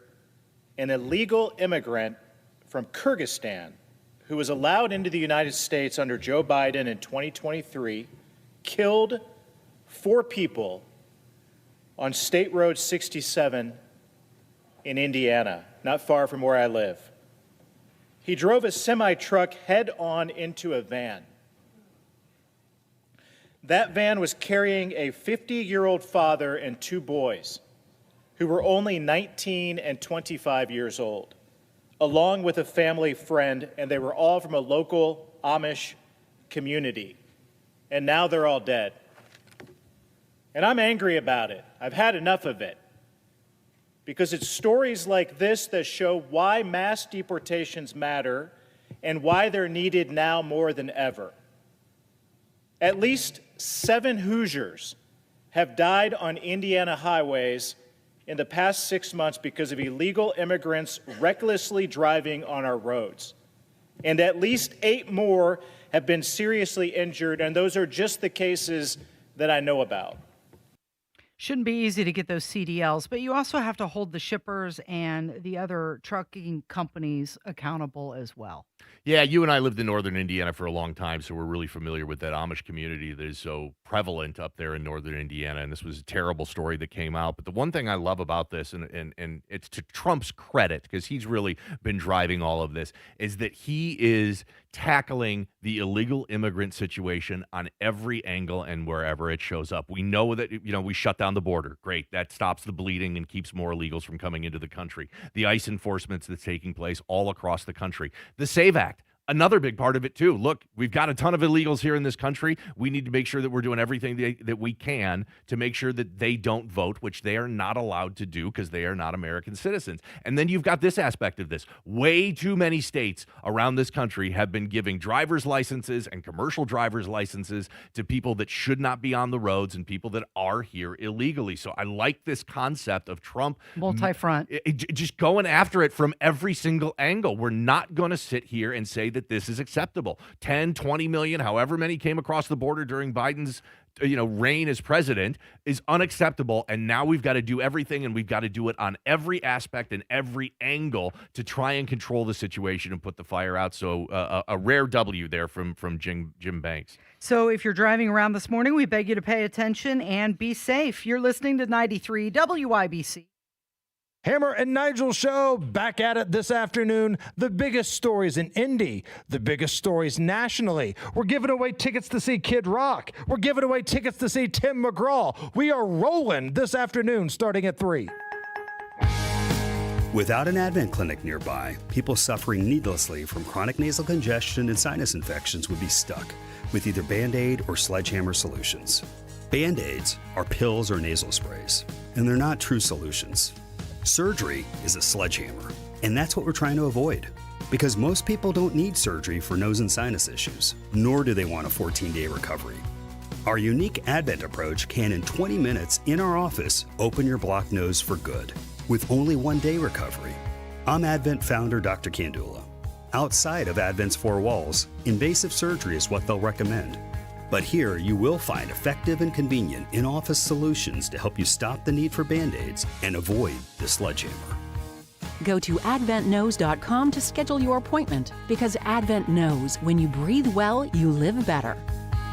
an illegal immigrant from Kyrgyzstan who was allowed into the United States under Joe Biden in 2023 killed 4 people on State Road 67 in Indiana, not far from where I live. He drove a semi-truck head-on into a van. That van was carrying a 50-year-old father and 2 boys who were only 19 and 25 years old, along with a family friend, and they were all from a local Amish community. And now they're all dead. And I'm angry about it. I've had enough of it. because it's stories like this that show why mass deportations matter and why they're needed now more than ever. At least 7 Hoosiers have died on Indiana highways in the past 6 months because of illegal immigrants recklessly driving on our roads. And at least 8 more have been seriously injured, and those are just the cases that I know about. Shouldn't be easy to get those CDLs, but you also have to hold the shippers and the other trucking companies accountable as well. Yeah, you and I lived in northern Indiana for a long time, so we're really familiar with that Amish community that is so prevalent up there in northern Indiana. And this was a terrible story that came out. But the one thing I love about this, and it's to Trump's credit, because he's really been driving all of this, is that he is tackling the illegal immigrant situation on every angle and wherever it shows up. We know that, we shut down the border. Great. That stops the bleeding and keeps more illegals from coming into the country. The ICE enforcement that's taking place all across the country. The SAVE Act. Another big part of it, too. Look, we've got a ton of illegals here in this country. We need to make sure that we're doing everything that we can to make sure that they don't vote, which they are not allowed to do because they are not American citizens. And then you've got this aspect of this. Way too many states around this country have been giving driver's licenses and commercial driver's licenses to people that should not be on the roads and people that are here illegally. So I like this concept of Trump multi-front, just going after it from every single angle. We're not going to sit here and say that this is acceptable. 10, 20 million, however many came across the border during Biden's reign as president is unacceptable. And now we've got to do everything, and we've got to do it on every aspect and every angle to try and control the situation and put the fire out. So a rare W there from Jim Banks. So if you're driving around this morning, we beg you to pay attention and be safe. You're listening to 93 WIBC. Hammer and Nigel show back at it this afternoon. The biggest stories in Indy, the biggest stories nationally. We're giving away tickets to see Kid Rock. We're giving away tickets to see Tim McGraw. We are rolling this afternoon starting at 3. Without an Advent clinic nearby, people suffering needlessly from chronic nasal congestion and sinus infections would be stuck with either Band-Aid or Sledgehammer solutions. Band-Aids are pills or nasal sprays, and they're not true solutions. Surgery is a sledgehammer, and that's what we're trying to avoid. Because most people don't need surgery for nose and sinus issues, nor do they want a 14-day recovery. Our unique Advent approach can, in 20 minutes in our office, open your blocked nose for good, with only 1-day recovery. I'm Advent founder Dr. Kandula. Outside of Advent's 4 walls, invasive surgery is what they'll recommend. But here you will find effective and convenient in-office solutions to help you stop the need for Band-Aids and avoid the sledgehammer. Go to adventknows.com to schedule your appointment, because Advent knows when you breathe well, you live better.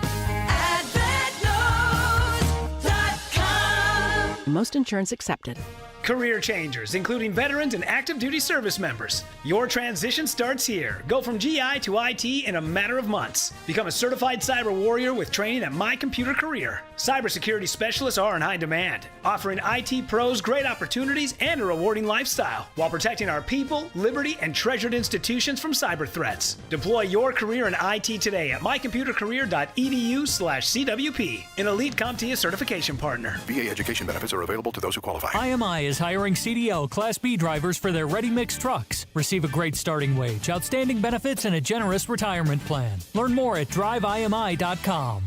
AdventKnows.com. Most insurance accepted. Career changers, including veterans and active duty service members. Your transition starts here. Go from GI to IT in a matter of months. Become a certified cyber warrior with training at My Computer Career. Cybersecurity specialists are in high demand, offering IT pros great opportunities and a rewarding lifestyle while protecting our people, liberty, and treasured institutions from cyber threats. Deploy your career in IT today at mycomputercareer.edu/CWP, an elite CompTIA certification partner. VA education benefits are available to those who qualify. IMI is hiring CDL Class B drivers for their ready-mix trucks. Receive a great starting wage, outstanding benefits, and a generous retirement plan. Learn more at driveimi.com.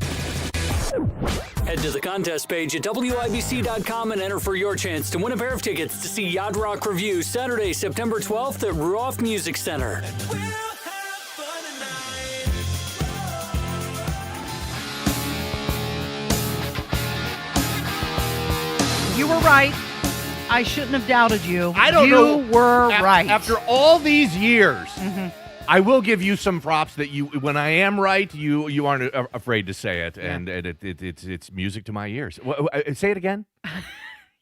Head to the contest page at WIBC.com and enter for your chance to win a pair of tickets to see Yacht Rock Review Saturday, September 12th at Ruoff Music Center. You were right. I shouldn't have doubted you. I don't know. You were right. After all these years, I will give you some props that you, when I am right, you aren't afraid to say it, and it's music to my ears. Say it again.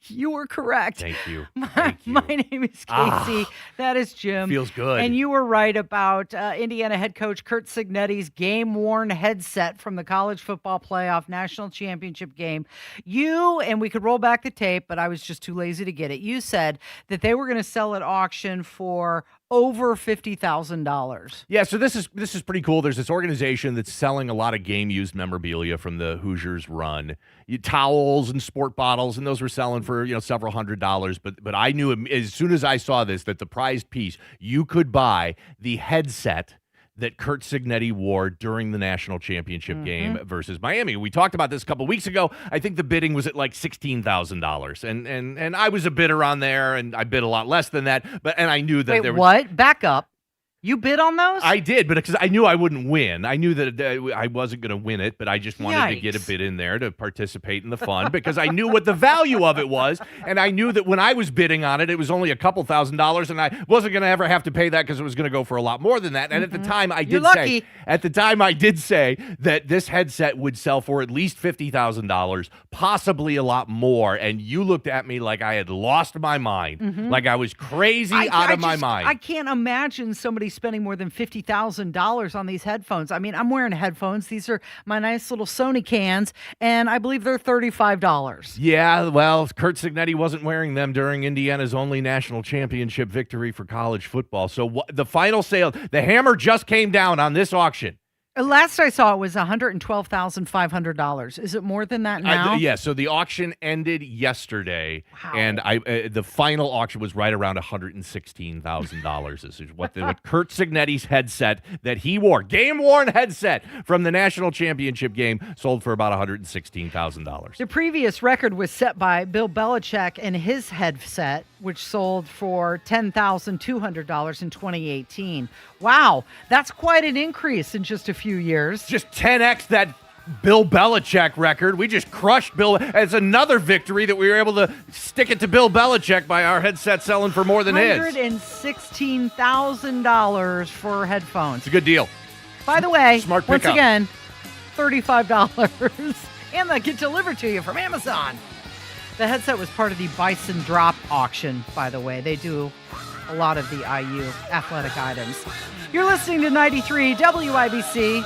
You were correct. Thank you. My name is Casey. That is Jim. Feels good. And you were right about Indiana head coach Curt Cignetti's game-worn headset from the college football playoff national championship game. And we could roll back the tape, but I was just too lazy to get it. You said that they were going to sell at auction for over $50,000. Yeah, so this is pretty cool. There's this organization that's selling a lot of game-used memorabilia from the Hoosiers run. Towels and sport bottles, and those were selling for, several $100s. But I knew as soon as I saw this that the prized piece, you could buy the headset that Curt Cignetti wore during the national championship game versus Miami. We talked about this a couple weeks ago. I think the bidding was at like $16,000, and I was a bidder on there, and I bid a lot less than that. And I knew that there was what? Back up. You bid on those? I did, but because I knew I wouldn't win. I knew that I wasn't going to win it, but I just wanted to get a bid in there to participate in the fun because I knew what the value of it was, and I knew that when I was bidding on it, it was only a couple $1,000s, and I wasn't going to ever have to pay that because it was going to go for a lot more than that. And at the time, I did say that this headset would sell for at least $50,000, possibly a lot more. And you looked at me like I had lost my mind, like I was crazy out of my mind. I can't imagine somebody spending more than $50,000 on these headphones. I mean, I'm wearing headphones. These are my nice little Sony cans, and I believe they're $35. Yeah, well, Curt Cignetti wasn't wearing them during Indiana's only national championship victory for college football. So the final sale, the hammer just came down on this auction. Last I saw it was $112,500. Is it more than that now? Yeah, so the auction ended yesterday, and the final auction was right around $116,000. This is what Curt Cignetti's headset that he wore, game-worn headset from the national championship game, sold for about $116,000. The previous record was set by Bill Belichick and his headset, which sold for $10,200 in 2018. Wow, that's quite an increase in just a few years. Just 10x that Bill Belichick record. We just crushed Bill. It's another victory that we were able to stick it to Bill Belichick by our headset selling for more than his. $116,000 for headphones. It's a good deal. By the way, Smart once pickup. again, $35. And they'll get delivered to you from Amazon. The headset was part of the Bison Drop auction, by the way. They do a lot of the IU athletic items. You're listening to 93 WIBC.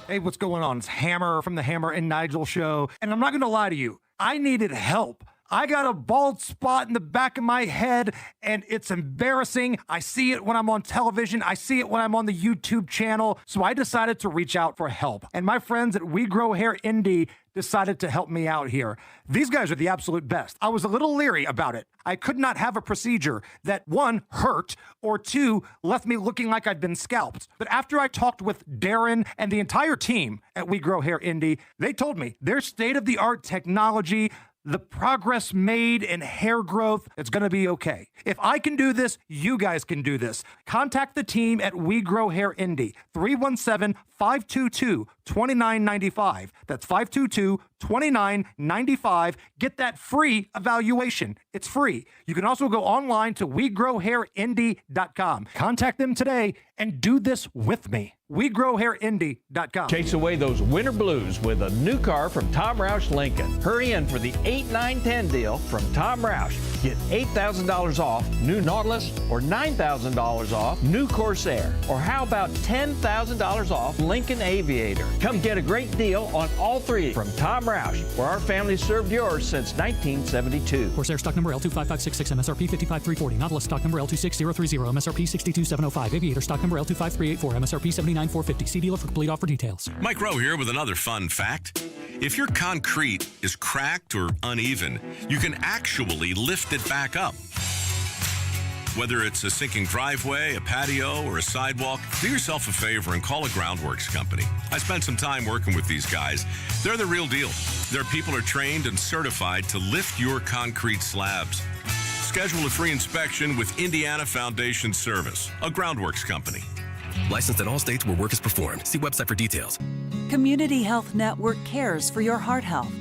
Hey, what's going on? It's Hammer from the Hammer and Nigel show. And I'm not going to lie to you. I needed help. I got a bald spot in the back of my head, and it's embarrassing. I see it when I'm on television. I see it when I'm on the YouTube channel. So I decided to reach out for help. And my friends at We Grow Hair Indie decided to help me out here. These guys are the absolute best. I was a little leery about it. I could not have a procedure that, one, hurt, or two, left me looking like I'd been scalped. But after I talked with Darren and the entire team at We Grow Hair Indie, they told me their state-of-the-art technology, the progress made in hair growth, it's going to be okay. If I can do this, you guys can do this. Contact the team at We Grow Hair Indie, 317-522-2995. That's 522-2995. Get that free evaluation. It's free. You can also go online to WeGrowHairIndie.com. Contact them today and do this with me. WeGrowHairIndie.com. Chase away those winter blues with a new car from Tom Roush Lincoln. Hurry in for the 8, 9, 10 deal from Tom Roush. Get $8,000 off new Nautilus or $9,000 off new Corsair. Or how about $10,000 off Lincoln Aviator? Come get a great deal on all three from Tom Roush, where our family served yours since 1972. Corsair stock number L25566, MSRP 55340. Nautilus stock number L26030, MSRP 62705. Aviator stock number L25384, MSRP 79450. See dealer for complete offer details. Mike Rowe here with another fun fact. If your concrete is cracked or uneven, you can actually lift it back up. Whether it's a sinking driveway, a patio, or a sidewalk, do yourself a favor and call a groundworks company. I spent some time working with these guys. They're the real deal. Their people are trained and certified to lift your concrete slabs. Schedule a free inspection with Indiana Foundation Service, a groundworks company. Licensed in all states where work is performed. See website for details. Community Health Network cares for your heart health.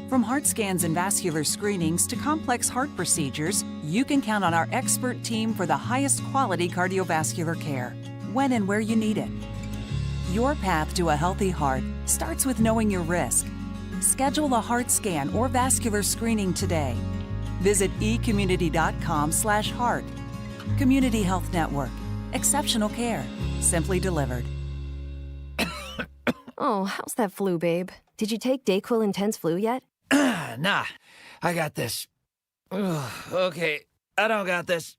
From heart scans and vascular screenings to complex heart procedures, you can count on our expert team for the highest quality cardiovascular care, when and where you need it. Your path to a healthy heart starts with knowing your risk. Schedule a heart scan or vascular screening today. Visit ecommunity.com/heart. Community Health Network. Exceptional care. Simply delivered. Oh, how's that flu, babe? Did you take Dayquil Intense Flu yet? Nah, I got this. Ugh, okay, I don't got this.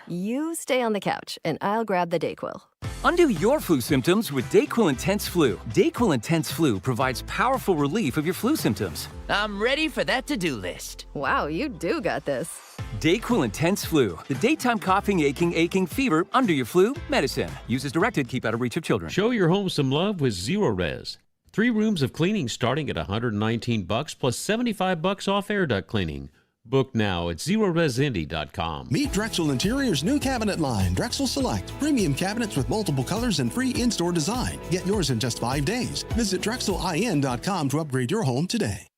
You stay on the couch, and I'll grab the Dayquil. Undo your flu symptoms with Dayquil Intense Flu. Dayquil Intense Flu provides powerful relief of your flu symptoms. I'm ready for that to-do list. Wow, you do got this. Dayquil Intense Flu, the daytime coughing, aching, fever, under your flu medicine. Use as directed, keep out of reach of children. Show your home some love with Zero Res. 3 rooms of cleaning starting at $119 plus $75 off air duct cleaning. Book now at ZeroResIndy.com. Meet Drexel Interior's new cabinet line, Drexel Select. Premium cabinets with multiple colors and free in-store design. Get yours in just 5 days. Visit DrexelIN.com to upgrade your home today.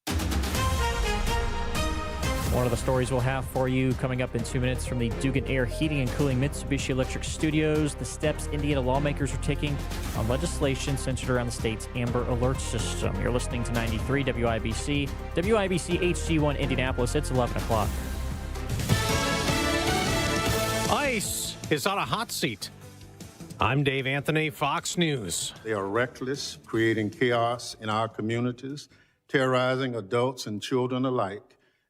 One of the stories we'll have for you coming up in 2 minutes from the Dugan Air Heating and Cooling Mitsubishi Electric Studios, the steps Indiana lawmakers are taking on legislation centered around the state's Amber Alert system. You're listening to 93 WIBC, WIBC HD1 Indianapolis. It's 11 o'clock. ICE is on a hot seat. I'm Dave Anthony, Fox News. They are reckless, creating chaos in our communities, terrorizing adults and children alike,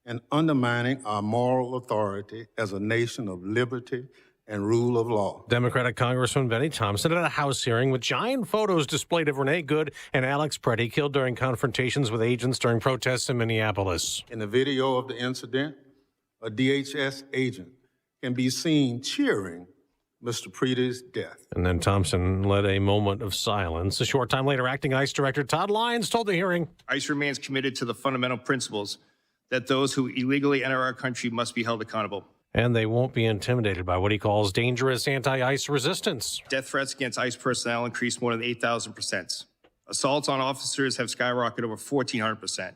and undermining our moral authority as a nation of liberty and rule of law. Democratic Congressman Benny Thompson at a House hearing with giant photos displayed of Renee Good and Alex Preddy killed during confrontations with agents during protests in Minneapolis. In the video of the incident, a DHS agent can be seen cheering Mr. Preddy's death. And then Thompson led a moment of silence. A short time later, acting ICE Director Todd Lyons told the hearing, ICE remains committed to the fundamental principles that those who illegally enter our country must be held accountable. And they won't be intimidated by what he calls dangerous anti-ICE resistance. Death threats against ICE personnel increased more than 8,000%. Assaults on officers have skyrocketed over 1,400%.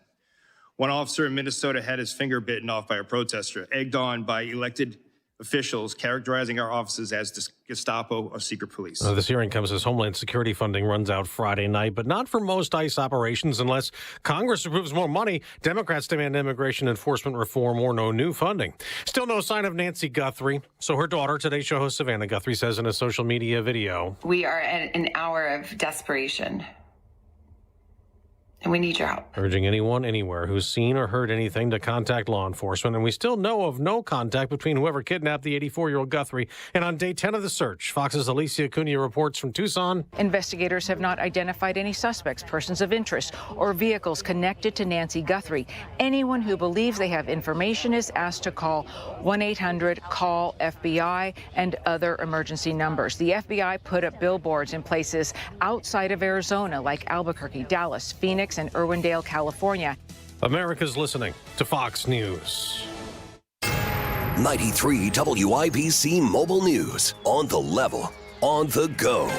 One officer in Minnesota had his finger bitten off by a protester, egged on by elected officials characterizing our offices as Gestapo or secret police. This hearing comes as Homeland Security funding runs out Friday night, but not for most ICE operations unless Congress approves more money. Democrats demand immigration enforcement reform or no new funding. Still no sign of Nancy Guthrie. So her daughter, Today Show host Savannah Guthrie, says in a social media video, "We are at an hour of desperation. And we need your help." Urging anyone, anywhere who's seen or heard anything to contact law enforcement. And we still know of no contact between whoever kidnapped the 84-year-old Guthrie. And on day 10 of the search, Fox's Alicia Cunha reports from Tucson. Investigators have not identified any suspects, persons of interest, or vehicles connected to Nancy Guthrie. Anyone who believes they have information is asked to call 1-800-CALL-FBI and other emergency numbers. The FBI put up billboards in places outside of Arizona, like Albuquerque, Dallas, Phoenix, and Irwindale, California. America's listening to Fox News. 93 WIBC Mobile News. On the level, on the go.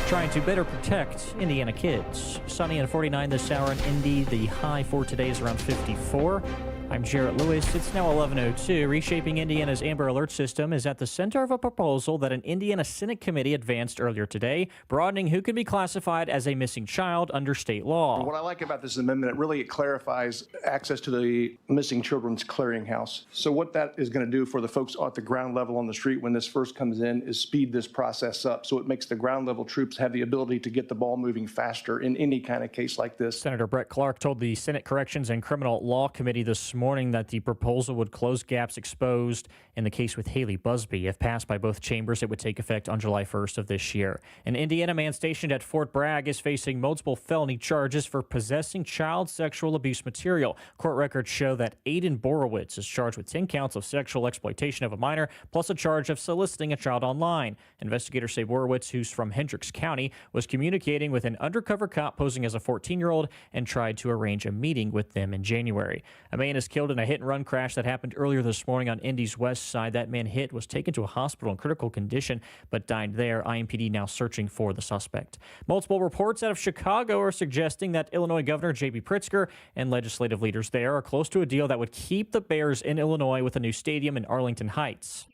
Trying to better protect Indiana kids. Sunny and 49 this hour in Indy. The high for today is around 54. I'm Jarrett Lewis. It's now 11:02. Reshaping Indiana's Amber Alert system is at the center of a proposal that an Indiana Senate committee advanced earlier today, broadening who can be classified as a missing child under state law. What I like about this amendment, it clarifies access to the Missing Children's Clearinghouse. So what that is going to do for the folks at the ground level on the street when this first comes in is speed this process up. So it makes the ground level troops have the ability to get the ball moving faster in any kind of case like this. Senator Brett Clark told the Senate Corrections and Criminal Law Committee this morning that the proposal would close gaps exposed in the case with Haley Busby. If passed by both chambers, it would take effect on July 1st of this year. An Indiana man stationed at Fort Bragg is facing multiple felony charges for possessing child sexual abuse material. Court records show that Aiden Borowitz is charged with 10 counts of sexual exploitation of a minor, plus a charge of soliciting a child online. Investigators say Borowitz, who's from Hendricks County, was communicating with an undercover cop posing as a 14-year-old and tried to arrange a meeting with them in January. A man is killed in a hit-and-run crash that happened earlier this morning on Indy's west side. That man hit was taken to a hospital in critical condition, but died there. IMPD now searching for the suspect. Multiple reports out of Chicago are suggesting that Illinois Governor J.B. Pritzker and legislative leaders there are close to a deal that would keep the Bears in Illinois with a new stadium in Arlington Heights.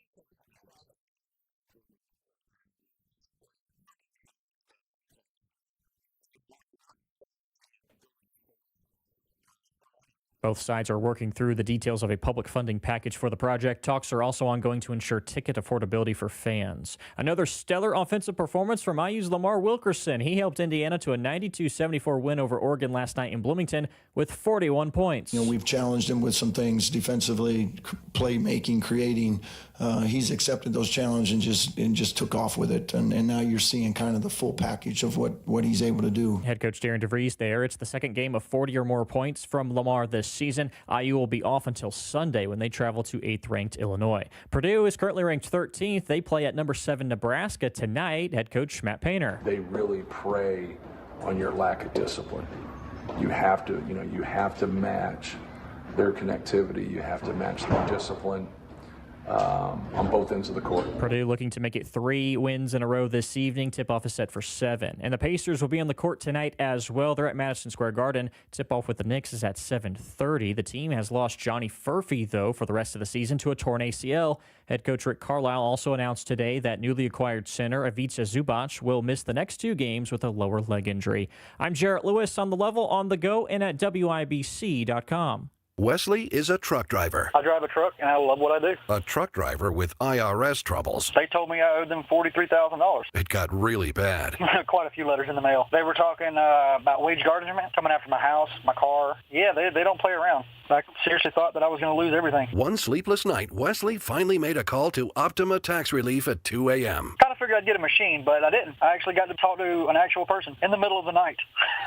Both sides are working through the details of a public funding package for the project. Talks are also ongoing to ensure ticket affordability for fans. Another stellar offensive performance from IU's Lamar Wilkerson. He helped Indiana to a 92-74 win over Oregon last night in Bloomington with 41 points. We've challenged him with some things defensively, playmaking, creating. He's accepted those challenges and just took off with it. And now you're seeing kind of the full package of what he's able to do. Head coach Darren DeVries there. It's the second game of 40 or more points from Lamar this season. IU will be off until Sunday when they travel to 8th-ranked Illinois. Purdue is currently ranked 13th. They play at number 7 Nebraska tonight. Head coach Matt Painter. They really prey on your lack of discipline. You have to match their connectivity. You have to match their discipline. On both ends of the court. Purdue looking to make it 3 wins in a row this evening. Tip-off is set for 7. And the Pacers will be on the court tonight as well. They're at Madison Square Garden. Tip-off with the Knicks is at 7:30. The team has lost Johnny Furphy, though, for the rest of the season to a torn ACL. Head coach Rick Carlisle also announced today that newly acquired center Ivica Zubac will miss the next 2 games with a lower leg injury. I'm Jarrett Lewis on The Level, on the go, and at WIBC.com. Wesley is a truck driver. I drive a truck, and I love what I do. A truck driver with IRS troubles. They told me I owed them $43,000. It got really bad. Quite a few letters in the mail. They were talking about wage garnishment, coming after my house, my car. Yeah, they don't play around. I seriously thought that I was going to lose everything. One sleepless night, Wesley finally made a call to Optima Tax Relief at 2 a.m. Kind of figured I'd get a machine, but I didn't. I actually got to talk to an actual person in the middle of the night.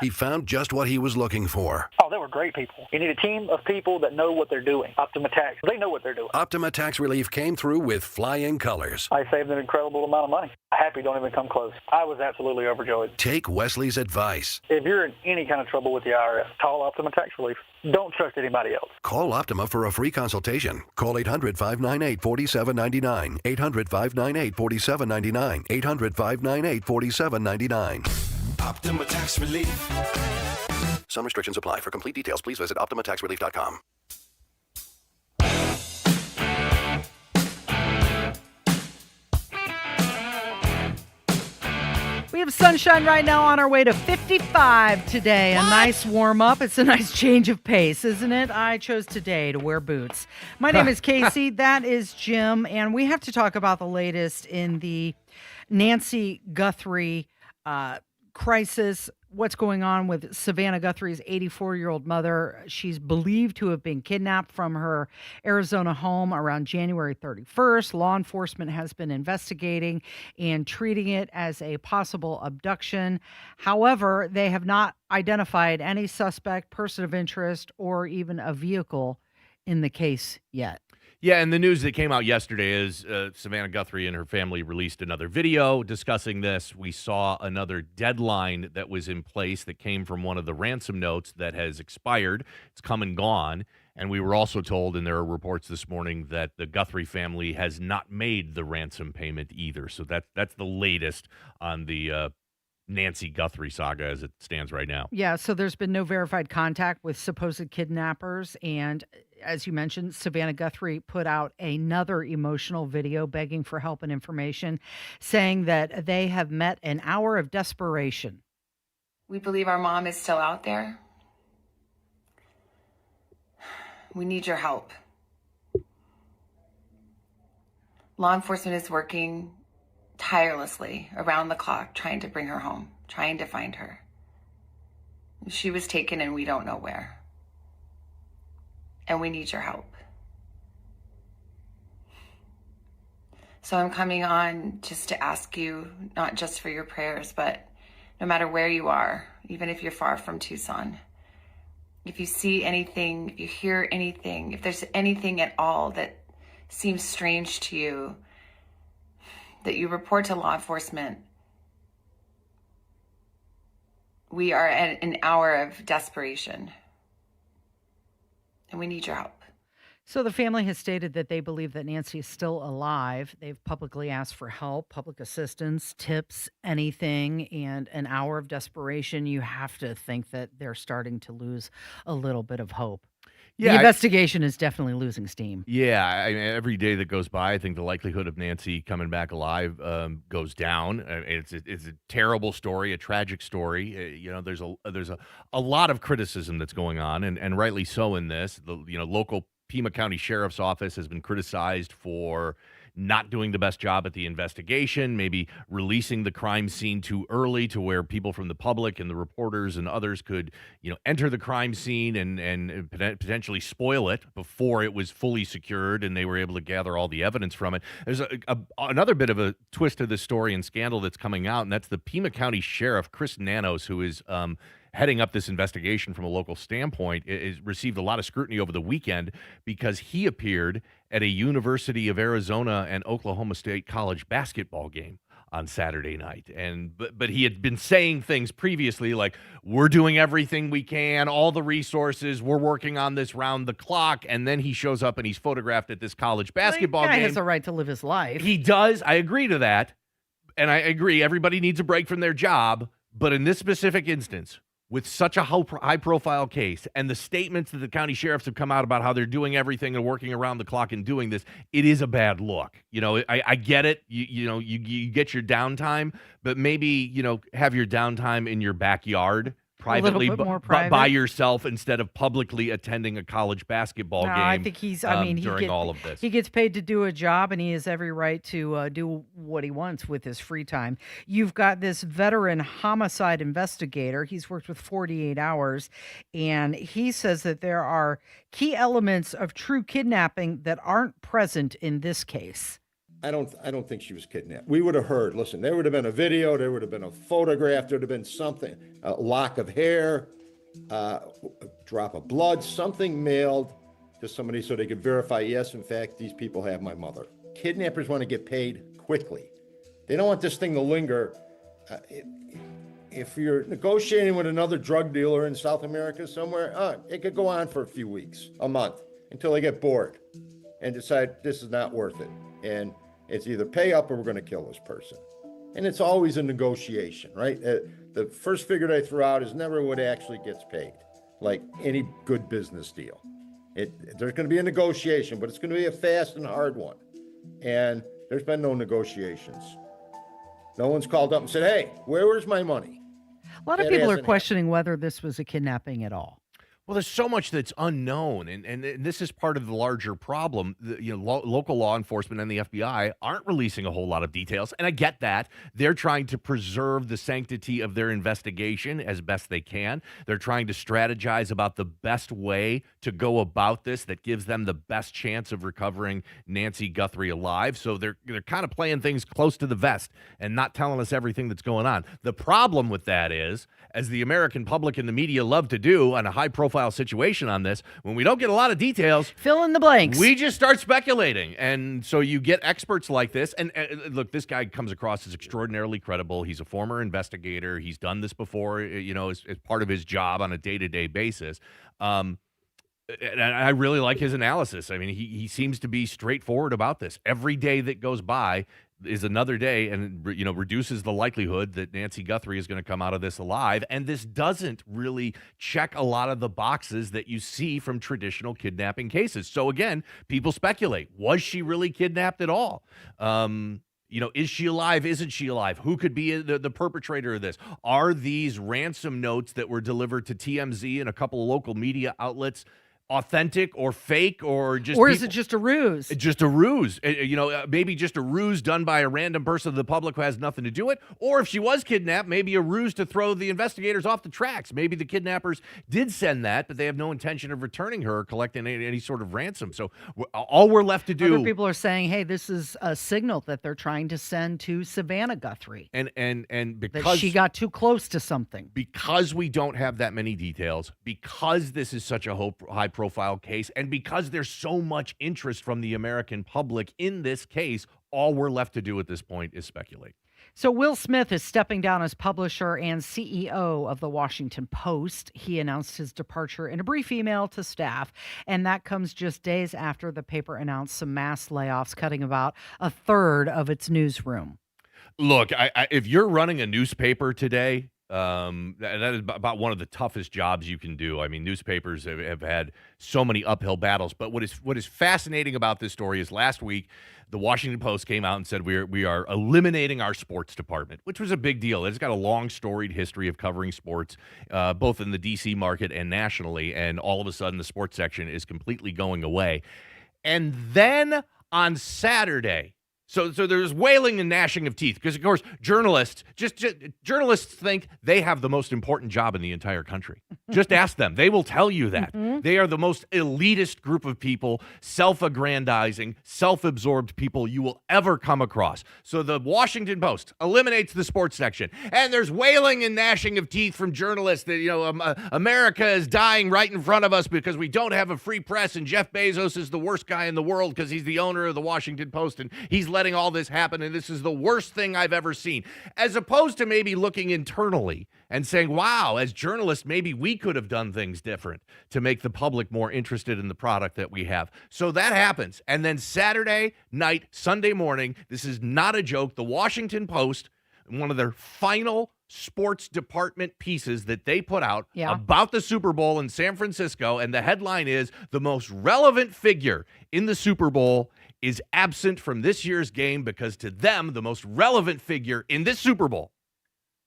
He found just what he was looking for. Oh, they were great people. You need a team of people that know what they're doing. Optima Tax, they know what they're doing. Optima Tax Relief came through with flying colors. I saved an incredible amount of money. Happy don't even come close. I was absolutely overjoyed. Take Wesley's advice. If you're in any kind of trouble with the IRS, call Optima Tax Relief. Don't trust anybody else. Call Optima for a free consultation. Call 800-598-4799. 800-598-4799. 800-598-4799. Optima Tax Relief. Some restrictions apply. For complete details, please visit OptimaTaxRelief.com. We have sunshine right now, on our way to 55 today. A nice warm up. It's a nice change of pace, isn't it? I chose today to wear boots. My name is Casey. That is Jim. And we have to talk about the latest in the Nancy Guthrie crisis. What's going on with Savannah Guthrie's 84-year-old mother. She's believed to have been kidnapped from her Arizona home around January 31st. Law enforcement has been investigating and treating it as a possible abduction. However, they have not identified any suspect, person of interest, or even a vehicle in the case yet. Yeah, and the news that came out yesterday is Savannah Guthrie and her family released another video discussing this. We saw another deadline that was in place that came from one of the ransom notes that has expired. It's come and gone. And we were also told, and there are reports this morning, that the Guthrie family has not made the ransom payment either. So that's the latest on the Nancy Guthrie saga as it stands right now. Yeah, so there's been no verified contact with supposed kidnappers. And as you mentioned, Savannah Guthrie put out another emotional video begging for help and information, saying that they have met an hour of desperation. We believe our mom is still out there. We need your help. Law enforcement is working tirelessly around the clock trying to bring her home, trying to find her. She was taken and we don't know where. And we need your help. So I'm coming on just to ask you, not just for your prayers, but no matter where you are, even if you're far from Tucson, if you see anything, if you hear anything, if there's anything at all that seems strange to you, that you report to law enforcement. We are at an hour of desperation, and we need your help. So the family has stated that they believe that Nancy is still alive. They've publicly asked for help, public assistance, tips, anything, and an hour of desperation. You have to think that they're starting to lose a little bit of hope. The investigation is definitely losing steam. Yeah, I mean, every day that goes by, I think the likelihood of Nancy coming back alive goes down. It's a terrible story, a tragic story. There's a lot of criticism that's going on, and rightly so in this. The local Pima County Sheriff's Office has been criticized for not doing the best job at the investigation, maybe releasing the crime scene too early to where people from the public and the reporters and others could, enter the crime scene and potentially spoil it before it was fully secured and they were able to gather all the evidence from it. There's another bit of a twist to this story and scandal that's coming out, and that's the Pima County Sheriff, Chris Nanos, who is heading up this investigation from a local standpoint, is received a lot of scrutiny over the weekend because he appeared at a University of Arizona and Oklahoma State College basketball game on Saturday night. But he had been saying things previously like, we're doing everything we can, all the resources, we're working on this round the clock, and then he shows up and he's photographed at this college basketball game. He has a right to live his life. He does. I agree to that. And I agree, everybody needs a break from their job. But in this specific instance, with such a high-profile case and the statements that the county sheriffs have come out about how they're doing everything and working around the clock and doing this, it is a bad look. I get it. You get your downtime, but maybe, have your downtime in your backyard privately by yourself instead of publicly attending a college basketball game. I think during all of this. He gets paid to do a job, and he has every right to do what he wants with his free time. You've got this veteran homicide investigator. He's worked with 48 Hours, and he says that there are key elements of true kidnapping that aren't present in this case. I don't think she was kidnapped. We would have heard, listen, there would have been a video, there would have been a photograph, there would have been something, a lock of hair, a drop of blood, something mailed to somebody so they could verify, yes, in fact, these people have my mother. Kidnappers want to get paid quickly. They don't want this thing to linger. If you're negotiating with another drug dealer in South America somewhere, it could go on for a few weeks, a month, until they get bored and decide this is not worth it. And it's either pay up or we're going to kill this person. And it's always a negotiation, right? The first figure they throw out is never what actually gets paid, like any good business deal. There's going to be a negotiation, but it's going to be a fast and hard one. And there's been no negotiations. No one's called up and said, hey, where's my money? A lot of people are questioning whether this was a kidnapping at all. Well, there's so much that's unknown, and this is part of the larger problem. Local law enforcement and the FBI aren't releasing a whole lot of details, and I get that. They're trying to preserve the sanctity of their investigation as best they can. They're trying to strategize about the best way to go about this that gives them the best chance of recovering Nancy Guthrie alive. So they're kind of playing things close to the vest and not telling us everything that's going on. The problem with that is, as the American public and the media love to do on a high-profile situation on this, when we don't get a lot of details, fill in the blanks. We just start speculating. And so you get experts like this. And look, this guy comes across as extraordinarily credible. He's a former investigator. He's done this before, as part of his job on a day-to-day basis. And I really like his analysis. I mean, he seems to be straightforward about this. Every day that goes by is another day and, reduces the likelihood that Nancy Guthrie is going to come out of this alive. And this doesn't really check a lot of the boxes that you see from traditional kidnapping cases. So again, people speculate, was she really kidnapped at all? Is she alive? Isn't she alive? Who could be the perpetrator of this? Are these ransom notes that were delivered to TMZ and a couple of local media outlets authentic or fake or just is it just a ruse? Just a ruse. Maybe just a ruse done by a random person of the public who has nothing to do with it. Or if she was kidnapped, maybe a ruse to throw the investigators off the tracks. Maybe the kidnappers did send that, but they have no intention of returning her or collecting any sort of ransom. So all we're left to do. Other people are saying, hey, this is a signal that they're trying to send to Savannah Guthrie. And because that she got too close to something. Because we don't have that many details, because this is such a high-profile case, and because there's so much interest from the American public in this case, all we're left to do at this point is speculate. So Will Smith is stepping down as publisher and CEO of the Washington Post. He announced his departure in a brief email to staff, and that comes just days after the paper announced some mass layoffs, cutting about a third of its newsroom. Look, if you're running a newspaper today, That is about one of the toughest jobs you can do. I mean, newspapers have had so many uphill battles. But what is fascinating about this story is last week, the Washington Post came out and said we are eliminating our sports department, which was a big deal. It's got a long storied history of covering sports, both in the D.C. market and nationally. And all of a sudden, the sports section is completely going away. And then on Saturday, so there's wailing and gnashing of teeth because, of course, journalists think they have the most important job in the entire country. Just ask them. They will tell you that. They are the most elitist group of people, self-aggrandizing, self-absorbed people you will ever come across. So the Washington Post eliminates the sports section, and there's wailing and gnashing of teeth from journalists that, America is dying right in front of us because we don't have a free press, and Jeff Bezos is the worst guy in the world because he's the owner of the Washington Post, and he's letting all this happen, and this is the worst thing I've ever seen. As opposed to maybe looking internally and saying, wow, as journalists, maybe we could have done things different to make the public more interested in the product that we have. So that happens. And then Saturday night, Sunday morning, this is not a joke, the Washington Post, one of their final sports department pieces that they put out about the Super Bowl in San Francisco, and the headline is, the most relevant figure in the Super Bowl is absent from this year's game because to them, the most relevant figure in this Super Bowl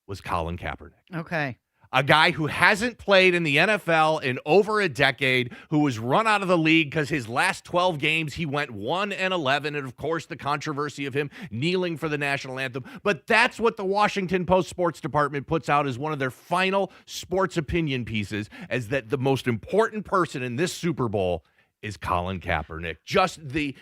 was Colin Kaepernick. Okay. A guy who hasn't played in the NFL in over a decade, who was run out of the league because his last 12 games, he went 1-11. And, of course, the controversy of him kneeling for the national anthem. But that's what the Washington Post sports department puts out as one of their final sports opinion pieces, as that the most important person in this Super Bowl is Colin Kaepernick. Just the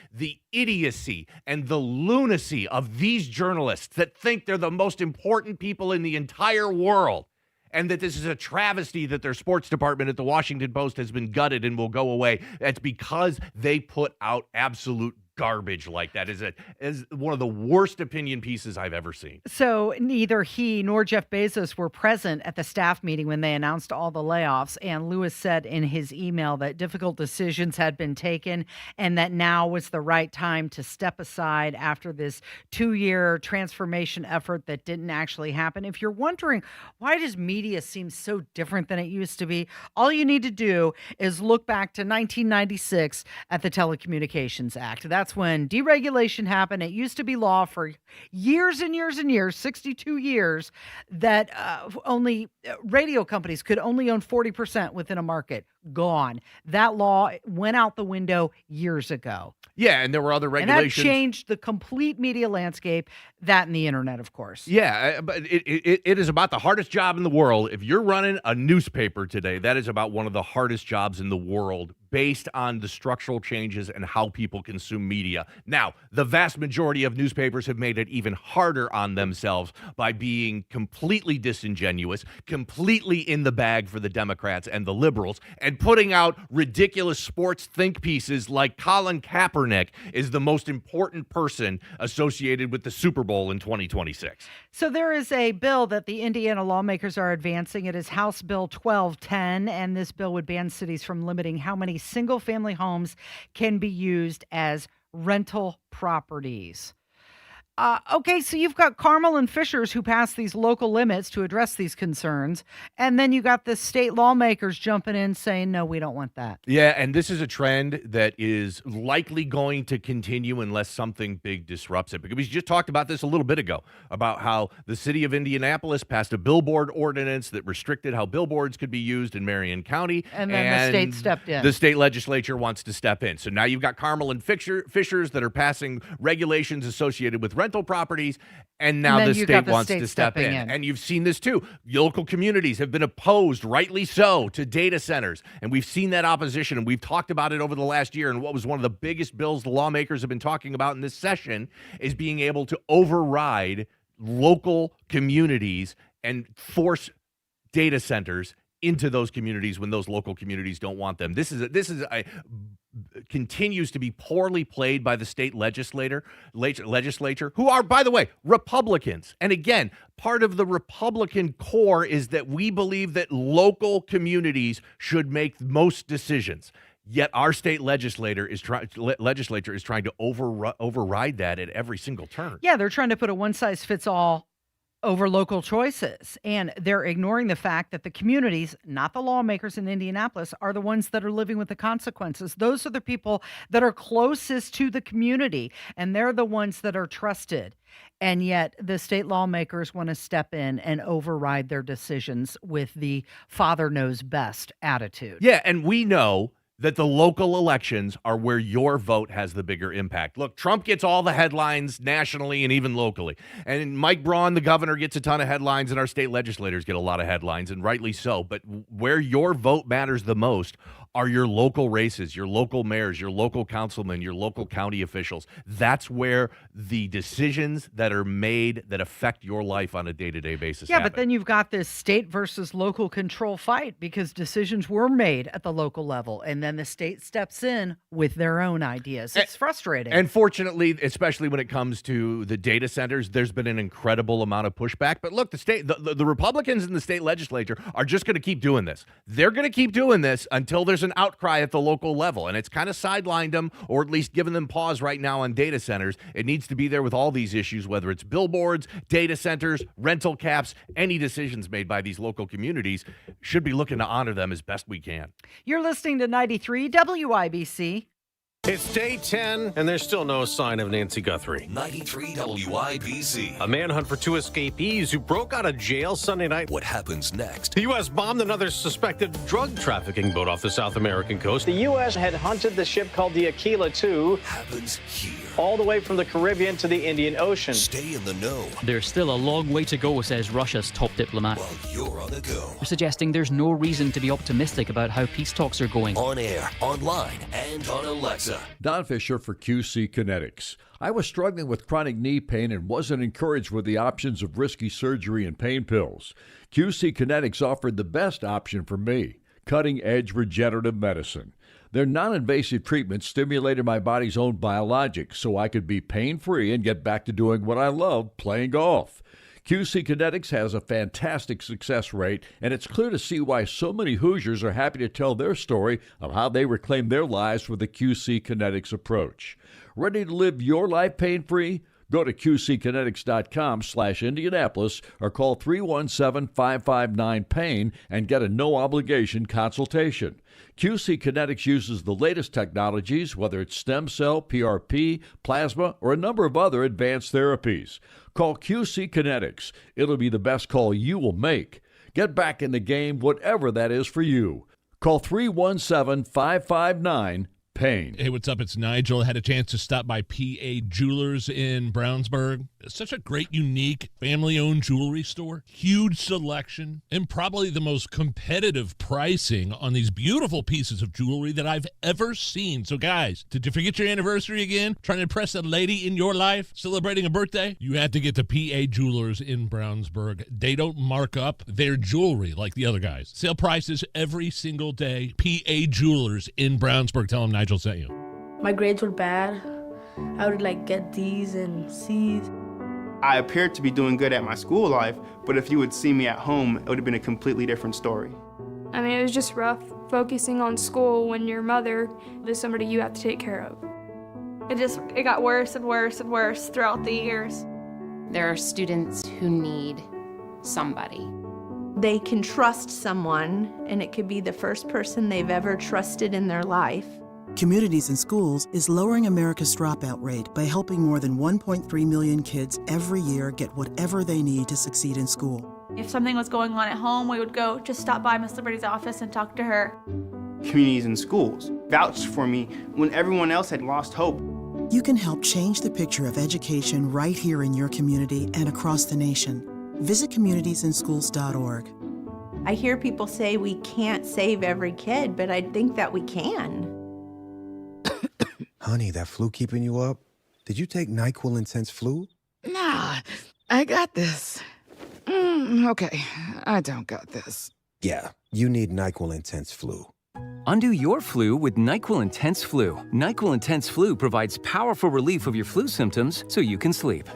idiocy and the lunacy of these journalists that think they're the most important people in the entire world, and that this is a travesty that their sports department at the Washington Post has been gutted and will go away. That's because they put out absolute garbage like that. Is one of the worst opinion pieces I've ever seen. So neither he nor Jeff Bezos were present at the staff meeting when they announced all the layoffs. And Lewis said in his email that difficult decisions had been taken and that now was the right time to step aside after this 2-year transformation effort that didn't actually happen. If you're wondering, why does media seem so different than it used to be? All you need to do is look back to 1996 at the Telecommunications Act. That's when deregulation happened. It used to be law for years and years and years, 62 years, that only radio companies could only own 40% within a market. Gone. That law went out the window years ago. Yeah, and there were other regulations. And that changed the complete media landscape, that and the internet, of course. Yeah, but it is about the hardest job in the world. If you're running a newspaper today, that is about one of the hardest jobs in the world based on the structural changes and how people consume media. Now, the vast majority of newspapers have made it even harder on themselves by being completely disingenuous, completely in the bag for the Democrats and the liberals, and putting out ridiculous sports think pieces like Colin Kaepernick is the most important person associated with the Super Bowl in 2026. So there is a bill that the Indiana lawmakers are advancing. It is House Bill 1210, and this bill would ban cities from limiting how many single-family homes can be used as rental properties. Okay, so you've got Carmel and Fishers who passed these local limits to address these concerns, and then you got the state lawmakers jumping in saying, no, we don't want that. Yeah, and this is a trend that is likely going to continue unless something big disrupts it. Because we just talked about this a little bit ago, about how the city of Indianapolis passed a billboard ordinance that restricted how billboards could be used in Marion County. And then the state stepped in. The state legislature wants to step in. So now you've got Carmel and Fishers that are passing regulations associated with rental properties, and now the state wants to step in. And you've seen this too. Local communities have been opposed, rightly so, to data centers. And we've seen that opposition, and we've talked about it over the last year. And what was one of the biggest bills the lawmakers have been talking about in this session is being able to override local communities and force data centers into those communities when those local communities don't want them. This continues to be poorly played by the state legislature, who are, by the way, Republicans. And again, part of the Republican core is that we believe that local communities should make most decisions. Yet our state legislature is trying to override that at every single turn. Yeah, they're trying to put a one-size-fits-all over local choices. And they're ignoring the fact that the communities, not the lawmakers in Indianapolis, are the ones that are living with the consequences. Those are the people that are closest to the community, and they're the ones that are trusted. And yet the state lawmakers want to step in and override their decisions with the father knows best attitude. Yeah, and we know that the local elections are where your vote has the bigger impact. Look, Trump gets all the headlines nationally and even locally. And Mike Braun, the governor, gets a ton of headlines, and our state legislators get a lot of headlines, and rightly so. But where your vote matters the most are your local races, your local mayors, your local councilmen, your local county officials. That's where the decisions that are made that affect your life on a day-to-day basis happen. But then you've got this state versus local control fight because decisions were made at the local level, and then the state steps in with their own ideas. It's frustrating. And fortunately, especially when it comes to the data centers, there's been an incredible amount of pushback. But look, the Republicans in the state legislature are just going to keep doing this. They're going to keep doing this until there's an outcry at the local level, and it's kind of sidelined them, or at least given them pause right now on data centers. It needs to be there with all these issues, whether it's billboards, data centers, rental caps. Any decisions made by these local communities should be looking to honor them as best we can. You're listening to 93 WIBC. It's day 10, and there's still no sign of Nancy Guthrie. 93 WIBC. A manhunt for 2 escapees who broke out of jail Sunday night. What happens next? The U.S. bombed another suspected drug trafficking boat off the South American coast. The U.S. had hunted the ship called the Aquila II. Happens here. All the way from the Caribbean to the Indian Ocean. Stay in the know. There's still a long way to go, says Russia's top diplomat. While you're on the go. Suggesting there's no reason to be optimistic about how peace talks are going. On air, online, and on Alexa. Don Fisher for QC Kinetics. I was struggling with chronic knee pain and wasn't encouraged with the options of risky surgery and pain pills. QC Kinetics offered the best option for me, cutting-edge regenerative medicine. Their non-invasive treatment stimulated my body's own biologics so I could be pain-free and get back to doing what I love, playing golf. QC Kinetics has a fantastic success rate, and it's clear to see why so many Hoosiers are happy to tell their story of how they reclaimed their lives with the QC Kinetics approach. Ready to live your life pain-free? Go to qckinetics.com/Indianapolis or call 317-559-PAIN and get a no-obligation consultation. QC Kinetics uses the latest technologies, whether it's stem cell, PRP, plasma, or a number of other advanced therapies. Call QC Kinetics. It'll be the best call you will make. Get back in the game, whatever that is for you. Call 317-559-PAIN. Hey, what's up? It's Nigel. I had a chance to stop by PA Jewelers in Brownsburg. It's such a great, unique, family-owned jewelry store. Huge selection and probably the most competitive pricing on these beautiful pieces of jewelry that I've ever seen. So, guys, did you forget your anniversary again? Trying to impress a lady in your life? Celebrating a birthday? You had to get to PA Jewelers in Brownsburg. They don't mark up their jewelry like the other guys. Sale prices every single day. PA Jewelers in Brownsburg. Tell them Nigel sent you. My grades were bad. I would get D's and C's. I appeared to be doing good at my school life, but if you would see me at home, it would have been a completely different story. I mean, it was just rough focusing on school when your mother is somebody you have to take care of. It got worse and worse and worse throughout the years. There are students who need somebody. They can trust someone, and it could be the first person they've ever trusted in their life. Communities in Schools is lowering America's dropout rate by helping more than 1.3 million kids every year get whatever they need to succeed in school. If something was going on at home, we would go just stop by Miss Liberty's office and talk to her. Communities in Schools vouched for me when everyone else had lost hope. You can help change the picture of education right here in your community and across the nation. Visit communitiesandschools.org. I hear people say we can't save every kid, but I think that we can. Honey, that flu keeping you up? Did you take NyQuil Intense Flu? Nah, I got this. Okay, I don't got this. Yeah, you need NyQuil Intense Flu. Undo your flu with NyQuil Intense Flu. NyQuil Intense Flu provides powerful relief of your flu symptoms so you can sleep.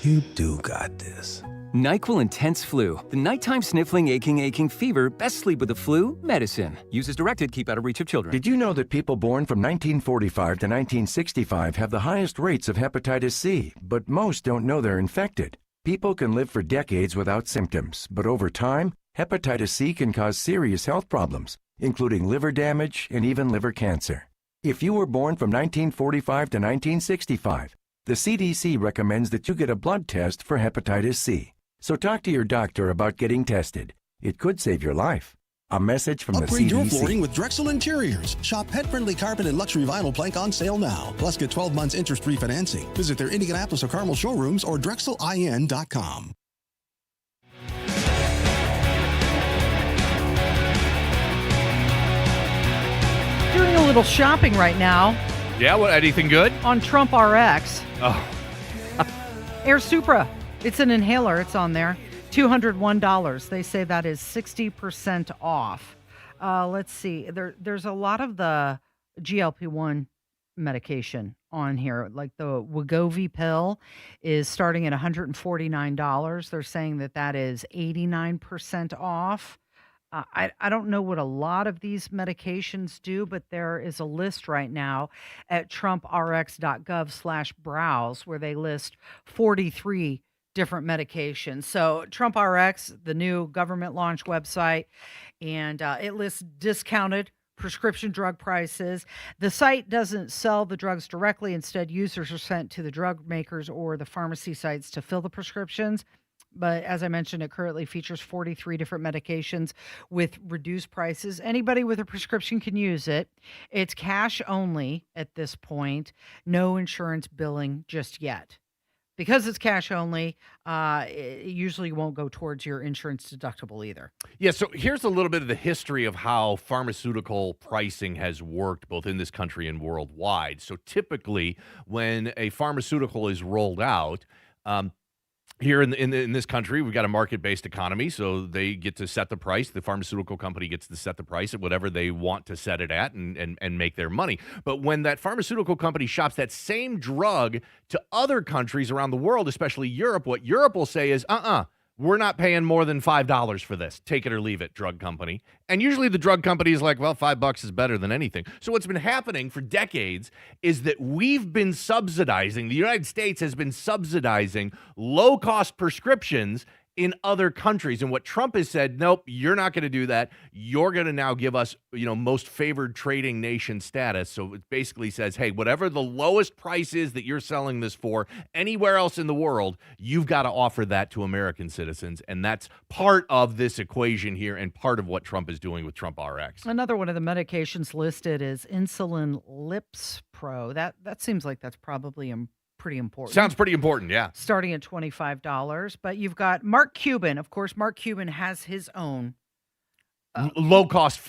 You do got this. NyQuil Intense Flu. The nighttime sniffling, aching fever. Best sleep with the flu medicine. Use as directed. Keep out of reach of children. Did you know that people born from 1945 to 1965 have the highest rates of hepatitis C, but most don't know they're infected? People can live for decades without symptoms, but over time, hepatitis C can cause serious health problems, including liver damage and even liver cancer. If you were born from 1945 to 1965, the CDC recommends that you get a blood test for hepatitis C. So talk to your doctor about getting tested. It could save your life. A message from Upgrade the CDC. your flooring with Drexel Interiors. Shop pet-friendly carpet and luxury vinyl plank on sale now. Plus, get 12 months interest-free financing. Visit their Indianapolis or Carmel showrooms or drexelin.com. Doing a little shopping right now. Yeah, what? Anything good? On Trump RX. Oh. Air Supra. It's an inhaler. It's on there. $201. They say that is 60% off. Let's see. There's a lot of the GLP-1 medication on here. Like the Wegovy pill is starting at $149. They're saying that is 89% off. I don't know what a lot of these medications do, but there is a list right now at trumprx.gov/browse where they list 43 different medications. So Trump RX, the new government launch website, and it lists discounted prescription drug prices. The site doesn't sell the drugs directly. Instead, users are sent to the drug makers or the pharmacy sites to fill the prescriptions. But as I mentioned, it currently features 43 different medications with reduced prices. Anybody with a prescription can use it. It's cash only at this point. No insurance billing just yet. Because it's cash only, it usually won't go towards your insurance deductible either. Yeah, so here's a little bit of the history of how pharmaceutical pricing has worked both in this country and worldwide. So typically, when a pharmaceutical is rolled out, here in this country, we've got a market-based economy, so they get to set the price. The pharmaceutical company gets to set the price at whatever they want to set it at and make their money. But when that pharmaceutical company shops that same drug to other countries around the world, especially Europe, what Europe will say is, we're not paying more than $5 for this. Take it or leave it, drug company. And usually the drug company is like, well, $5 is better than anything. So what's been happening for decades is that we've been subsidizing, the United States has been subsidizing low-cost prescriptions in other countries. And what Trump has said, nope, you're not going to do that. You're going to now give us, most favored trading nation status. So it basically says, hey, whatever the lowest price is that you're selling this for anywhere else in the world, you've got to offer that to American citizens. And that's part of this equation here and part of what Trump is doing with Trump RX. Another one of the medications listed is insulin Lips Pro. That seems like that's probably pretty important. Sounds pretty important, yeah. Starting at $25. But you've got Mark Cuban. Of course, Mark Cuban has his own low-cost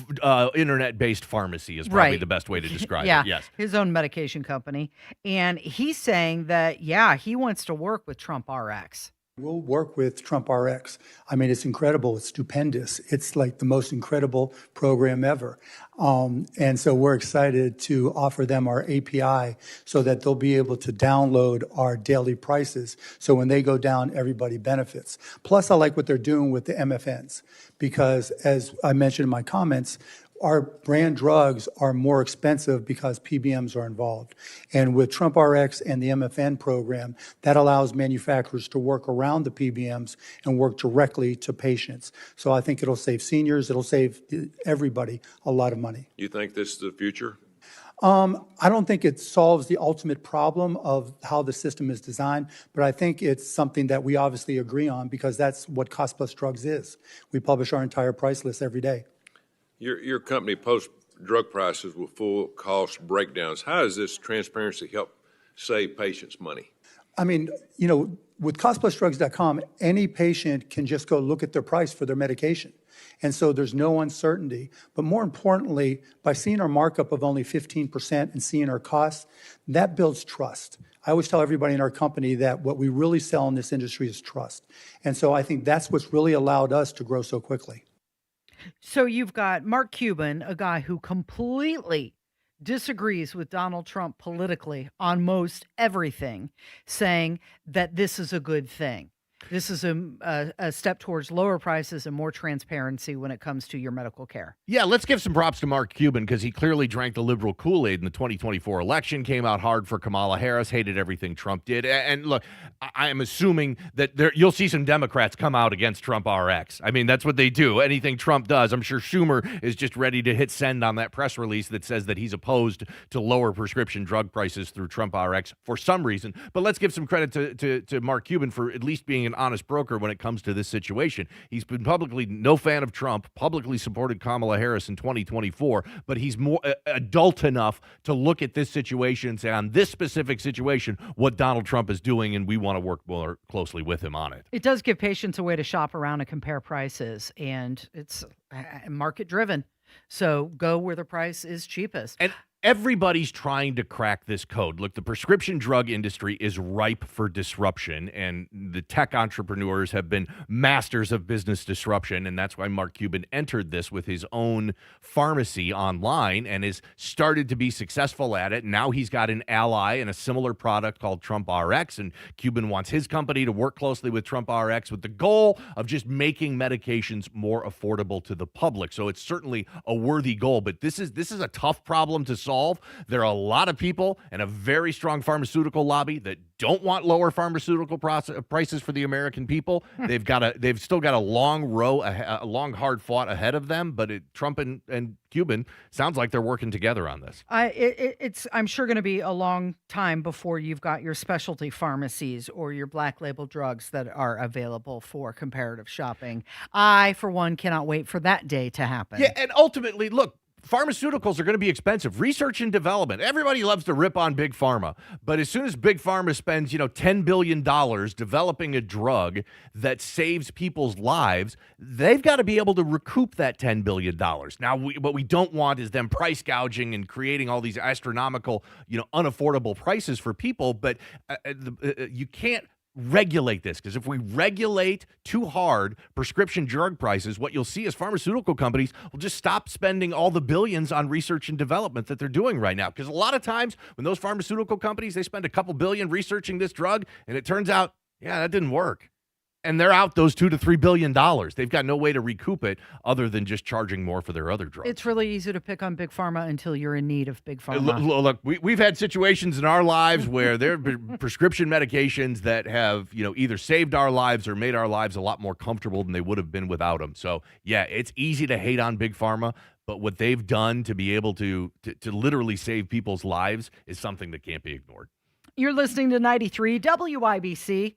internet-based pharmacy is probably right. the best way to describe yeah, it. Yes. His own medication company. And he's saying that, he wants to work with Trump RX. We'll work with Trump RX. I mean, it's incredible. It's stupendous. It's like the most incredible program ever. And so we're excited to offer them our API so that they'll be able to download our daily prices. So when they go down, everybody benefits. Plus, I like what they're doing with the MFNs because, as I mentioned in my comments, our brand drugs are more expensive because PBMs are involved. And with Trump RX and the MFN program, that allows manufacturers to work around the PBMs and work directly to patients. So I think it'll save seniors, it'll save everybody a lot of money. You think this is the future? I don't think it solves the ultimate problem of how the system is designed, but I think it's something that we obviously agree on because that's what Cost Plus Drugs is. We publish our entire price list every day. Your company posts drug prices with full cost breakdowns. How does this transparency help save patients money? I mean, with costplusdrugs.com, any patient can just go look at their price for their medication. And so there's no uncertainty. But more importantly, by seeing our markup of only 15% and seeing our costs, that builds trust. I always tell everybody in our company that what we really sell in this industry is trust. And so I think that's what's really allowed us to grow so quickly. So you've got Mark Cuban, a guy who completely disagrees with Donald Trump politically on most everything, saying that this is a good thing. This is a step towards lower prices and more transparency when it comes to your medical care. Yeah, let's give some props to Mark Cuban because he clearly drank the liberal Kool-Aid in the 2024 election, came out hard for Kamala Harris, hated everything Trump did. And look, I am assuming that you'll see some Democrats come out against Trump RX. I mean, that's what they do. Anything Trump does, I'm sure Schumer is just ready to hit send on that press release that says that he's opposed to lower prescription drug prices through Trump RX for some reason. But let's give some credit to Mark Cuban for at least being an honest broker when it comes to this situation. He's been publicly no fan of Trump, publicly supported Kamala Harris in 2024, but he's more adult enough to look at this situation and say, on this specific situation, what Donald Trump is doing, and we want to work more closely with him on it. It does give patients a way to shop around and compare prices, and it's market driven. So go where the price is cheapest. And everybody's trying to crack this code. Look, the prescription drug industry is ripe for disruption, and the tech entrepreneurs have been masters of business disruption, and that's why Mark Cuban entered this with his own pharmacy online and has started to be successful at it. Now he's got an ally in a similar product called Trump RX, and Cuban wants his company to work closely with Trump RX with the goal of just making medications more affordable to the public. So it's certainly a worthy goal, but this is a tough problem to solve. There are a lot of people and a very strong pharmaceutical lobby that don't want lower pharmaceutical prices for the American people. They've still got a long row, a long hard fought ahead of them. But Trump and Cuban sounds like they're working together on this. It's I'm sure going to be a long time before you've got your specialty pharmacies or your black label drugs that are available for comparative shopping. I, for one, cannot wait for that day to happen. Yeah, and ultimately, look, pharmaceuticals are going to be expensive. Research and development. Everybody loves to rip on Big Pharma. But as soon as Big Pharma spends, $10 billion developing a drug that saves people's lives, they've got to be able to recoup that $10 billion. Now, what we don't want is them price gouging and creating all these astronomical, unaffordable prices for people. But you can't regulate this, because if we regulate too hard prescription drug prices, what you'll see is pharmaceutical companies will just stop spending all the billions on research and development that they're doing right now. Because a lot of times when those pharmaceutical companies, they spend a couple billion researching this drug, and it turns out, that didn't work. And they're out those $2 to $3 billion. They've got no way to recoup it other than just charging more for their other drugs. It's really easy to pick on Big Pharma until you're in need of Big Pharma. Look, we've had situations in our lives where there have been prescription medications that have, either saved our lives or made our lives a lot more comfortable than they would have been without them. So, yeah, it's easy to hate on Big Pharma, but what they've done to be able to literally save people's lives is something that can't be ignored. You're listening to 93 WIBC.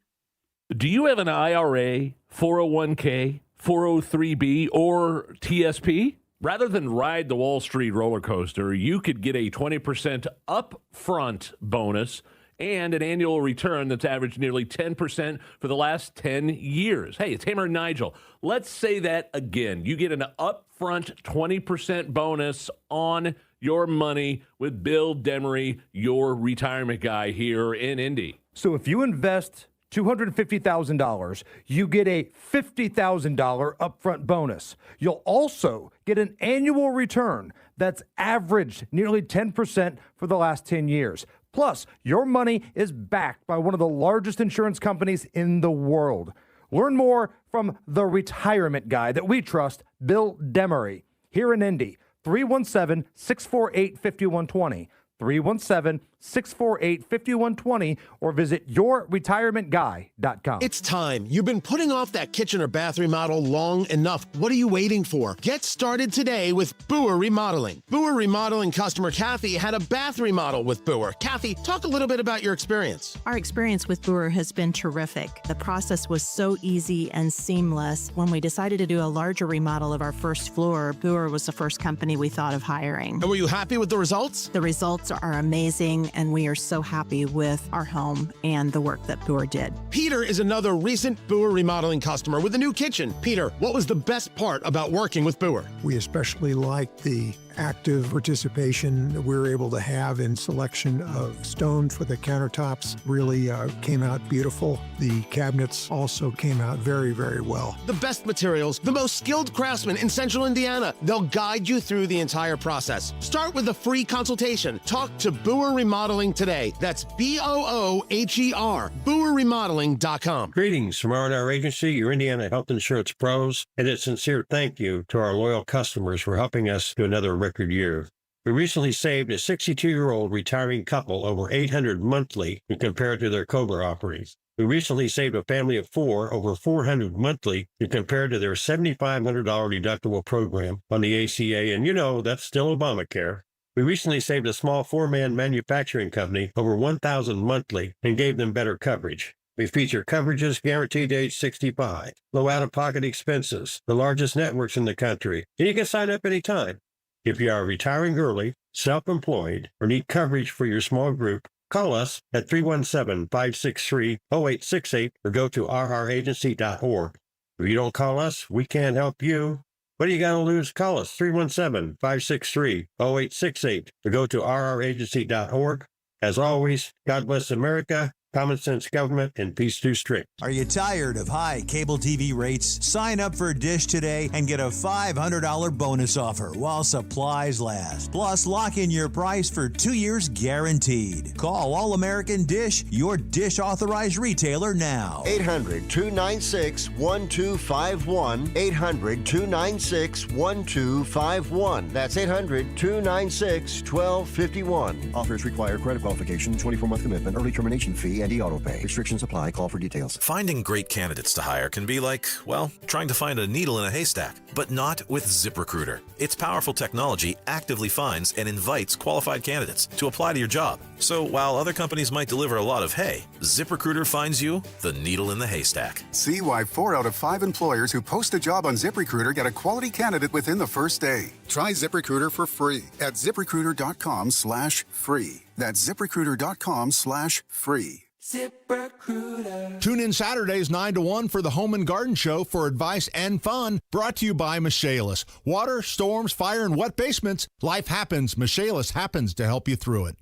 Do you have an IRA, 401k, 403b, or TSP? Rather than ride the Wall Street roller coaster, you could get a 20% upfront bonus and an annual return that's averaged nearly 10% for the last 10 years. Hey, it's Hammer and Nigel. Let's say that again. You get an upfront 20% bonus on your money with Bill Demery, your retirement guy here in Indy. So if you invest $250,000, you get a $50,000 upfront bonus. You'll also get an annual return that's averaged nearly 10% for the last 10 years. Plus, your money is backed by one of the largest insurance companies in the world. Learn more from the retirement guy that we trust, Bill Demery, here in Indy, 317-648-5120. 317-648-5120 or visit yourretirementguy.com. It's time. You've been putting off that kitchen or bath remodel long enough. What are you waiting for? Get started today with Boer Remodeling. Boer Remodeling customer Kathy had a bath remodel with Boer. Kathy, talk a little bit about your experience. Our experience with Boer has been terrific. The process was so easy and seamless. When we decided to do a larger remodel of our first floor, Boer was the first company we thought of hiring. And were you happy with the results? The results are amazing, and we are so happy with our home and the work that Boer did. Peter is another recent Boer Remodeling customer with a new kitchen. Peter, what was the best part about working with Boer? We especially liked the active participation that we were able to have in selection of stone for the countertops really came out beautiful. The cabinets also came out very, very well. The best materials, the most skilled craftsmen in Central Indiana. They'll guide you through the entire process. Start with a free consultation. Talk to Boer Remodeling today. That's BOOHER, BoerRemodeling.com. Greetings from R&R Agency, your Indiana health insurance pros, and a sincere thank you to our loyal customers for helping us to another record year. We recently saved a 62-year-old retiring couple over $800 monthly when compared to their COBRA offerings. We recently saved a family of 4 over $400 monthly when compared to their $7,500 deductible program on the ACA, and that's still Obamacare. We recently saved a small 4-man manufacturing company over $1,000 monthly and gave them better coverage. We feature coverages guaranteed to age 65, low out-of-pocket expenses, the largest networks in the country, and you can sign up anytime. If you are retiring early, self-employed, or need coverage for your small group, call us at 317-563-0868 or go to rragency.org. If you don't call us, we can't help you. What do you got to lose? Call us 317-563-0868 or go to rragency.org. As always, God bless America, common sense government, and peace through strict. Are you tired of high cable TV rates? Sign up for Dish today and get a $500 bonus offer while supplies last. Plus, lock in your price for 2 years guaranteed. Call All American Dish, your Dish authorized retailer now. 800-296-1251. 800-296-1251. That's 800-296-1251. Offers require credit qualification, 24-month commitment, early termination fee, and e-auto pay. Restrictions apply. Call for details. Finding great candidates to hire can be like, well, trying to find a needle in a haystack, but not with ZipRecruiter. Its powerful technology actively finds and invites qualified candidates to apply to your job. So while other companies might deliver a lot of hay, ZipRecruiter finds you the needle in the haystack. See why 4 out of 5 employers who post a job on ZipRecruiter get a quality candidate within the first day. Try ZipRecruiter for free at ZipRecruiter.com/free. That's ZipRecruiter.com/free. ZipRecruiter. Tune in Saturdays 9 to 1 for the Home and Garden Show for advice and fun. Brought to you by Michaelis. Water, storms, fire, and wet basements. Life happens. Michaelis happens to help you through it.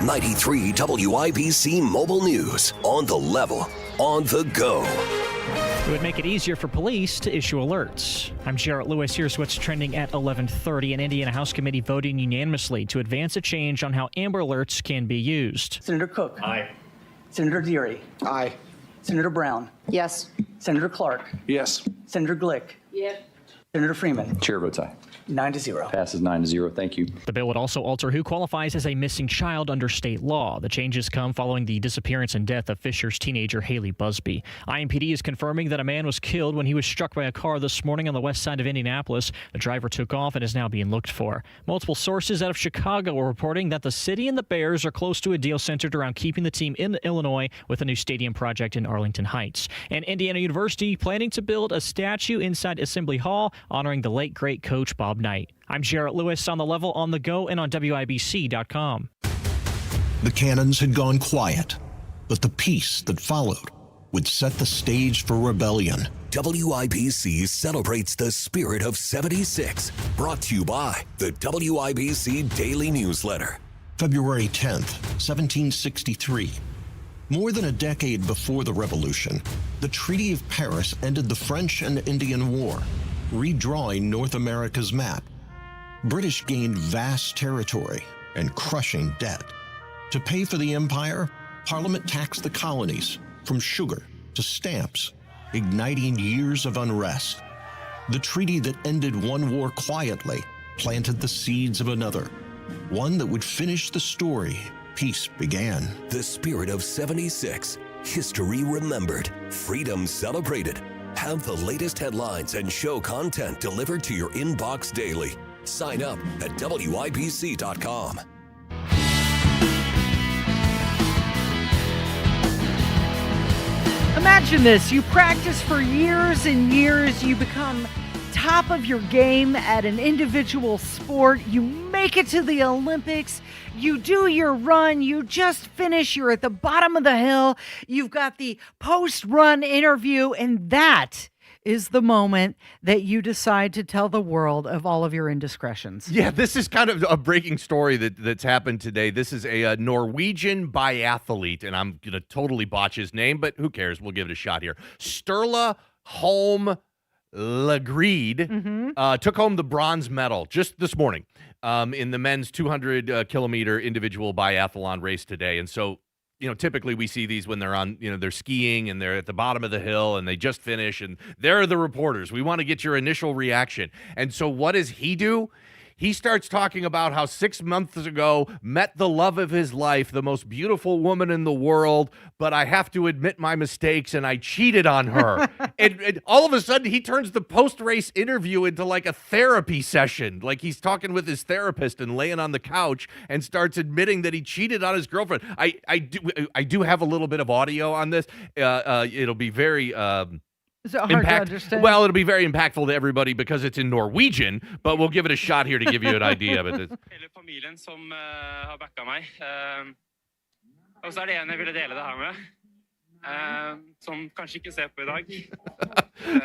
93 WIBC Mobile News. On the level. On the go. It would make it easier for police to issue alerts. I'm Jarrett Lewis. Here's what's trending at 11:30. An Indiana House Committee voting unanimously to advance a change on how Amber Alerts can be used. Senator Cook. Aye. Senator Deary. Aye. Senator Brown. Yes. Senator Clark. Yes. Senator Glick. Yes. Senator Freeman. Chair votes aye. 9-0. Passes 9-0. Thank you. The bill would also alter who qualifies as a missing child under state law. The changes come following the disappearance and death of Fisher's teenager Haley Busby. IMPD is confirming that a man was killed when he was struck by a car this morning on the west side of Indianapolis. The driver took off and is now being looked for. Multiple sources out of Chicago are reporting that the city and the Bears are close to a deal centered around keeping the team in Illinois with a new stadium project in Arlington Heights. And Indiana University planning to build a statue inside Assembly Hall honoring the late great coach Bob Knight. I'm Jarrett Lewis on the level, on the go, and on WIBC.com. The cannons had gone quiet, but the peace that followed would set the stage for rebellion. WIBC celebrates the spirit of 76. Brought to you by the WIBC Daily Newsletter. February 10th, 1763. More than a decade before the Revolution, the Treaty of Paris ended the French and Indian War, redrawing North America's map. British gained vast territory and crushing debt. To pay for the empire, Parliament taxed the colonies, from sugar to stamps, igniting years of unrest. The treaty that ended one war quietly planted the seeds of another, one that would finish the story peace began. The spirit of 76. History remembered. Freedom celebrated. Have the latest headlines and show content delivered to your inbox daily. Sign up at WIBC.com. Imagine this. You practice for years and years. You become top of your game at an individual sport. You make it to the Olympics. You do your run. You just finish. You're at the bottom of the hill. You've got the post-run interview, and that is the moment that you decide to tell the world of all of your indiscretions. Yeah, this is kind of a breaking story that's happened today. This is a Norwegian biathlete, and I'm going to totally botch his name, but who cares? We'll give it a shot here. Sturla Holm Lagreed took home the bronze medal just this morning in the men's 200 kilometer individual biathlon race today. And so, typically we see these when they're on, they're skiing and they're at the bottom of the hill and they just finish and they're the reporters. We want to get your initial reaction. And so what does he do? He starts talking about how 6 months ago met the love of his life, the most beautiful woman in the world, but I have to admit my mistakes and I cheated on her. and all of a sudden he turns the post-race interview into like a therapy session. Like he's talking with his therapist and laying on the couch and starts admitting that he cheated on his girlfriend. I do have a little bit of audio on this. It'll be very Is it hard to understand? Well, it'll be very impactful to everybody because it's in Norwegian, but we'll give it a shot here to give you an idea of it. Hele familien som har backa meg. Og så det en jeg ville dele det her med, som kanskje ikke ser på I dag.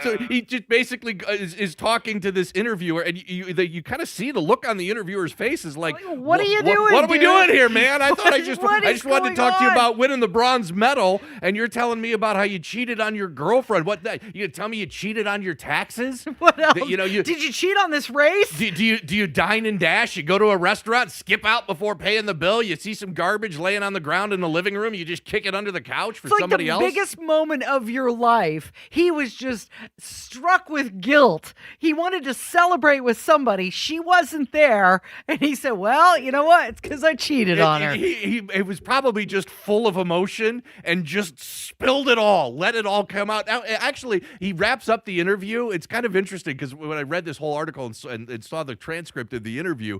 So he just basically is talking to this interviewer, and you kind of see the look on the interviewer's face is like, what are you doing? What are we dude? doing here, man? I thought I just wanted to talk to you on? about winning the bronze medal, and you're telling me about how you cheated on your girlfriend. What? You tell me you cheated on your taxes? What else? Did you cheat on this race? Do you dine and dash? You go to a restaurant, skip out before paying the bill. You see some garbage laying on the ground in the living room, you just kick it under the couch for somebody else. It's like the biggest moment of your life. He was just struck with guilt. He wanted to celebrate with somebody. She wasn't there. And he said, well, you know what? It's because I cheated on her. It was probably just full of emotion and just spilled it all. Let it all come out. Now, actually, he wraps up the interview. It's kind of interesting because when I read this whole article and saw the transcript of the interview,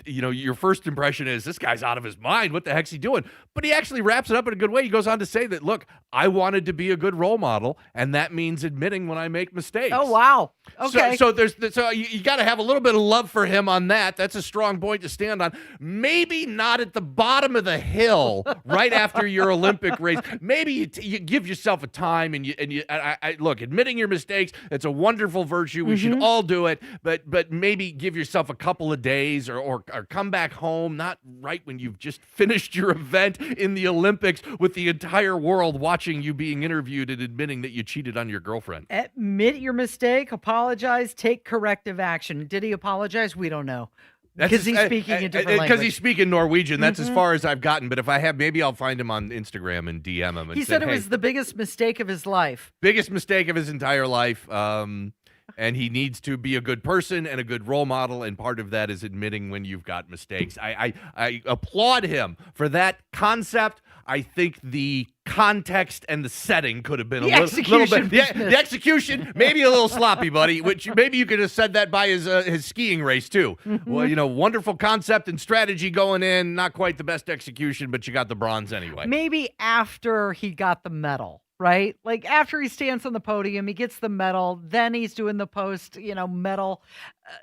your first impression is this guy's out of his mind. What the heck's he doing? But he actually wraps it up in a good way. He goes on to say that, look, I wanted to be a good role model, and that means admitting when I make mistakes. Oh, wow. Okay. So you got to have a little bit of love for him on that. That's a strong point to stand on. Maybe not at the bottom of the hill right after your Olympic race. Maybe you give yourself a time and look, admitting your mistakes, that's a wonderful virtue. We should all do it, but maybe give yourself a couple of days or come back home, not right when you've just finished your event in the Olympics with the entire world watching you being interviewed and admitting that you cheated on your girlfriend. Admit your mistake, apologize, take corrective action. Did he apologize? We don't know. Because he's speaking a different language. Because he's speaking Norwegian. That's as far as I've gotten. But if I have, maybe I'll find him on Instagram and DM him. And he said it was the biggest mistake of his life. Biggest mistake of his entire life. And he needs to be a good person and a good role model. And part of that is admitting when you've got mistakes. I applaud him for that concept. I think the context and the setting could have been a little bit. The execution, maybe a little sloppy, buddy. Which maybe you could have said that by his skiing race too. Well, wonderful concept and strategy going in, not quite the best execution, but you got the bronze anyway. Maybe after he got the medal. Right? Like after he stands on the podium, he gets the medal, then he's doing the post, medal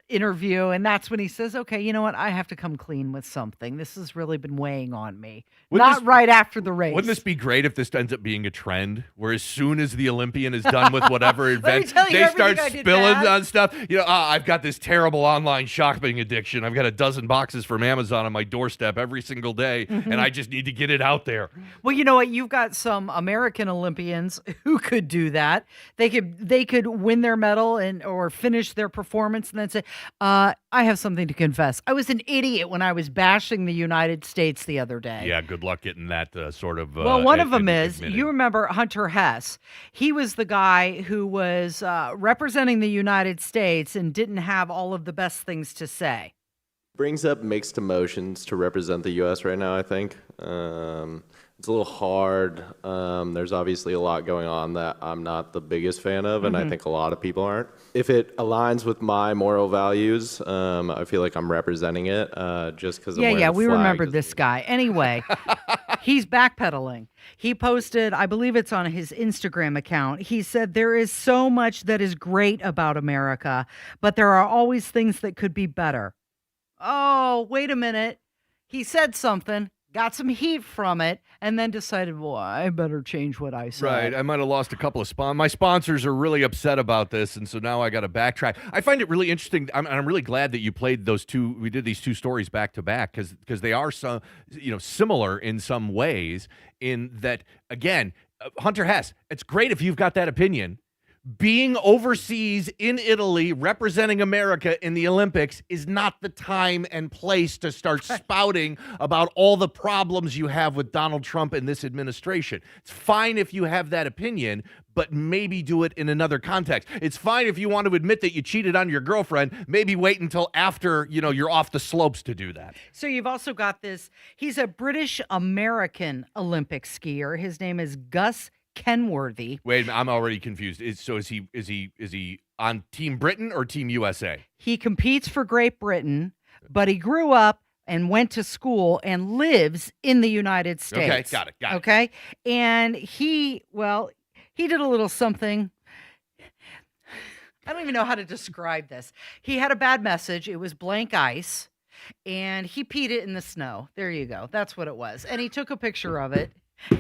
interview. And that's when he says, okay, you know what? I have to come clean with something. This has really been weighing on me. Right after the race. Wouldn't this be great if this ends up being a trend where as soon as the Olympian is done with whatever event, they start spilling on stuff? I've got this terrible online shopping addiction. I've got a dozen boxes from Amazon on my doorstep every single day, and I just need to get it out there. Well, you know what? You've got some American Olympians who could do that. They could win their medal or finish their performance and then say, I have something to confess. I was an idiot when I was bashing the United States the other day. Yeah, good luck getting that sort of. Well, one of them is, you remember Hunter Hess. He was the guy who was representing the United States and didn't have all of the best things to say. Brings up mixed emotions to represent the U.S. right now, I think. It's a little hard. There's obviously a lot going on that I'm not the biggest fan of, and I think a lot of people aren't. If it aligns with my moral values, I feel like I'm representing it just because I'm wearing the we flag. remembered this guy. Anyway, he's backpedaling. He posted, I believe it's on his Instagram account. He said, there is so much that is great about America, but there are always things that could be better. Oh, wait a minute. He said something. got some heat from it, and then decided, well, I better change what I said. Right. I might have lost a couple of sponsors. My sponsors are really upset about this, and so now I got to backtrack. I find it really interesting. I'm really glad that you played those two. We did these two stories back to back because they are so, similar in some ways. In that, again, Hunter Hess. It's great if you've got that opinion. Being overseas in Italy representing America in the Olympics is not the time and place to start spouting about all the problems you have with Donald Trump and this administration. It's fine if you have that opinion, but maybe do it in another context. It's fine if you want to admit that you cheated on your girlfriend. Maybe wait until after, you're off the slopes to do that. So you've also got this. He's a British-American Olympic skier. His name is Gus Kenworthy. Wait, I'm already confused. Is he on Team Britain or Team USA? He competes for Great Britain, but he grew up and went to school and lives in the United States. Okay, got it. Okay, and he did a little something. I don't even know how to describe this. He had a bad message. It was blank ice, and he peed it in the snow. There you go. That's what it was. And he took a picture of it.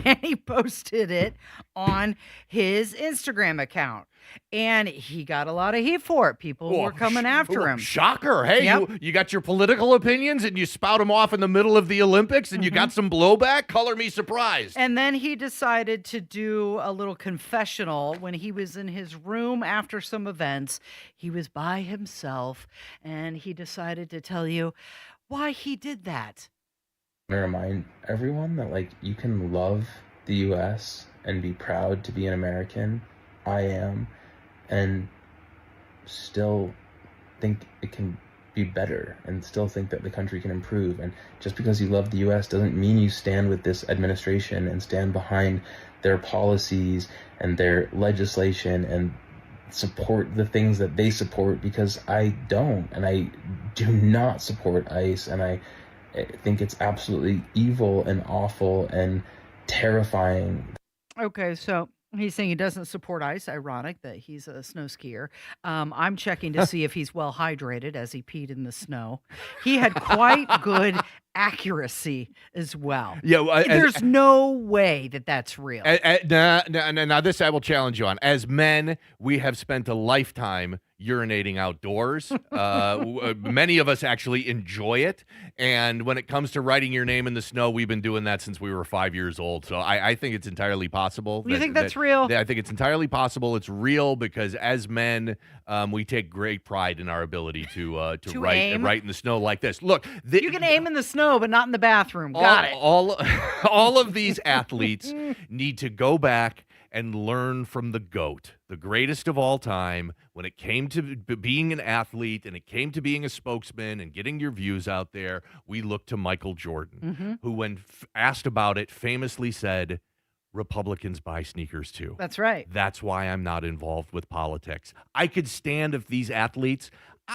And he posted it on his Instagram account. And he got a lot of heat for it. People were coming after him. Shocker. Hey, Yep. you got your political opinions and you spout them off in the middle of the Olympics and you got some blowback? Color me surprised. And then he decided to do a little confessional when he was in his room after some events. He was by himself and he decided to tell you why he did that. To remind everyone that you can love the US and be proud to be an American. I am, and still think it can be better and still think that the country can improve. And just because you love the US doesn't mean you stand with this administration and stand behind their policies and their legislation and support the things that they support, because I don't, and I do not support ICE, and I think it's absolutely evil and awful and terrifying. Okay, so he's saying he doesn't support ice. Ironic that he's a snow skier. I'm checking to see if he's well hydrated as he peed in the snow. He had quite good accuracy as well. Yeah, there's no way that that's real. Now this I will challenge you on. As men, we have spent a lifetime urinating outdoors. Many of us actually enjoy it. And when it comes to writing your name in the snow, we've been doing that since we were 5 years old. So I think it's entirely possible. You think that's real? I think it's entirely possible. It's real because as men, we take great pride in our ability to write in the snow like this. Look, you can aim in the snow, but not in the bathroom. Got it. All of these athletes need to go back and learn from the GOAT, the greatest of all time. When it came to being an athlete and it came to being a spokesman and getting your views out there, we looked to Michael Jordan, who, when asked about it, famously said, Republicans buy sneakers too. That's right. That's why I'm not involved with politics. I could stand if these athletes,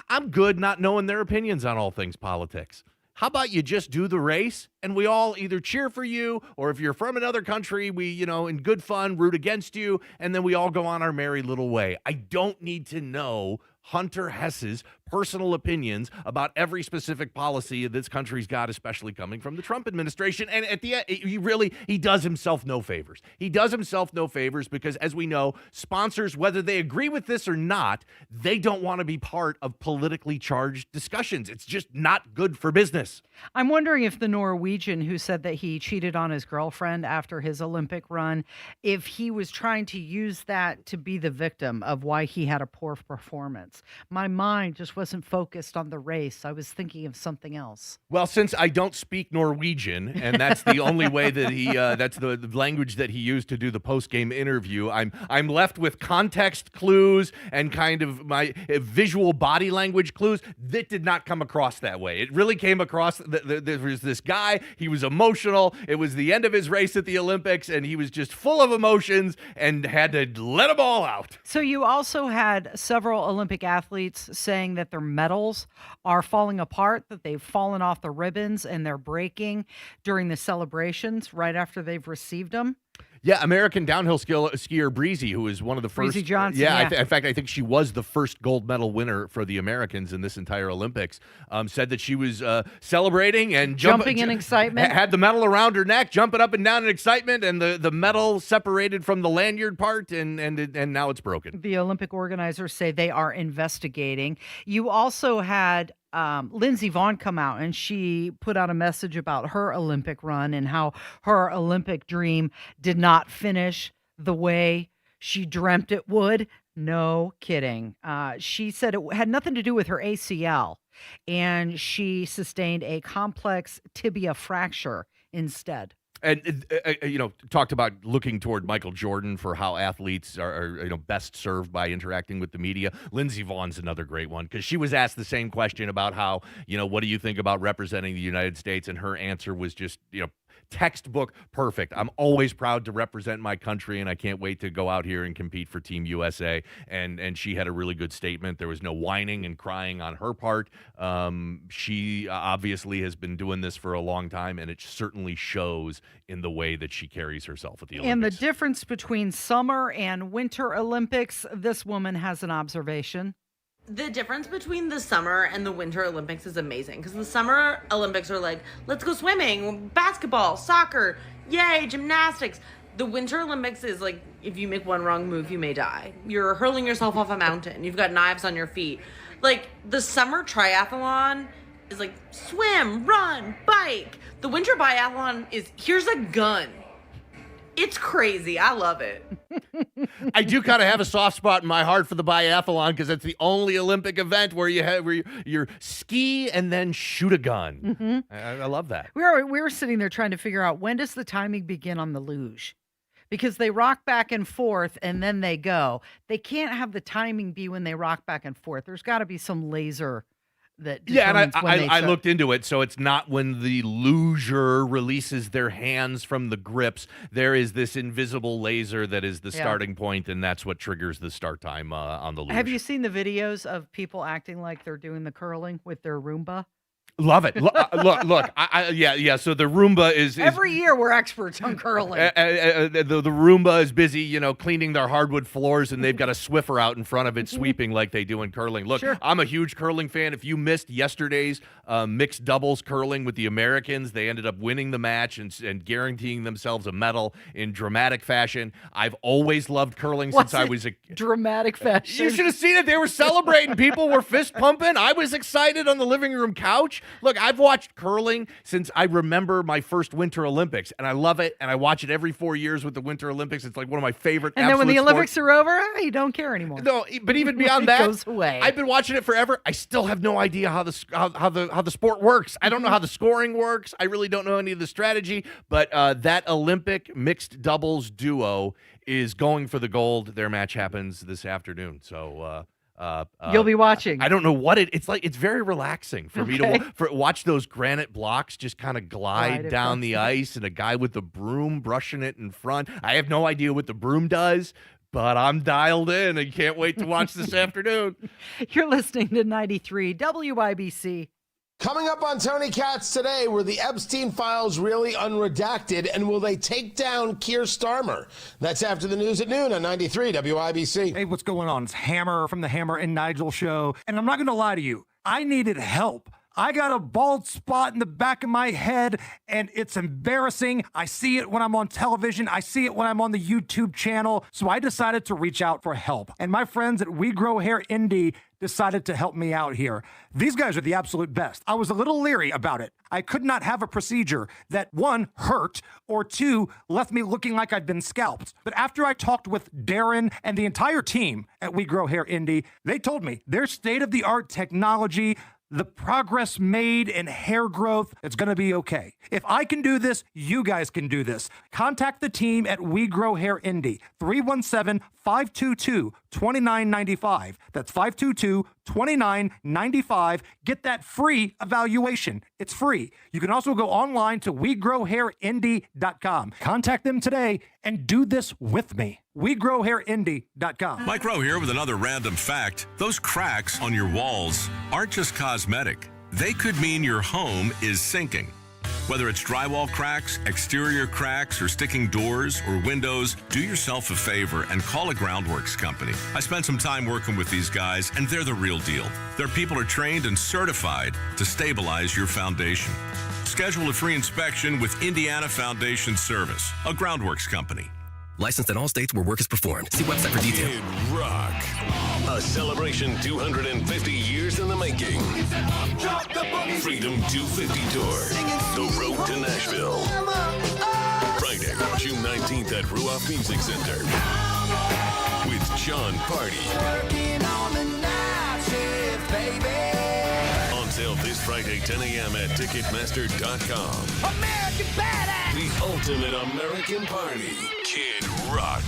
I'm good not knowing their opinions on all things politics. How about you just do the race and we all either cheer for you, or if you're from another country, we, in good fun, root against you, and then we all go on our merry little way. I don't need to know Hunter Hess's personal opinions about every specific policy this country's got, especially coming from the Trump administration. And at the end, he does himself no favors. He does himself no favors because, as we know, sponsors, whether they agree with this or not, they don't want to be part of politically charged discussions. It's just not good for business. I'm wondering if the Norwegian who said that he cheated on his girlfriend after his Olympic run, if he was trying to use that to be the victim of why he had a poor performance. My mind just wasn't focused on the race. I was thinking of something else. Well, since I don't speak Norwegian, and that's the only way that that's the language that he used to do the post-game interview, I'm left with context clues and kind of my visual body language clues. That did not come across that way. It really came across, there was this guy, he was emotional. It was the end of his race at the Olympics, and he was just full of emotions and had to let them all out. So you also had several Olympic athletes saying that their medals are falling apart, that they've fallen off the ribbons and they're breaking during the celebrations right after they've received them. Yeah, American downhill skier Breezy, who is one of the first. Breezy Johnson, Yeah, yeah. in fact, I think she was the first gold medal winner for the Americans in this entire Olympics. Said that she was celebrating and jumping in excitement. Had the medal around her neck, jumping up and down in excitement, and the medal separated from the lanyard part, and now it's broken. The Olympic organizers say they are investigating. You also had Lindsey Vonn come out, and she put out a message about her Olympic run and how her Olympic dream did not finish the way she dreamt it would. No kidding. She said it had nothing to do with her ACL, and she sustained a complex tibia fracture instead. And talked about looking toward Michael Jordan for how athletes are best served by interacting with the media. Lindsey Vonn's another great one, because she was asked the same question about how, what do you think about representing the United States? And her answer was just, textbook perfect. I'm always proud to represent my country, and I can't wait to go out here and compete for Team USA. And she had a really good statement. There was no whining and crying on her part. She obviously has been doing this for a long time, and it certainly shows in the way that she carries herself at the Olympics. And the difference between summer and winter Olympics, this woman has an observation. The difference between the summer and the winter Olympics is amazing, because the summer Olympics are like, let's go swimming, basketball, soccer, yay, gymnastics. The winter Olympics is like, if you make one wrong move, you may die. You're hurling yourself off a mountain. You've got knives on your feet. Like, the summer triathlon is like swim, run, bike. The winter biathlon is, here's a gun. It's crazy. I love it. I do kind of have a soft spot in my heart for the biathlon, because it's the only Olympic event where you're ski and then shoot a gun. Mm-hmm. I love that. We were sitting there trying to figure out, when does the timing begin on the luge? Because they rock back and forth and then they go. They can't have the timing be when they rock back and forth. There's got to be some laser that determines when they I looked into it, so it's not when the luger releases their hands from the grips. There is this invisible laser that is the starting point, and that's what triggers the start time on the luge. Have you seen the videos of people acting like they're doing the curling with their Roomba? Love it. Look. Yeah. So the Roomba is every year we're experts on curling. The Roomba is busy, cleaning their hardwood floors, and they've got a Swiffer out in front of it, sweeping like they do in curling. Look, sure. I'm a huge curling fan. If you missed yesterday's mixed doubles curling with the Americans, they ended up winning the match and guaranteeing themselves a medal in dramatic fashion. I've always loved curling since I was a dramatic fashion. You should have seen it. They were celebrating. People were fist pumping. I was excited on the living room couch. Look, I've watched curling since I remember my first Winter Olympics, and I love it, and I watch it every 4 years with the Winter Olympics. It's like one of my favorite And then when the sports. Olympics are over, you don't care anymore. No, but even beyond that, it goes away. I've been watching it forever. I still have no idea how the sport works. I don't know how the scoring works. I really don't know any of the strategy, but that Olympic mixed doubles duo is going for the gold. Their match happens this afternoon, so you'll be watching. I don't know what it's like. It's very relaxing for me to watch those granite blocks just kind of glide down the ice, and a guy with the broom brushing it in front. I have no idea what the broom does, but I'm dialed in and can't wait to watch this afternoon. You're listening to 93 WIBC. Coming up on Tony Katz today, were the Epstein files really unredacted, and will they take down Keir Starmer? That's after the news at noon on 93 WIBC. Hey, what's going on? It's Hammer from the Hammer and Nigel show. And I'm not going to lie to you. I needed help. I got a bald spot in the back of my head, and it's embarrassing. I see it when I'm on television. I see it when I'm on the YouTube channel. So I decided to reach out for help. And my friends at We Grow Hair Indie decided to help me out here. These guys are the absolute best. I was a little leery about it. I could not have a procedure that, one, hurt, or two, left me looking like I'd been scalped. But after I talked with Darren and the entire team at We Grow Hair Indie, they told me their state-of-the-art technology, the progress made in hair growth, it's going to be okay. If I can do this, you guys can do this. Contact the team at We Grow Hair Indie, 317-522-2995. That's 522-2995. Get that free evaluation. It's free. You can also go online to WeGrowHairIndie.com. Contact them today and do this with me. WeGrowHairIndie.com. Mike Rowe here with another random fact. Those cracks on your walls aren't just cosmetic. They could mean your home is sinking. Whether it's drywall cracks, exterior cracks, or sticking doors or windows, do yourself a favor and call a Groundworks company. I spent some time working with these guys, and they're the real deal. Their people are trained and certified to stabilize your foundation. Schedule a free inspection with Indiana Foundation Service, a Groundworks company. Licensed in all states where work is performed. See website for detail. Kid Rock, a celebration 250 years in the making. Freedom 250 Tour, the road to Nashville. Friday, June 19th at Ruoff Music Center with John Party. On sale this Friday, 10 a.m. at Ticketmaster.com. American Badass! The ultimate American party. Kid Rock.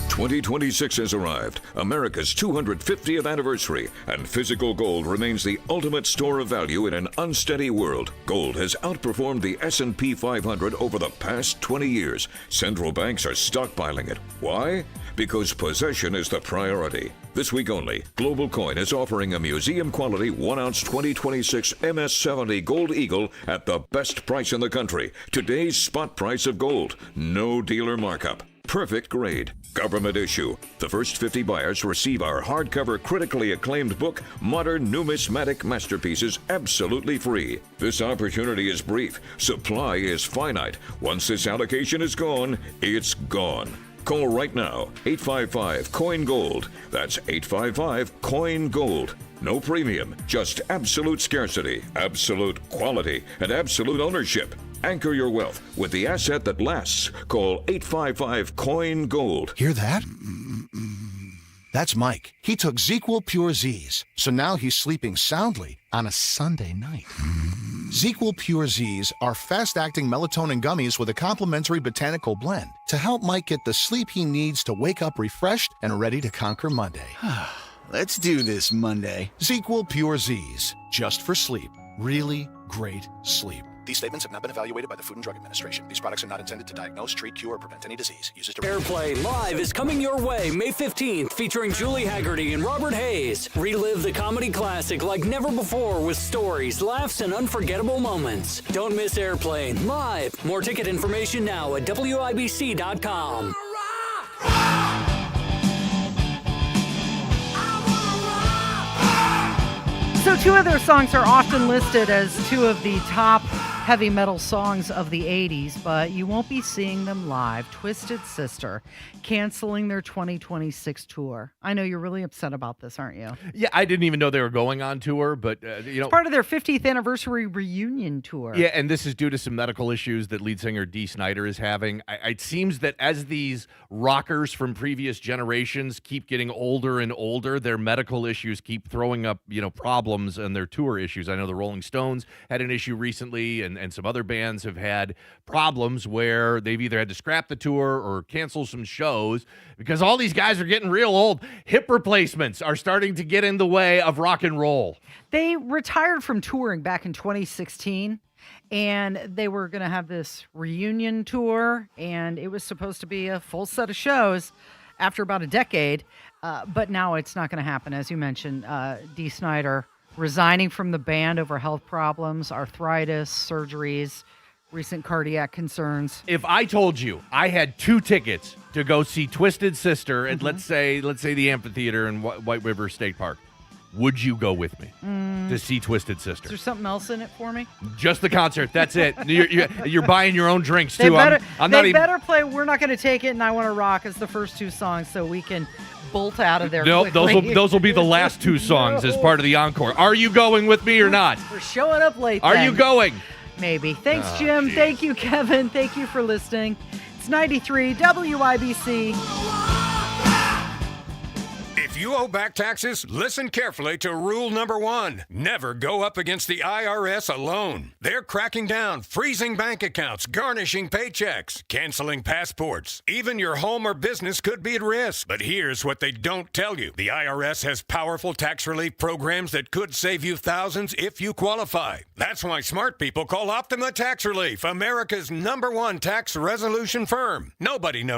2026 has arrived, America's 250th anniversary, and physical gold remains the ultimate store of value in an unsteady world. Gold has outperformed the S&P 500 over the past 20 years. Central banks are stockpiling it. Why? Because possession is the priority. This week only, Global Coin is offering a museum-quality 1-ounce 2026 MS-70 Gold Eagle at the best price in the country. Today's spot price of gold. No dealer markup. Perfect grade. Government issue. The first 50 buyers receive our hardcover critically acclaimed book, Modern Numismatic Masterpieces, absolutely free. This opportunity is brief. Supply is finite. Once this allocation is gone, it's gone. Call right now, 855-COIN-GOLD. That's 855-COIN-GOLD. No premium, just absolute scarcity, absolute quality, and absolute ownership. Anchor your wealth with the asset that lasts. Call 855-COIN-GOLD. Hear that? That's Mike. He took ZQL Pure Z's, so now he's sleeping soundly on a Sunday night. ZQL Pure Z's are fast-acting melatonin gummies with a complementary botanical blend to help Mike get the sleep he needs to wake up refreshed and ready to conquer Monday. Let's do this Monday. ZQL Pure Z's, just for sleep. Really great sleep. These statements have not been evaluated by the Food and Drug Administration. These products are not intended to diagnose, treat, cure, or prevent any disease. Uses Airplay Live is coming your way May 15th, featuring Julie Haggerty and Robert Hayes. Relive the comedy classic like never before with stories, laughs, and unforgettable moments. Don't miss Airplay Live. More ticket information now at WIBC.com. So two of their songs are often listed as two of the top heavy metal songs of the 80s, but you won't be seeing them live. Twisted Sister canceling their 2026 tour. I know you're really upset about this, aren't you? Yeah, I didn't even know they were going on tour, but it's part of their 50th anniversary reunion tour. Yeah, and this is due to some medical issues that lead singer Dee Snider is having. It seems that as these rockers from previous generations keep getting older and older, their medical issues keep throwing up, problems and their tour issues. I know the Rolling Stones had an issue recently, and some other bands have had problems where they've either had to scrap the tour or cancel some shows because all these guys are getting real old. Hip replacements are starting to get in the way of rock and roll. They retired from touring back in 2016, and they were going to have this reunion tour, and it was supposed to be a full set of shows after about a decade, but now it's not going to happen. As you mentioned, Dee Snider resigning from the band over health problems, arthritis, surgeries, recent cardiac concerns. If I told you I had 2 tickets to go see Twisted Sister at let's say the amphitheater in White River State Park, would you go with me to see Twisted Sister? Is there something else in it for me? Just the concert. That's it. You're buying your own drinks too. They better play We're Not Gonna Take It and I Want to Rock as the first 2 songs so we can bolt out of there quickly. Those will be the last 2 songs as part of the encore. Are you going with me or not? We're showing up late. Are you going? Maybe. Thanks, Jim. Geez. Thank you, Kevin. Thank you for listening. It's 93 WIBC. If you owe back taxes, listen carefully to rule number 1. Never go up against the IRS alone. They're cracking down, freezing bank accounts, garnishing paychecks, canceling passports. Even your home or business could be at risk. But here's what they don't tell you. The IRS has powerful tax relief programs that could save you thousands if you qualify. That's why smart people call Optima Tax Relief, America's #1 tax resolution firm. Nobody knows